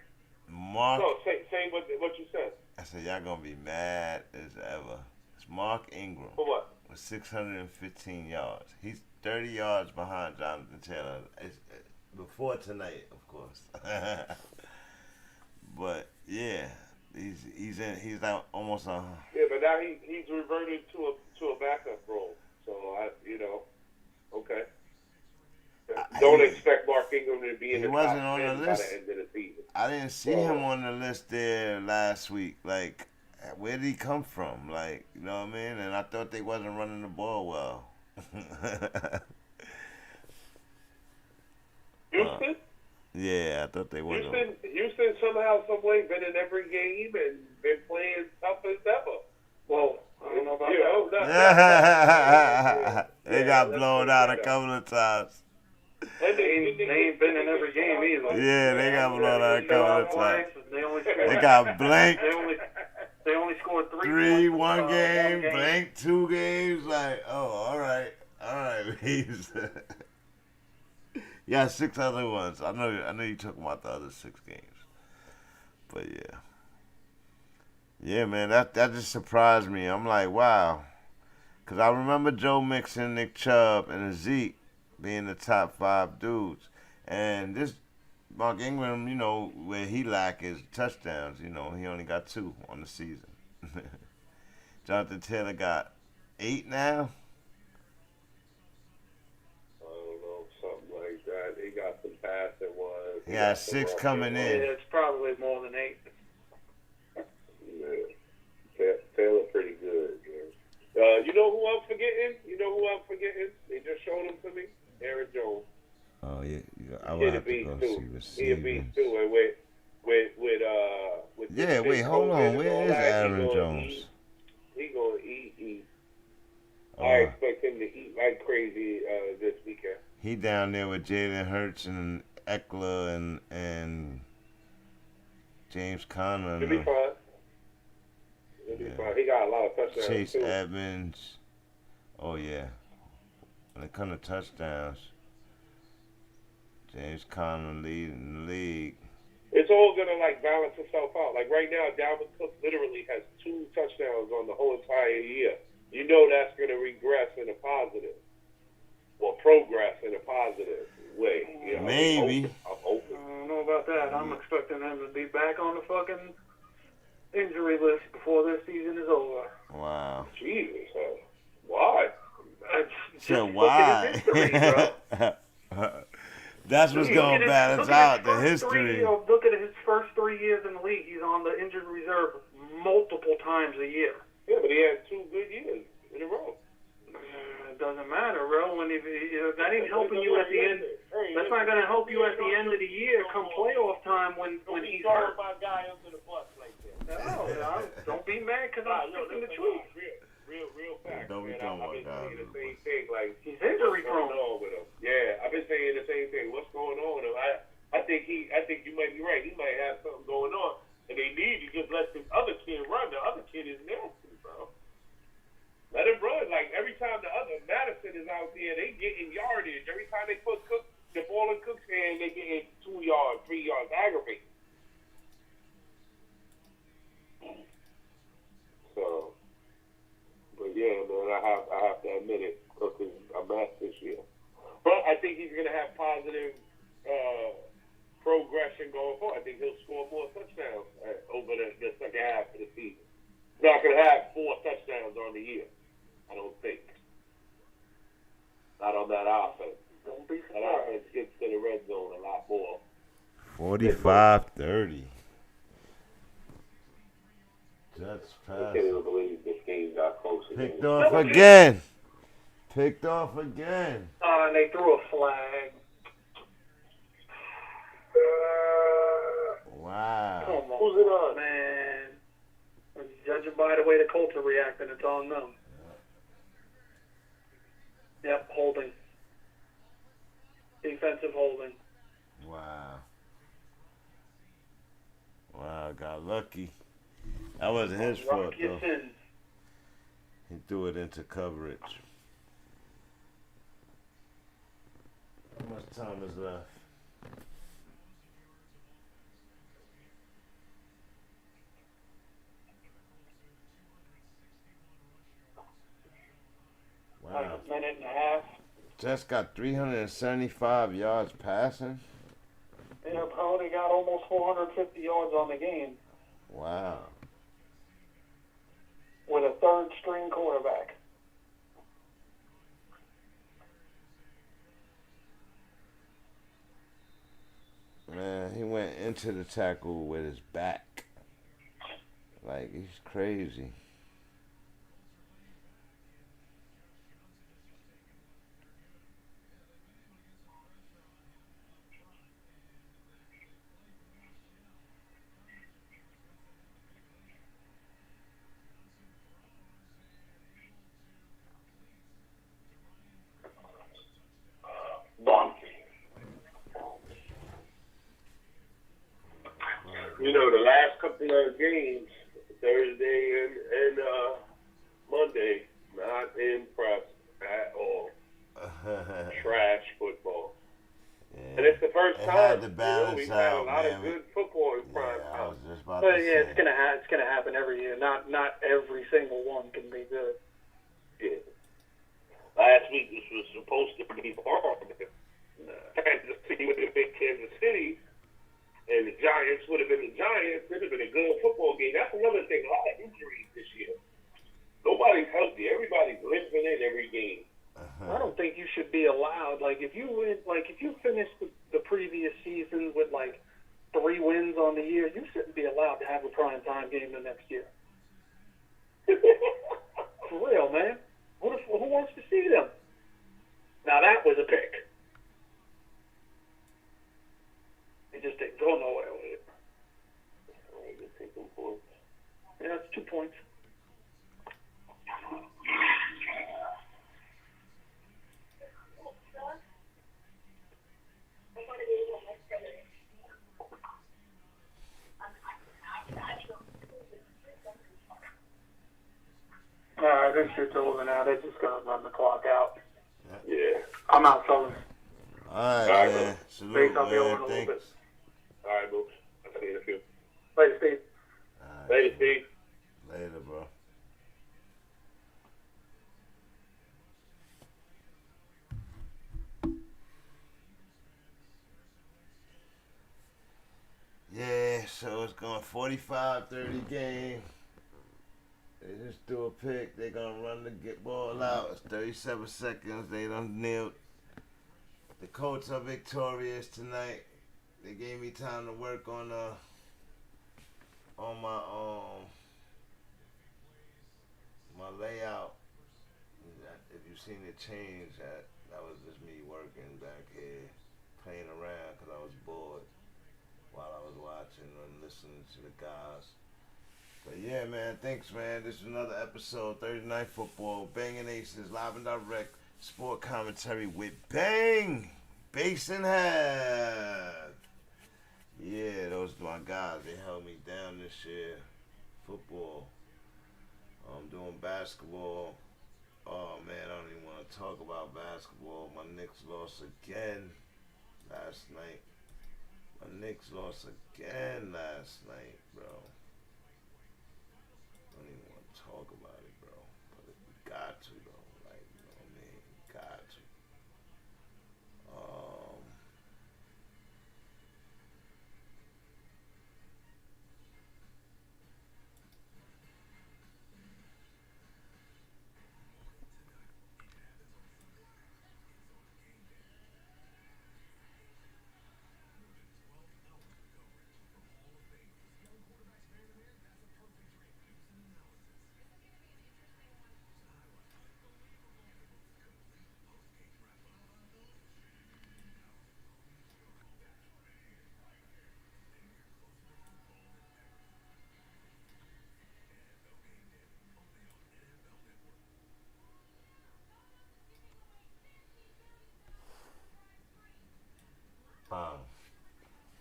Mark. No, say what you said. I said y'all gonna be mad as ever. It's Mark Ingram For what? with 615 yards. He's 30 yards behind Jonathan Taylor. It's before tonight, of course. But yeah, he's out almost on. Yeah, but now he's reverted to a backup role. So okay. Don't expect Mark Ingram to be in the top 10 by the end of the season. I didn't see him on the list there last week. Like, where did he come from? Like, you know what I mean? And I thought they wasn't running the ball well. Houston? Yeah, I thought they wasn't. Houston somehow, some way, been in every game and been playing tough as ever. Well, I don't know about that. They got blown out a couple of times. And they ain't been in every game either. Yeah, they got blown out a couple of times. They got blanked. They only scored 3 one game, blank 2 games. Like, oh, all right, yeah, 6 other ones. I know you took them out the other 6 games, but yeah, man, that just surprised me. I'm like, wow, because I remember Joe Mixon, Nick Chubb, and Zeke being the top 5 dudes, and this Mark Ingram, where he lack is touchdowns. He only got 2 on the season. Jonathan Taylor got 8 now. I don't know, something like that. He got some passing ones. He got 6 coming in. Yeah, it's probably more than 8. Yeah. Taylor pretty good. Yeah. You know who I'm forgetting? They just showed him to me. Aaron Jones. Oh yeah, I would have to go see receivers. He a beast too, and with yeah. Wait, hold on. Where is Aaron Jones? He gonna eat. I expect him to eat like crazy this weekend. He down there with Jalen Hurts and Eckler and James Conner. He'll be fine. He got a lot of touchdowns. Chase too. Edmonds. Oh yeah. When it comes to touchdowns, James Conner leading the league. It's all gonna balance itself out. Like right now, Dalvin Cook literally has 2 touchdowns on the whole entire year. You know that's gonna regress in a positive, or progress in a positive way. Maybe. I'm open. I don't know about that. I'm expecting him to be back on the fucking injury list before this season is over. Wow. Jesus, why? So why? That's what's going to balance out the history. Look at his first 3 years in the league. He's on the injured reserve multiple times a year. Yeah, but he had 2 good years in a row. It doesn't matter, bro. When that ain't helping you at the end. That's not going to help you at the end of the year, come playoff time when he's hurt. My guy under the bus like that. No, don't be mad because I'm speaking the truth. Real fact. Don't be I've been saying the same thing. Like, he's injury prone. What's going on with him? Yeah, I've been saying the same thing. What's going on with him? I think you might be right. He might have something going on, and they need to just let the other kid run. The other kid is nasty, bro. Let him run. Like every time the other Madison is out there, they getting yardage. Every time they put the ball in Cook's hand, they getting 2 yards, 3 yards, aggravate. So. But yeah, man, I have to admit it. Cook is a mess this year. But I think he's going to have positive progression going forward. I think he'll score more touchdowns over the second half of the season. He's not going to have 4 touchdowns on the year, I don't think. Not on that offense. Don't be That surprised. offense gets to the red zone a lot more. 45-30. Jets I pass. can't even believe this game got close again. Picked off again. And they threw a flag. Wow. Come on, Who's it on? man. Judging by the way the Colts are reacting, it's on them. Yep, holding. Defensive holding. Wow. got lucky. That wasn't his fault, though. He threw it into coverage. How much time is left? Wow. Like a minute and a half. Just got 375 yards passing. Yeah, Pony got almost 450 yards on the game. Wow. With a third string quarterback. Man, he went into the tackle with his back. Like, he's crazy. You know, the last couple of games, Thursday and Monday, not impressed at all. Trash football. Yeah. And it's the first it time had to balance we've had a out, lot man. of good football in prime I time. was just about But to yeah, say. it's gonna happen every year. Not every single one can be good. Yeah. Last week this was supposed to be hard. Kansas City would have been Kansas City, and the Giants would have been the Giants. It would have been a good football game. That's another thing. A lot of injuries this year. Nobody's healthy. Everybody's limping in every game. I don't think you should be allowed. Like if you finish the previous season with like 3 wins on the year, you shouldn't be allowed to have a prime time game the next year. For real, man. Who wants to see them? Now that was a pick. They just didn't go nowhere with it. Yeah, it's 2 points. This shit's over now. They're just gonna run the clock out. Yeah. I'm out, fellas. All right, man. Salute, Thanks, I'll be over in man. a little Thanks. bit. All right, Mooks. I'll see you in a few. Later, Steve. All right, Later, Steve. Later, bro. Yeah, so it's going 45-30 game. They just do a pick. They're going to run the ball out. It's 37 seconds. They done nailed. The Colts are victorious tonight. They gave me time to work on my my layout. If you've seen it change, that was just me working back here, playing around because I was bored while I was watching and listening to the guys. But yeah, man, thanks, man. This is another episode, Thursday Night Football, Banging Aces, live and direct, sport commentary with Bang, Bass and Have. Yeah, those are my guys. They held me down this year. Football. I'm doing basketball. Oh, man, I don't even want to talk about basketball. My Knicks lost again last night. My Knicks lost again last night, bro. I don't even want to talk about it, bro. But we got to, though. Like, you know what I mean? Got to.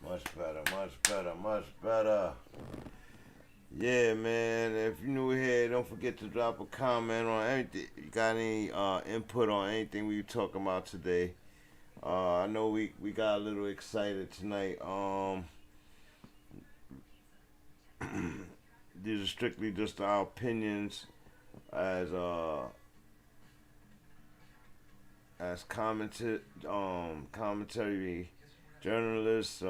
Much better, much better, much better. Yeah, man. If you're new here, don't forget to drop a comment on anything. You got any input on anything we were talking about today? I know we got a little excited tonight. These are strictly just our opinions as commentary journalists.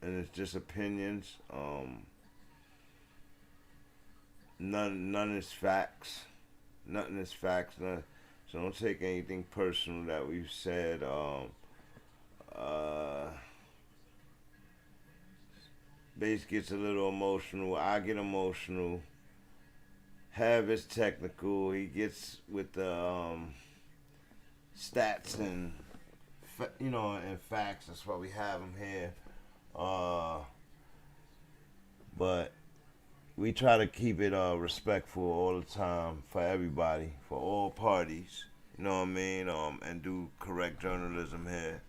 And it's just opinions. None is facts. Nothing is facts. None, so don't take anything personal that we've said. Bass gets a little emotional. I get emotional. Have is technical. He gets with the stats and and facts. That's why we have him here. But we try to keep it respectful all the time for everybody, for all parties. You know what I mean? And do correct journalism here.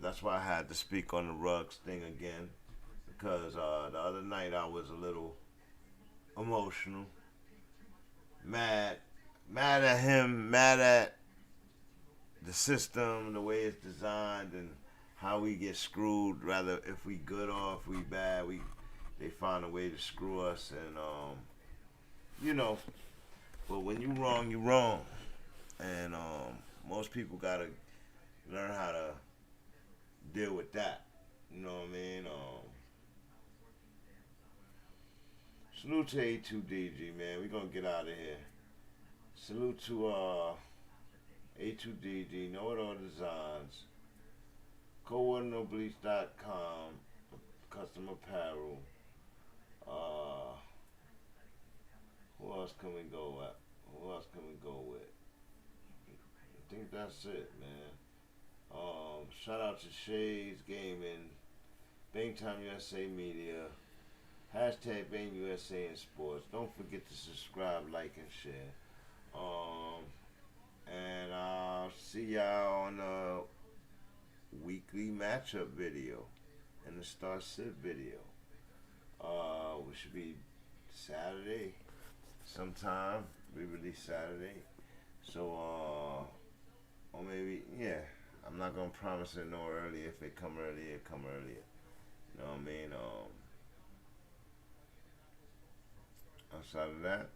That's why I had to speak on the Ruggs thing again, because the other night I was a little emotional, mad at him, mad at the system, the way it's designed, and how we get screwed. Rather, if we good or if we bad, they find a way to screw us, and But when you wrong, you wrong, and most people gotta learn how to deal with that. You know what I mean? Salute to A2DG, man. We gonna get out of here. Salute to A2DG, Know It All Designs, CoWarNoBleach.com, custom apparel. Who else can we go with? I think that's it, man. Shout out to Shades Gaming, Bangtime USA Media, hashtag BangUSA in Sports. Don't forget to subscribe, like, and share. And I'll see y'all on the weekly matchup video and the Star Sit video. We should be Saturday sometime. We release Saturday. So, or maybe, yeah. I'm not going to promise it no earlier. If it come earlier, it come earlier. You know what I mean? Outside of that,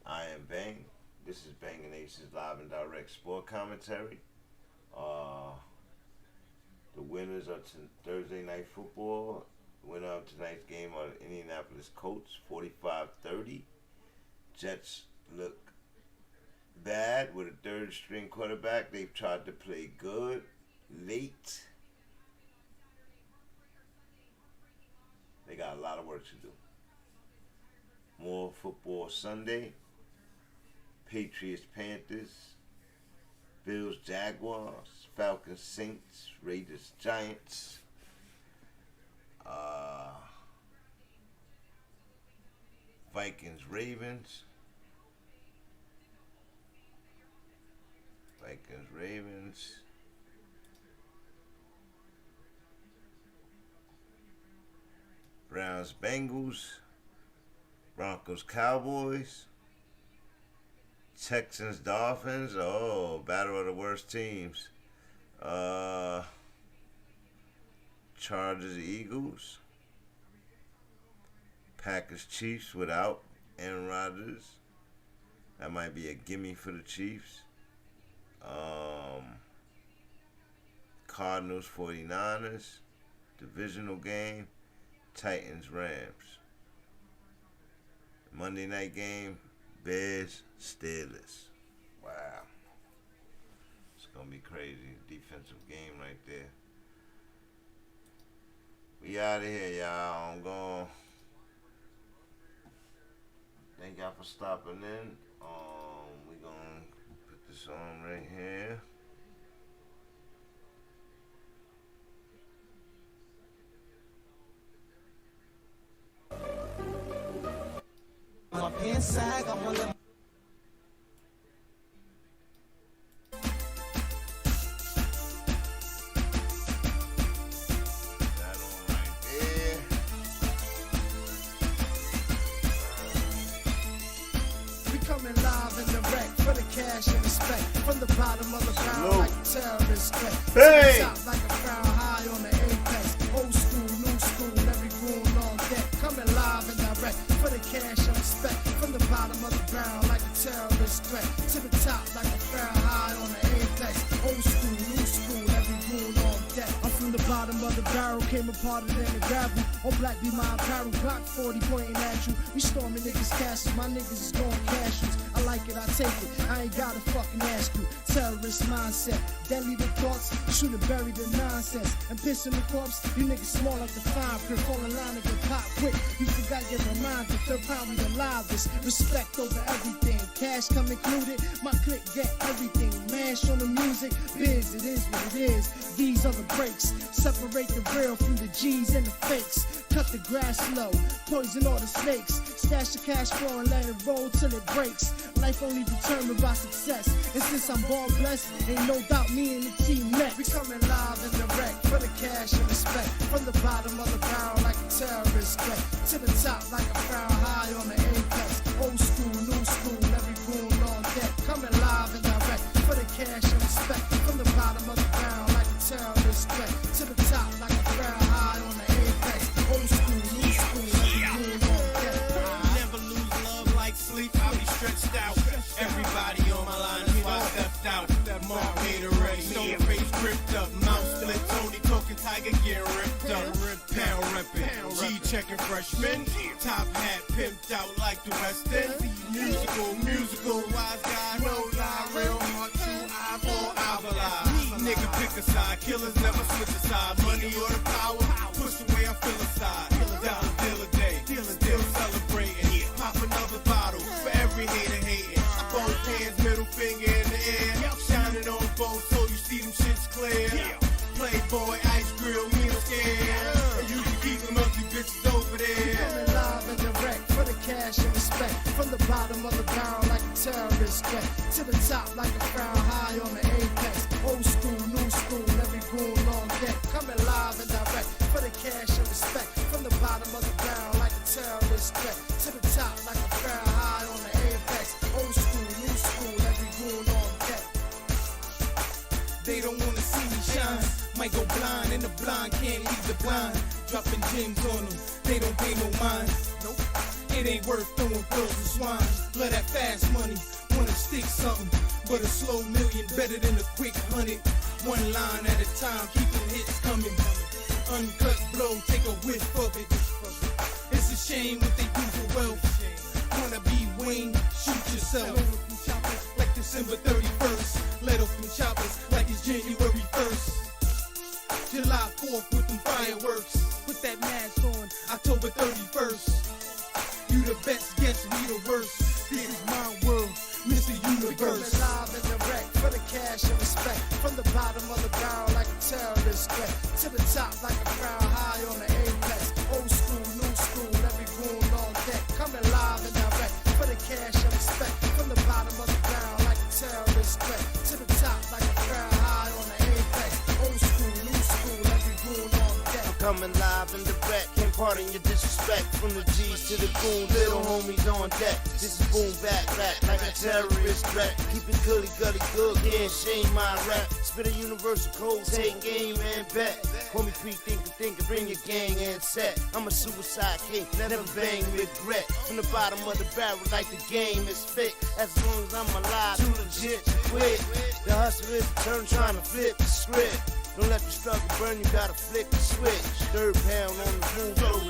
I am Bang. This is BANGnACES Live and Direct Sport Commentary. The winners of Thursday Night Football. The winner of tonight's game are the Indianapolis Colts, 45-30. Jets look bad with a third-string quarterback. They've tried to play good late. They got a lot of work to do. More football Sunday. Patriots, Panthers, Bills, Jaguars, Falcons, Saints, Raiders, Giants, Vikings, Ravens, Browns, Bengals, Broncos, Cowboys, Texans, Dolphins. Oh, battle of the worst teams. Chargers, Eagles. Packers, Chiefs without Aaron Rodgers. That might be a gimme for the Chiefs. Cardinals, 49ers. Divisional game. Titans, Rams. Monday night game. Bears, Steelers. Wow. It's going to be crazy. Defensive game right there. We out of here, y'all. I'm going. Thank y'all for stopping in. We're going to put this on right here. My pants sag, I'm gonna let From the bottom of the barrel like a terrorist threat. Hey! To the top like a crown high on the apex. Old school, new school, every goon on deck. Coming live and direct for the cash and respect. From the bottom of the barrel like a terrorist threat. To the top like a crown high on the apex. Old school, new school, every goon on deck. I'm from the bottom of the barrel, came apart in the gravel. All black be my apparel, Glock 40 pointing at you. We storming niggas' castles, my niggas is going cashews. I like it, I take it, I ain't gotta fucking ask you. Terrorist mindset, deadly the thoughts, shoot and bury the nonsense. And piss in the corpse, you niggas small like the fine print. Fall in line and get pop quick. You forgot your reminder, third pound we the livest. Respect over everything, cash come included. My clique get everything, mash on the music. Biz, it is what it is. These are the breaks, separate the real from the G's and the fakes. Cut the grass low, poison all the snakes. Stash the cash flow and let it roll till it breaks. Life only determined by success. And since I'm ball blessed, ain't no doubt me and the team next. We coming live and direct for the cash and respect. From the bottom of the barrel like a terrorist threat. To the top like a crown high on the apex. Old school, new school, every goon on deck. Coming live and direct for the cash and respect. From the bottom of the barrel like a terrorist threat. To the top like a crown high on the apex. Old school, new school, every goon on deck. Never lose love like sleep, I'll be stretched out. Everybody on my line is why I stepped out. Mark made already, stone face gripped up. Mouth split, Tony talking tiger gear ripped up. Pound ripping, G checking freshman. Top hat pimped out like the West End. Musical, wise guy, no lie, real hard, true eyeball, eyeball. Nigga pick a side, killers never switch a side. Money or the power, push the way I feel aside. Deal a day, still celebrating. Pop another bottle for every hater hating. Both hands, middle finger in the air. Shining on both so you see them shits clear. Playboy, ice grill, me no scared. And you can keep them ugly bitches over there. Coming live and direct for the cash and respect. From the bottom of the barrel like a terrorist threat. To the top like a crown high on the apex. Old school, new school, every goon on deck. Coming live and direct for the cash and respect. From the bottom of the barrel like a terrorist threat. To the top like a crown high on the apex. Old school, new school, every goon on deck. They don't wanna see me shine. Might go blind and the blind can't leave the blind. Dropping gems on them, they don't pay no mind. Nope. It ain't worth throwing pearls and swine. Love that fast money, wanna stick something. But a slow million better than a quick 100. One line at a time, keep them hits coming. Uncut blow, take a whiff of it. It's a shame what they do for wealth. Wanna be Wayne, shoot yourself. Like December 31st, let off them choppers like it's January 1st. July 4th with them fireworks. Put that mask on, October 31st. You the best, guess we the worst. This is my world, Mr. Universe. Coming live and direct for the cash and respect. From the bottom of the barrel like a terrorist threat. To the top like a crown high on the apex. Old school, new school, every goon on deck. Coming live and direct for the cash and respect. From the bottom of the barrel like a terrorist threat. To the top like a crown high on the apex. Old school, new school, every goon on deck. Coming live and direct, can't pardon your disrespect. From the G's to the goon, little homies on deck. This is boom back like a terrorist threat. Keep it gully good, can't shame my rap. Spit a universal code, take game and bet. Homie pre-think, bring your gang and set. I'm a suicide king, never bang regret. From the bottom of the barrel like the game is fit. As long as I'm alive, too legit, quit. The hustle is a turn trying to flip the script. Don't let the struggle burn, you gotta flick the switch. Third pound on the room,